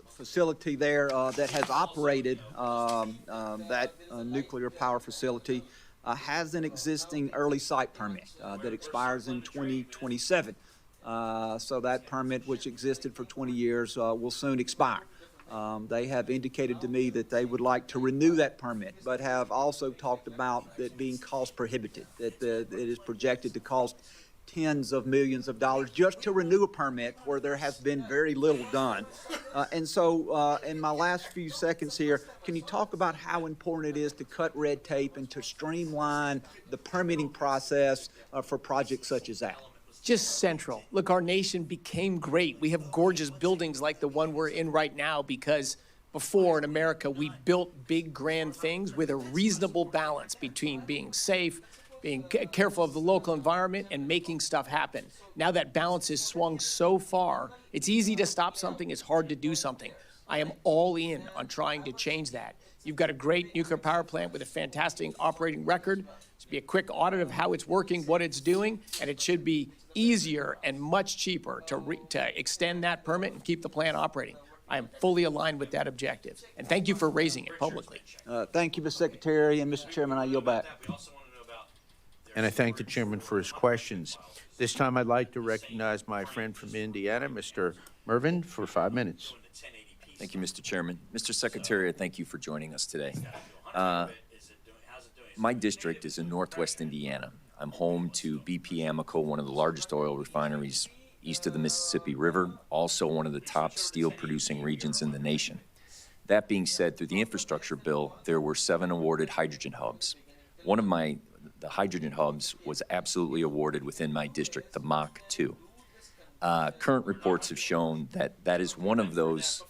Facility there that has operated that nuclear power facility has an existing early site permit that expires in 2027. So that permit, which existed for 20 years, will soon expire. They have indicated to me that they would like to renew that permit, but have also talked about it being cost prohibitive, that it is projected to cost tens of millions of dollars just to renew a permit where there has been very little done. And so in my last few seconds here, can you talk about how important it is to cut red tape and to streamline the permitting process for projects such as that? Just central. Look, our nation became great. We have gorgeous buildings like the one we're in right now because before in America, we built big, grand things with a reasonable balance between being safe, being careful of the local environment, and making stuff happen. Now that balance is swung so far, it's easy to stop something, it's hard to do something. I am all in on trying to change that. You've got a great nuclear power plant with a fantastic operating record. It should be a quick audit of how it's working, what it's doing, and it should be easier and much cheaper to extend that permit and keep the plant operating. I am fully aligned with that objective. And thank you for raising it publicly. Thank you, Mr. Secretary, and Mr. Chairman, I yield back. and I thank the chairman for his questions. This time, I'd like to recognize my friend from Indiana, Mr. Mervin, for 5 minutes. Thank you, Mr. Chairman. Mr. Secretary, I thank you for joining us today. My district is in Northwest Indiana. I'm home to BP Amoco, one of the largest oil refineries east of the Mississippi River, also one of the top steel-producing regions in the nation. That being said, through the infrastructure bill, there were 7 awarded hydrogen hubs. One of the hydrogen hubs was absolutely awarded within my district, the Mach 2. Current reports have shown that that is one of those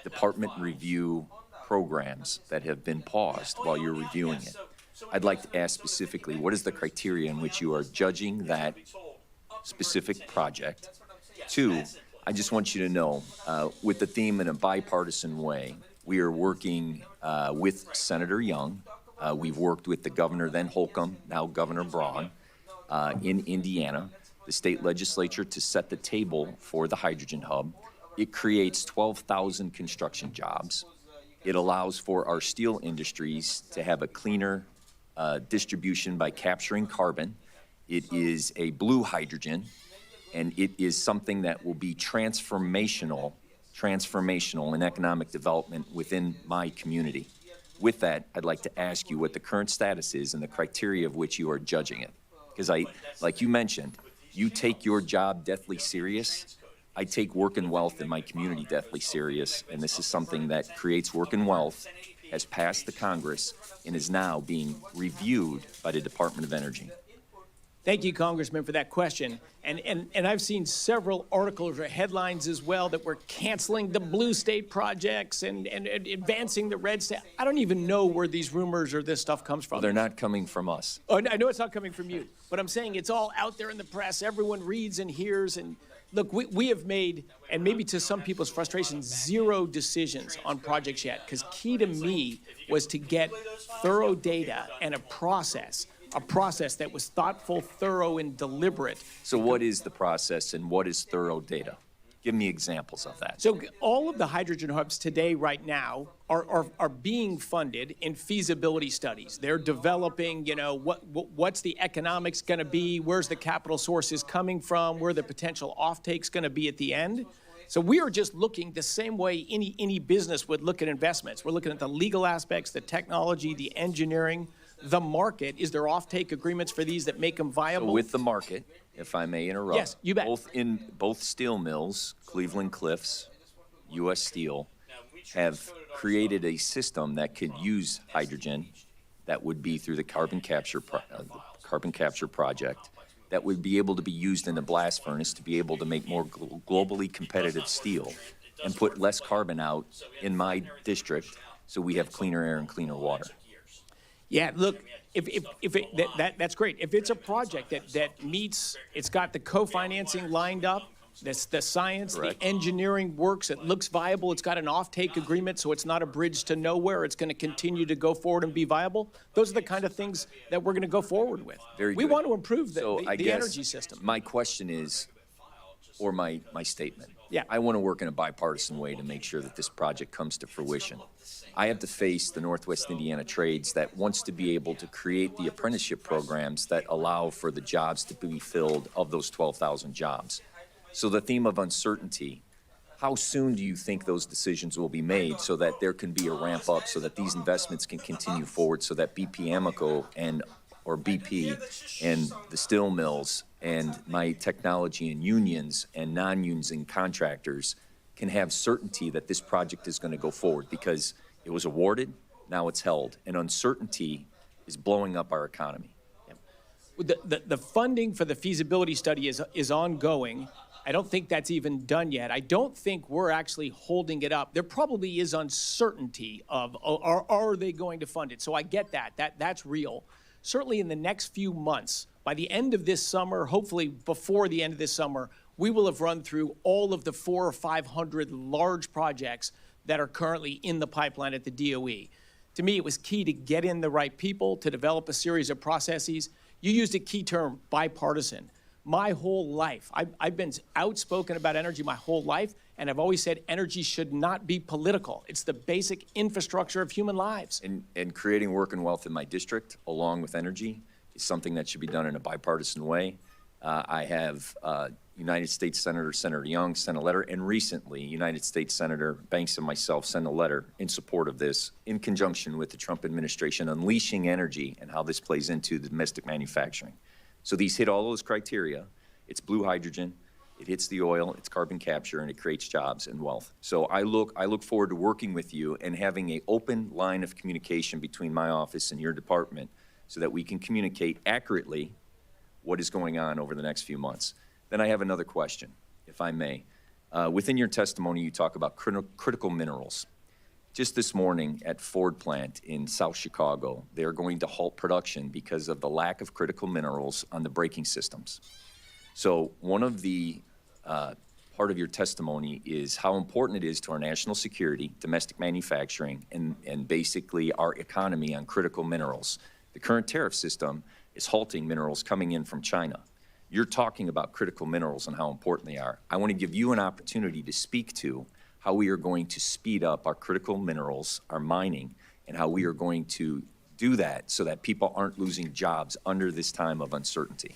department review programs that have been paused while you're reviewing it. I'd like to ask specifically, what is the criteria in which you are judging that specific project? 2, I just want you to know, with the theme in a bipartisan way, we are working with Senator Young. We've worked with the governor, then Holcomb, now Governor Braun, in Indiana, the state legislature, to set the table for the hydrogen hub. It creates 12,000 construction jobs. It allows for our steel industries to have a cleaner distribution by capturing carbon. It is a blue hydrogen, and it is something that will be transformational in economic development within my community. With that, I'd like to ask you what the current status is and the criteria of which you are judging it. Because like you mentioned, you take your job deathly serious. I take work and wealth in my community deathly serious, and this is something that creates work and wealth, has passed the Congress, and is now being reviewed by the Department of Energy. Thank you, Congressman, for that question. And I've seen several articles or headlines as well that we're canceling the blue state projects and advancing the red state. I don't even know where these rumors or this stuff comes from. Well, they're not coming from us. Oh, I know it's not coming from you, but I'm saying it's all out there in the press. Everyone reads and hears. And look, we have made, and maybe to some people's frustration, 0 decisions on projects yet, because key to me was to get thorough data and a process that was thoughtful, thorough, and deliberate. So what is the process and what is thorough data? Give me examples of that. So all of the hydrogen hubs today, right now, are being funded in feasibility studies. They're developing, what's the economics going to be, where's the capital sources coming from, where the potential offtake's going to be at the end. So we are just looking the same way any business would look at investments. We're looking at the legal aspects, the technology, the engineering, the market. Is there offtake agreements for these that make them viable? So with the market, if I may interrupt. Yes, you bet. Both steel mills, Cleveland Cliffs, U.S. Steel, have created a system that could use hydrogen that would be through the carbon capture project that would be able to be used in the blast furnace to be able to make more globally competitive steel and put less carbon out in my district so we have cleaner air and cleaner water. Yeah, look, that's great. If it's a project that meets, it's got the co-financing lined up, the science, correct, the engineering works, it looks viable, it's got an offtake agreement, so it's not a bridge to nowhere, it's going to continue to go forward and be viable. Those are the kind of things that we're going to go forward with. Very we good. Want to improve the guess energy system. My question is, or my statement, yeah, I want to work in a bipartisan way to make sure that this project comes to fruition. I have to face the Northwest Indiana Trades that wants to be able to create the apprenticeship programs that allow for the jobs to be filled of those 12,000 jobs. So the theme of uncertainty, how soon do you think those decisions will be made so that there can be a ramp up so that these investments can continue forward so that BP Amoco or BP and the steel mills and my technology and unions and non-unions and contractors can have certainty that this project is going to go forward, because it was awarded, now it's held, and uncertainty is blowing up our economy. The funding for the feasibility study is ongoing. I don't think that's even done yet. I don't think we're actually holding it up. There probably is uncertainty of, are they going to fund it? So I get that's real. Certainly in the next few months, by the end of this summer, hopefully before the end of this summer, we will have run through all of the 400 or 500 large projects that are currently in the pipeline at the DOE. To me, it was key to get in the right people, to develop a series of processes. You used a key term, bipartisan. My whole life, I've been outspoken about energy my whole life, and I've always said energy should not be political. It's the basic infrastructure of human lives. And creating work and wealth in my district, along with energy, is something that should be done in a bipartisan way. I have United States Senator Young sent a letter, and recently United States Senator Banks and myself sent a letter in support of this in conjunction with the Trump administration, unleashing energy and how this plays into the domestic manufacturing. So these hit all those criteria. It's blue hydrogen, it hits the oil, it's carbon capture, and it creates jobs and wealth. So I look forward to working with you and having an open line of communication between my office and your department so that we can communicate accurately what is going on over the next few months. Then I have another question, if I may. Within your testimony, you talk about critical minerals. Just this morning at Ford plant in South Chicago, they're going to halt production because of the lack of critical minerals on the braking systems. So one of the part of your testimony is how important it is to our national security, domestic manufacturing, and basically our economy on critical minerals. The current tariff system is halting minerals coming in from China. You're talking about critical minerals and how important they are. I want to give you an opportunity to speak to how we are going to speed up our critical minerals, our mining, and how we are going to do that so that people aren't losing jobs under this time of uncertainty.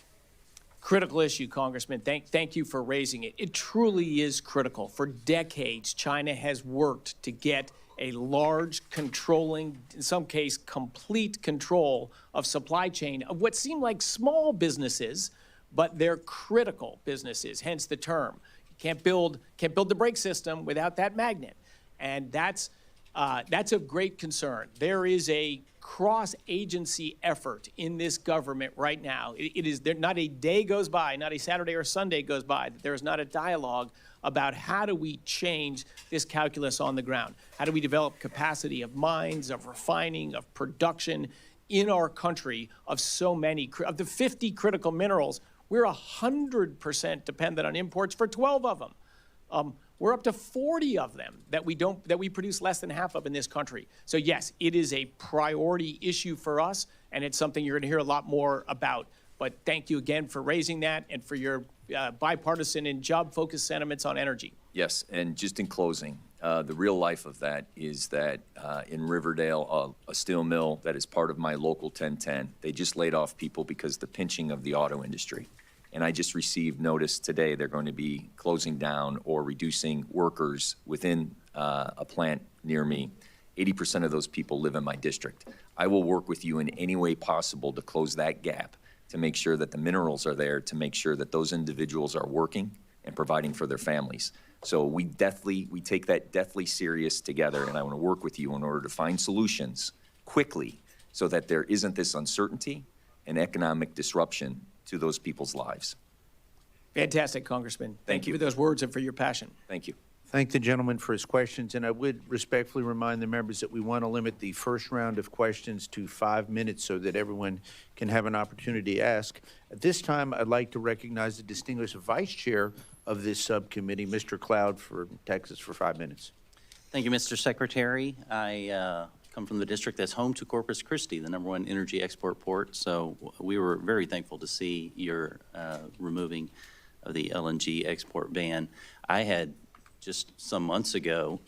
Critical issue, Congressman. Thank you for raising it. It truly is critical. For decades, China has worked to get a large, controlling, in some case, complete control of supply chain of what seem like small businesses, but they're critical businesses, hence the term. You can't build the brake system without that magnet. And that's of great concern. There is a cross-agency effort in this government right now. It is there, not a day goes by, not a Saturday or Sunday goes by, that there is not a dialogue about how do we change this calculus on the ground? How do we develop capacity of mines, of refining, of production in our country of so many, of the 50 critical minerals, we're 100% dependent on imports for 12 of them. We're up to 40 of them that we produce less than half of in this country. So yes, it is a priority issue for us, and it's something you're going to hear a lot more about. But thank you again for raising that and for your bipartisan and job-focused sentiments on energy. Yes, and just in closing, the real life of that is that in Riverdale, a steel mill that is part of my local 1010, they just laid off people because of the pinching of the auto industry. And I just received notice today they're going to be closing down or reducing workers within a plant near me. 80% of those people live in my district. I will work with you in any way possible to close that gap, to make sure that the minerals are there, to make sure that those individuals are working and providing for their families. So we take that deathly serious together, and I want to work with you in order to find solutions quickly so that there isn't this uncertainty and economic disruption to those people's lives. Fantastic, Congressman. Thank you for those words and for your passion. Thank you. Thank the gentleman for his questions, and I would respectfully remind the members that we want to limit the first round of questions to 5 minutes so that everyone can have an opportunity to ask. At this time, I'd like to recognize the distinguished vice chair of this subcommittee, Mr. Cloud, for Texas, for 5 minutes. Thank you, Mr. Secretary. I come from the district that's home to Corpus Christi, the #1 energy export port. So we were very thankful to see your removing of the LNG export ban. I had just some months ago,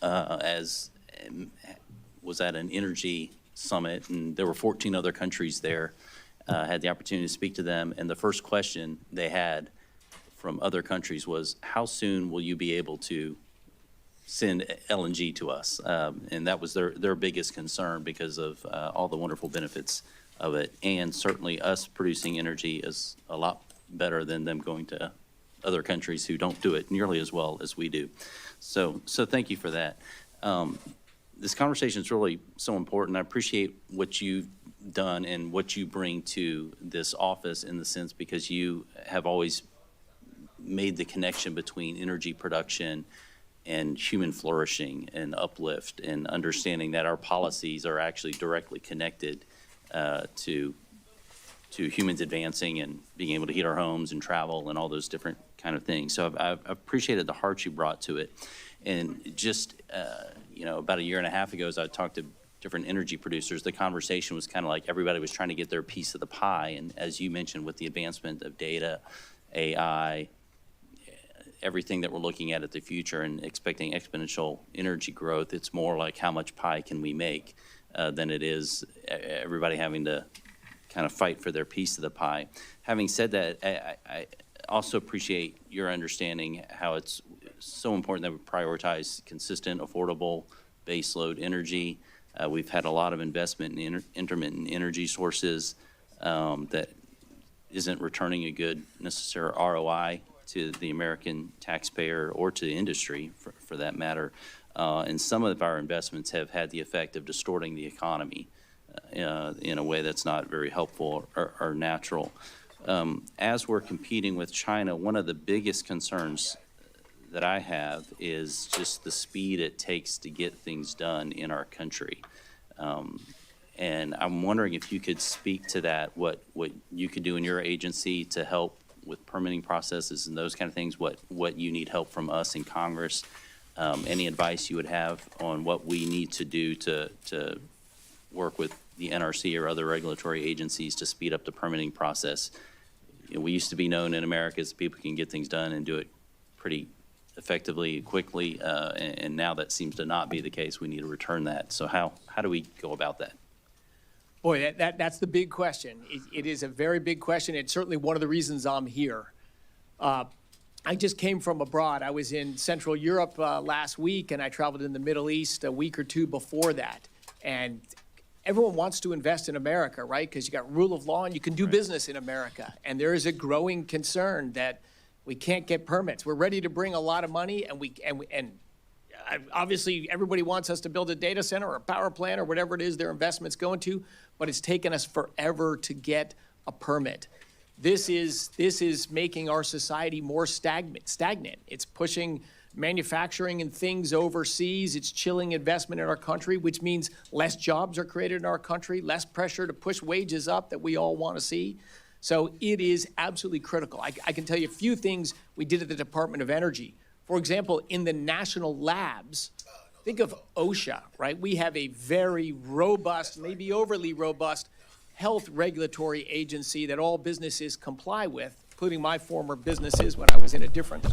was at an energy summit, and there were 14 other countries there. Had the opportunity to speak to them, and the first question they had from other countries was, how soon will you be able to send LNG to us? And that was their biggest concern because of all the wonderful benefits of it. And certainly us producing energy is a lot better than them going to other countries who don't do it nearly as well as we do. So thank you for that. This conversation is really so important. I appreciate what you've done and what you bring to this office in the sense because you have always made the connection between energy production and human flourishing and uplift and understanding that our policies are actually directly connected to humans advancing and being able to heat our homes and travel and all those different kind of things. So I've appreciated the heart you brought to it. And just, about a year and a half ago, as I talked to different energy producers, the conversation was kind of like everybody was trying to get their piece of the pie. And as you mentioned, with the advancement of data, AI, everything that we're looking at the future and expecting exponential energy growth, it's more like how much pie can we make than it is everybody having to kind of fight for their piece of the pie. Having said that, I also appreciate your understanding how it's so important that we prioritize consistent, affordable, baseload energy. We've had a lot of investment in intermittent energy sources that isn't returning a good necessary ROI to the American taxpayer or to the industry, for that matter. And some of our investments have had the effect of distorting the economy in a way that's not very helpful or natural. As we're competing with China, one of the biggest concerns that I have is just the speed it takes to get things done in our country. And I'm wondering if you could speak to that, what you could do in your agency to help with permitting processes and those kind of things, what you need help from us in Congress, any advice you would have on what we need to do to work with the NRC or other regulatory agencies to speed up the permitting process. You know, we used to be known in America as people can get things done and do it pretty effectively, quickly, and now that seems to not be the case. We need to return that. So how do we go about that? Boy, that's the big question. It is a very big question. It's certainly one of the reasons I'm here. I just came from abroad. I was in Central Europe last week, and I traveled in the Middle East a week or two before that. And everyone wants to invest in America, right? Because you got rule of law and you can do business in America. And there is a growing concern that we can't get permits. We're ready to bring a lot of money, and obviously everybody wants us to build a data center or a power plant or whatever it is their investment's going to, but it's taken us forever to get a permit. This is making our society more stagnant. It's pushing manufacturing and things overseas. It's chilling investment in our country, which means less jobs are created in our country, less pressure to push wages up that we all want to see. So it is absolutely critical. I can tell you a few things we did at the Department of Energy. For example, in the national labs, think of OSHA, right? We have a very robust, maybe overly robust, health regulatory agency that all businesses comply with, including my former businesses when I was in a different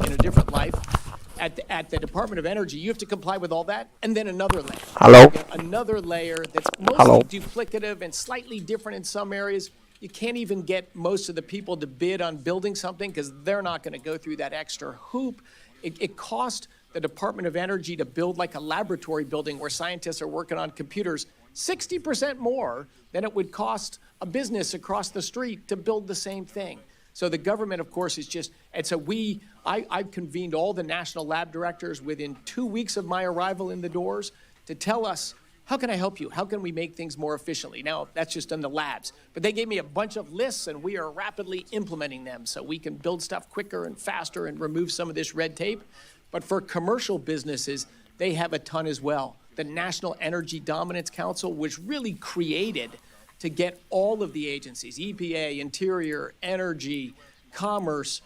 life. At the Department of Energy, you have to comply with all that, and then another layer. Hello? Another layer that's mostly duplicative and slightly different in some areas. You can't even get most of the people to bid on building something because they're not going to go through that extra hoop. It cost the Department of Energy to build like a laboratory building where scientists are working on computers 60% more than it would cost a business across the street to build the same thing. So the government, of course, is just, and so I've convened all the national lab directors within 2 weeks of my arrival in the doors to tell us, how can I help you? How can we make things more efficiently? Now, that's just in the labs. But they gave me a bunch of lists, and we are rapidly implementing them so we can build stuff quicker and faster and remove some of this red tape. But for commercial businesses, they have a ton as well. The National Energy Dominance Council was really created to get all of the agencies, EPA, Interior, Energy, Commerce,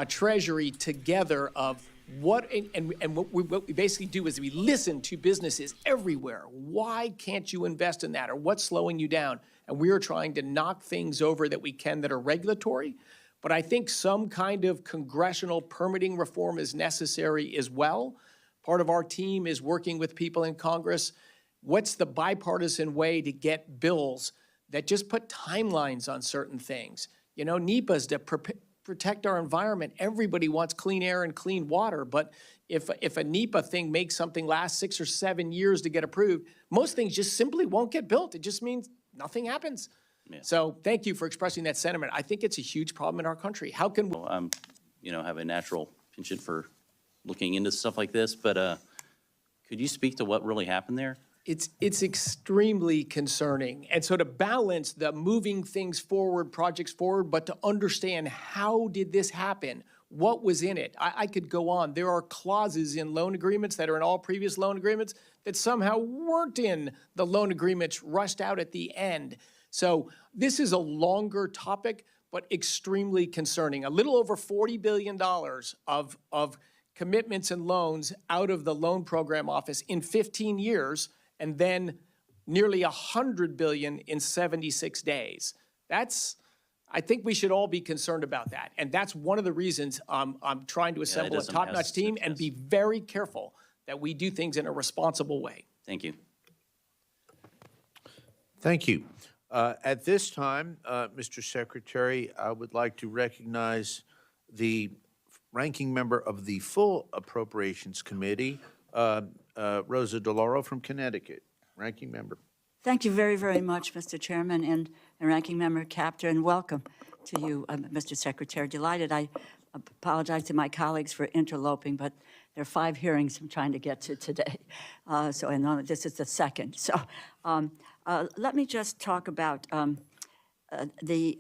Treasury, together of what we basically do is we listen to businesses everywhere. Why can't you invest in that, or what's slowing you down? And we are trying to knock things over that we can that are regulatory. But I think some kind of congressional permitting reform is necessary as well. Part of our team is working with people in Congress. What's the bipartisan way to get bills that just put timelines on certain things? You know, NEPA's to protect our environment. Everybody wants clean air and clean water, but if a NEPA thing makes something last 6 or 7 years to get approved, most things just simply won't get built. It just means nothing happens. Yeah. So thank you for expressing that sentiment. I think it's a huge problem in our country. How can we... have a natural penchant for looking into stuff like this, but could you speak to what really happened there? It's extremely concerning. And so to balance the moving things forward, projects forward, but to understand how did this happen? What was in it? I could go on. There are clauses in loan agreements that are in all previous loan agreements that somehow weren't in the loan agreements, rushed out at the end. So this is a longer topic, but extremely concerning. A little over $40 billion of commitments and loans out of the loan program office in 15 years, and then nearly $100 billion in 76 days. I think we should all be concerned about that. And that's one of the reasons I'm trying to assemble a top-notch team and be very careful that we do things in a responsible way. Thank you. Thank you. At this time, Mr. Secretary, I would like to recognize the ranking member of the full Appropriations Committee, Rosa DeLauro from Connecticut. Ranking member. Thank you very, very much, Mr. Chairman and Ranking Member Capter, and welcome to you, Mr. Secretary. Delighted. I apologize to my colleagues for interloping, but there are 5 hearings I'm trying to get to today. And this is the second. So let me just talk about the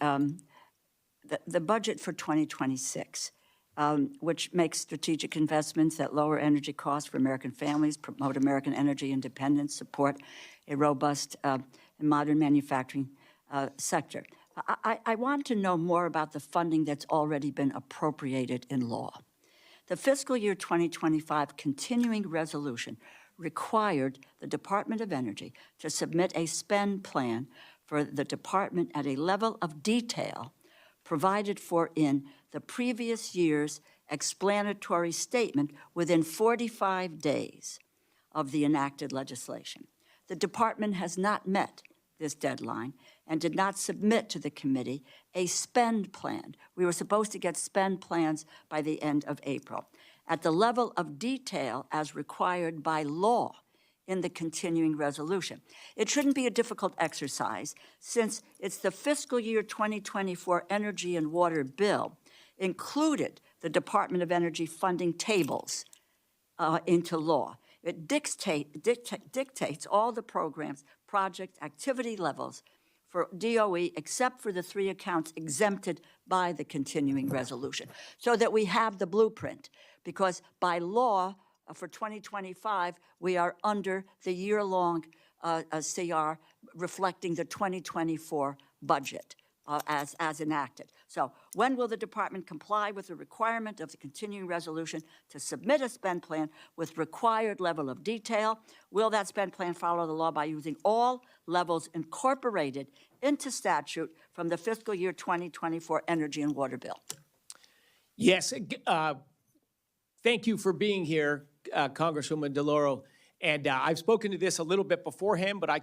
budget for 2026. Which makes strategic investments that lower energy costs for American families, promote American energy independence, support a robust and modern manufacturing sector. I want to know more about the funding that's already been appropriated in law. The fiscal year 2025 continuing resolution required the Department of Energy to submit a spend plan for the department at a level of detail provided for in the previous year's explanatory statement within 45 days of the enacted legislation. The department has not met this deadline and did not submit to the committee a spend plan. We were supposed to get spend plans by the end of April at the level of detail as required by law in the continuing resolution. It shouldn't be a difficult exercise since it's the fiscal year 2024 Energy and Water Bill included the Department of Energy funding tables into law. It dictates all the programs, project activity levels for DOE except for the 3 accounts exempted by the continuing resolution so that we have the blueprint because by law, for 2025, we are under the year-long CR reflecting the 2024 budget as enacted. So when will the department comply with the requirement of the continuing resolution to submit a spend plan with required level of detail? Will that spend plan follow the law by using all levels incorporated into statute from the fiscal year 2024 Energy and Water Bill? Yes. Thank you for being here, Congresswoman DeLauro. And I've spoken to this a little bit beforehand, but I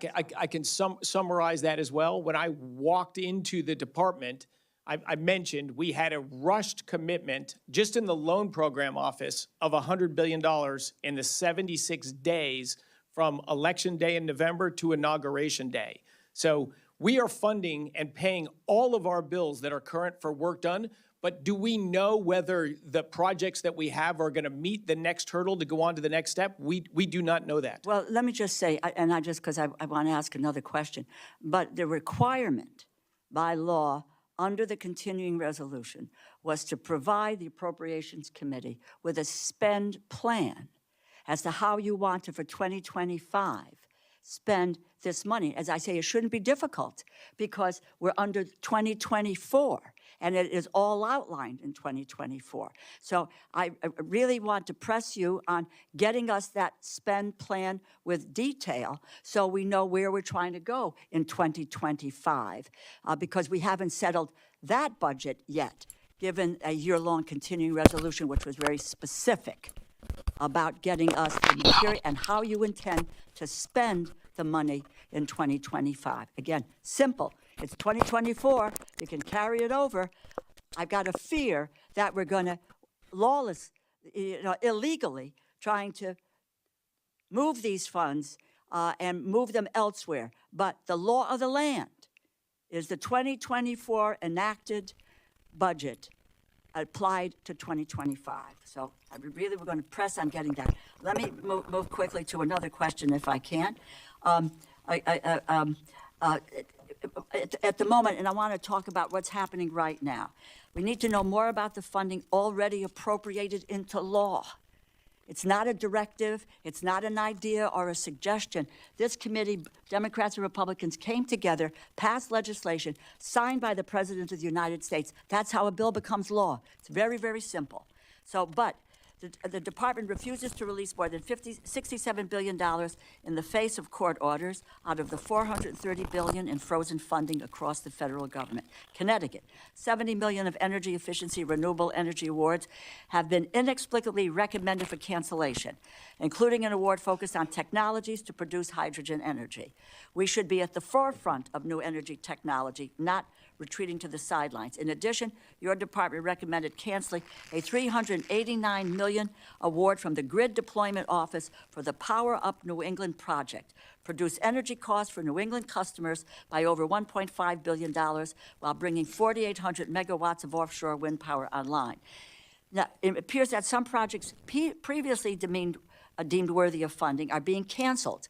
can summarize that as well. When I walked into the department, I mentioned we had a rushed commitment just in the loan program office of $100 billion in the 76 days from Election Day in November to Inauguration Day. So we are funding and paying all of our bills that are current for work done. But do we know whether the projects that we have are going to meet the next hurdle to go on to the next step? We do not know that. Well, let me just say, because I want to ask another question, but the requirement by law under the continuing resolution was to provide the Appropriations Committee with a spend plan as to how you want to, for 2025, spend this money. As I say, it shouldn't be difficult because we're under 2024 and it is all outlined in 2024. So I really want to press you on getting us that spend plan with detail so we know where we're trying to go in 2025 because we haven't settled that budget yet, given a year-long continuing resolution, which was very specific about getting us the material and how you intend to spend the money in 2025. Again, simple. It's 2024. You can carry it over. I've got a fear that we're going to illegally trying to move these funds and move them elsewhere. But the law of the land is the 2024 enacted budget applied to 2025. So I really we're going to press on getting that. Let me move quickly to another question if I can. At the moment, and I want to talk about what's happening right now. We need to know more about the funding already appropriated into law. It's not a directive. It's not an idea or a suggestion. This committee, Democrats and Republicans, came together, passed legislation, signed by the President of the United States. That's how a bill becomes law. It's very, very simple. So, but The department refuses to release more than $67 billion in the face of court orders out of the $430 billion in frozen funding across the federal government. Connecticut, $70 million of energy efficiency renewable energy awards have been inexplicably recommended for cancellation, including an award focused on technologies to produce hydrogen energy. We should be at the forefront of new energy technology, not retreating to the sidelines. In addition, your department recommended canceling a $389 million award from the Grid Deployment Office for the Power Up New England project, produce energy costs for New England customers by over $1.5 billion while bringing 4,800 megawatts of offshore wind power online. Now, it appears that some projects previously deemed worthy of funding are being canceled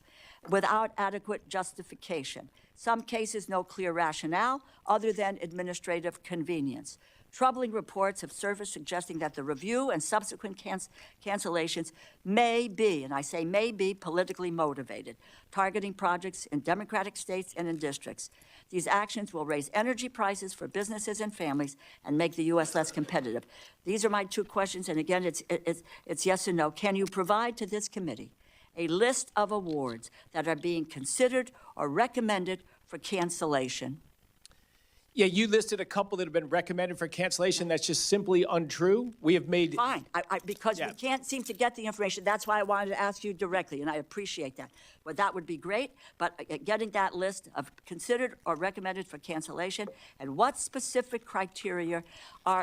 without adequate justification. Some cases, no clear rationale other than administrative convenience. Troubling reports have surfaced suggesting that the review and subsequent cancellations may be, and I say may be, politically motivated, targeting projects in Democratic states and in districts. These actions will raise energy prices for businesses and families and make the U.S. less competitive. These are my two questions, and again, it's yes and no. Can you provide to this committee a list of awards that are being considered or recommended for cancellation? Yeah, you listed a couple that have been recommended for cancellation. That's just simply untrue. We have made... Fine, because we can't seem to get the information. That's why I wanted to ask you directly, and I appreciate that. Well, that would be great, but getting that list of considered or recommended for cancellation and what specific criteria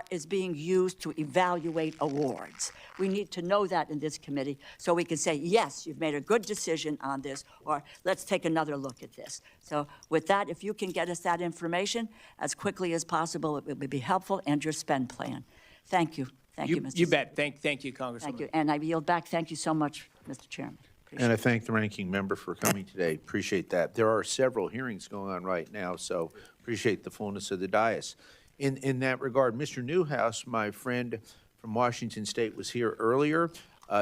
is being used to evaluate awards. We need to know that in this committee so we can say, yes, you've made a good decision on this, or let's take another look at this. So with that, if you can get us that information as quickly as possible, it would be helpful, and your spend plan. Thank you. Thank you, Mr. You bet. Thank you, Congresswoman. Thank you. And I yield back. Thank you so much, Mr. Chairman. And I thank the ranking member for coming today. Appreciate that. There are several hearings going on right now, so appreciate the fullness of the dais. In that regard, Mr. Newhouse, my friend from Washington State, was here earlier.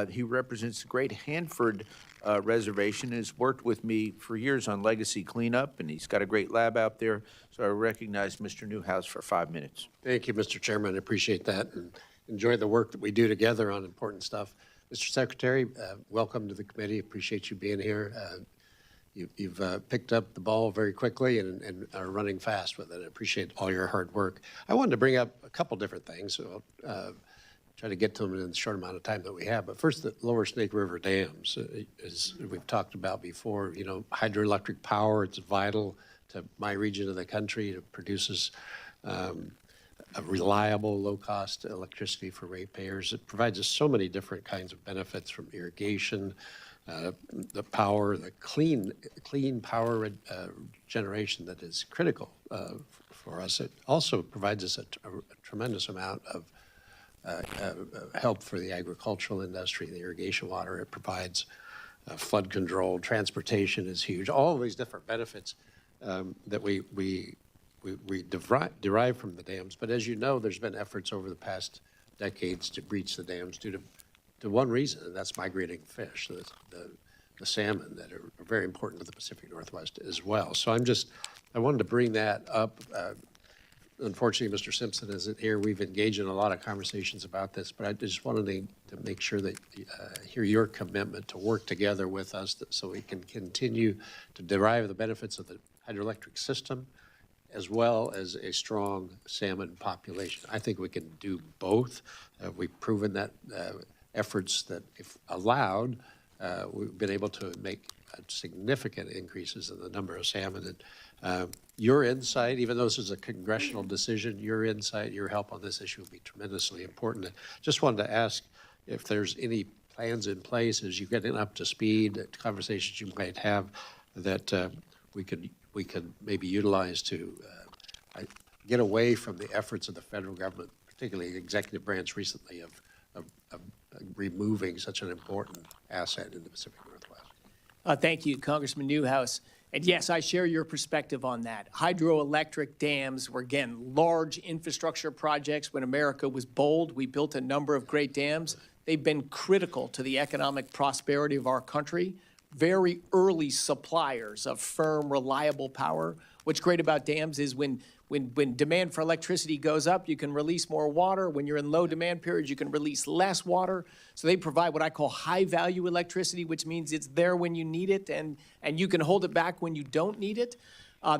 He represents the Great Hanford Reservation and has worked with me for years on legacy cleanup, and he's got a great lab out there. So I recognize Mr. Newhouse for 5 minutes. Thank you, Mr. Chairman. I appreciate that and enjoy the work that we do together on important stuff. Mr. Secretary, welcome to the committee. Appreciate you being here. You've picked up the ball very quickly and are running fast with it. I appreciate all your hard work. I wanted to bring up a couple different things. So I'll try to get to them in the short amount of time that we have. But first, the Lower Snake River dams, as we've talked about before, you know, hydroelectric power, it's vital to my region of the country. It produces a reliable, low-cost electricity for ratepayers. It provides us so many different kinds of benefits, from irrigation, the power, the clean power generation that is critical for us. It also provides us a tremendous amount of help for the agricultural industry, the irrigation water. It provides flood control. Transportation is huge. All of these different benefits that we derive from the dams. But as you know, there's been efforts over the past decades to breach the dams due to one reason, and that's migrating fish, the salmon that are very important to the Pacific Northwest as well. So I wanted to bring that up. Unfortunately, Mr. Simpson isn't here. We've engaged in a lot of conversations about this, but I just wanted to make sure that hear your commitment to work together with us so we can continue to derive the benefits of the hydroelectric system, as well as a strong salmon population. I think we can do both. We've proven that efforts that, if allowed, we've been able to make significant increases in the number of salmon. And your insight, even though this is a congressional decision, your insight, your help on this issue will be tremendously important. And just wanted to ask if there's any plans in place as you're getting up to speed, conversations you might have that we could maybe utilize to get away from the efforts of the federal government, particularly the executive branch recently, of removing such an important asset in the Pacific Northwest. Thank you, Congressman Newhouse. And yes, I share your perspective on that. Hydroelectric dams were, again, large infrastructure projects. When America was bold, we built a number of great dams. They've been critical to the economic prosperity of our country. Very early suppliers of firm, reliable power. What's great about dams is when when demand for electricity goes up, you can release more water. When you're in low demand periods, you can release less water. So they provide what I call high value electricity, which means it's there when you need it and you can hold it back when you don't need it.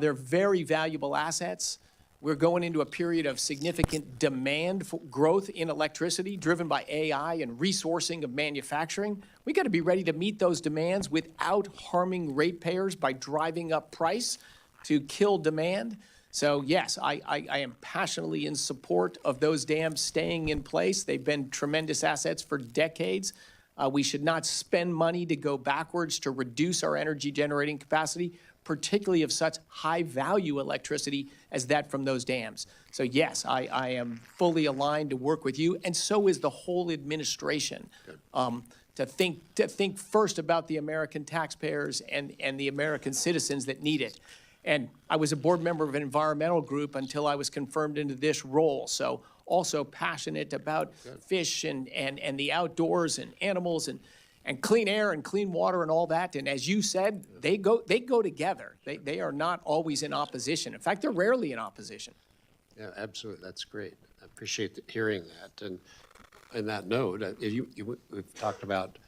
They're very valuable assets. We're going into a period of significant demand for growth in electricity driven by AI and resourcing of manufacturing. We got to be ready to meet those demands without harming ratepayers by driving up price to kill demand. So yes, I am passionately in support of those dams staying in place. They've been tremendous assets for decades. We should not spend money to go backwards to reduce our energy generating capacity, particularly of such high value electricity as that from those dams. So yes, I am fully aligned to work with you, and so is the whole administration. To think first about the American taxpayers and the American citizens that need it. And I was a board member of an environmental group until I was confirmed into this role. So also passionate about fish and the outdoors and animals and clean air and clean water and all that. And as you said, they go together. They are not always in opposition. In fact, they're rarely in opposition. Yeah, absolutely. That's great. I appreciate hearing that. And on that note, we've talked about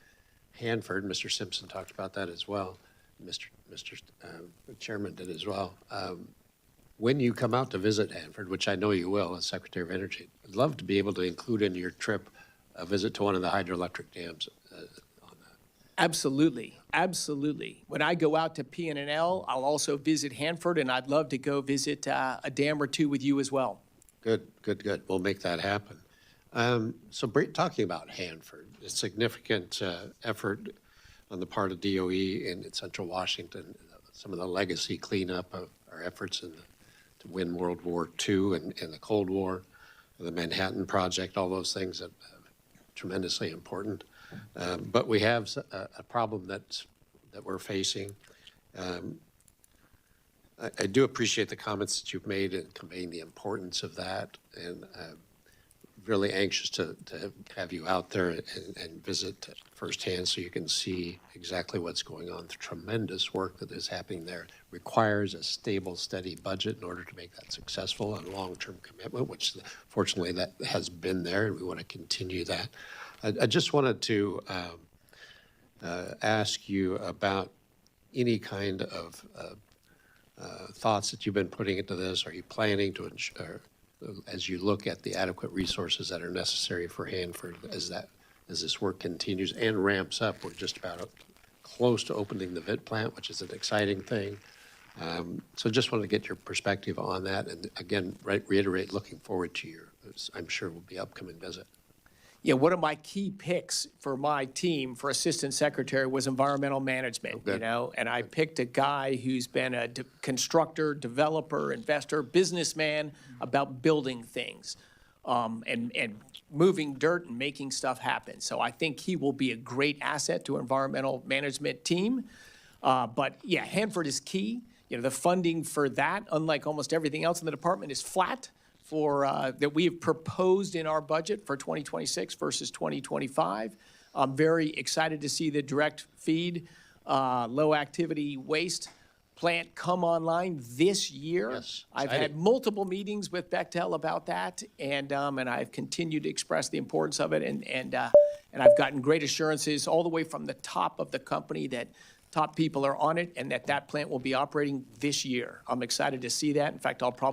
Hanford. Mr. Simpson talked about that as well. Mr. Chairman did as well. When you come out to visit Hanford, which I know you will as Secretary of Energy, I'd love to be able to include in your trip a visit to one of the hydroelectric dams. Absolutely, absolutely. When I go out to PNNL, I'll also visit Hanford, and I'd love to go visit a dam or two with you as well. Good. We'll make that happen. So talking about Hanford, a significant effort on the part of DOE in Central Washington, some of the legacy cleanup of our efforts to win World War II and the Cold War, the Manhattan Project, all those things that are tremendously important. But we have a problem that we're facing. I do appreciate the comments that you've made in conveying the importance of that, and really anxious to have you out there and visit firsthand so you can see exactly what's going on. The tremendous work that is happening there requires a stable, steady budget in order to make that successful and long-term commitment, which fortunately that has been there, and we want to continue that. I just wanted to ask you about any kind of thoughts that you've been putting into this. Are you planning to ensure, as you look at the adequate resources that are necessary for Hanford as this work continues and ramps up? We're just about close to opening the VIT plant, which is an exciting thing. So just wanted to get your perspective on that. And again, reiterate, looking forward to your, I'm sure will be upcoming visit. Yeah, one of my key picks for my team for assistant secretary was environmental management, and I picked a guy who's been a constructor, developer, investor, businessman about building things and moving dirt and making stuff happen. So I think he will be a great asset to our environmental management team. But yeah, Hanford is key. The funding for that, unlike almost everything else in the department, is flat. That we have proposed in our budget for 2026 versus 2025. I'm very excited to see the direct feed, low activity waste plant come online this year. Yes, I've had multiple meetings with Bechtel about that, and I've continued to express the importance of it, and I've gotten great assurances all the way from the top of the company that top people are on it, and that plant will be operating this year. I'm excited to see that. In fact, I'll probably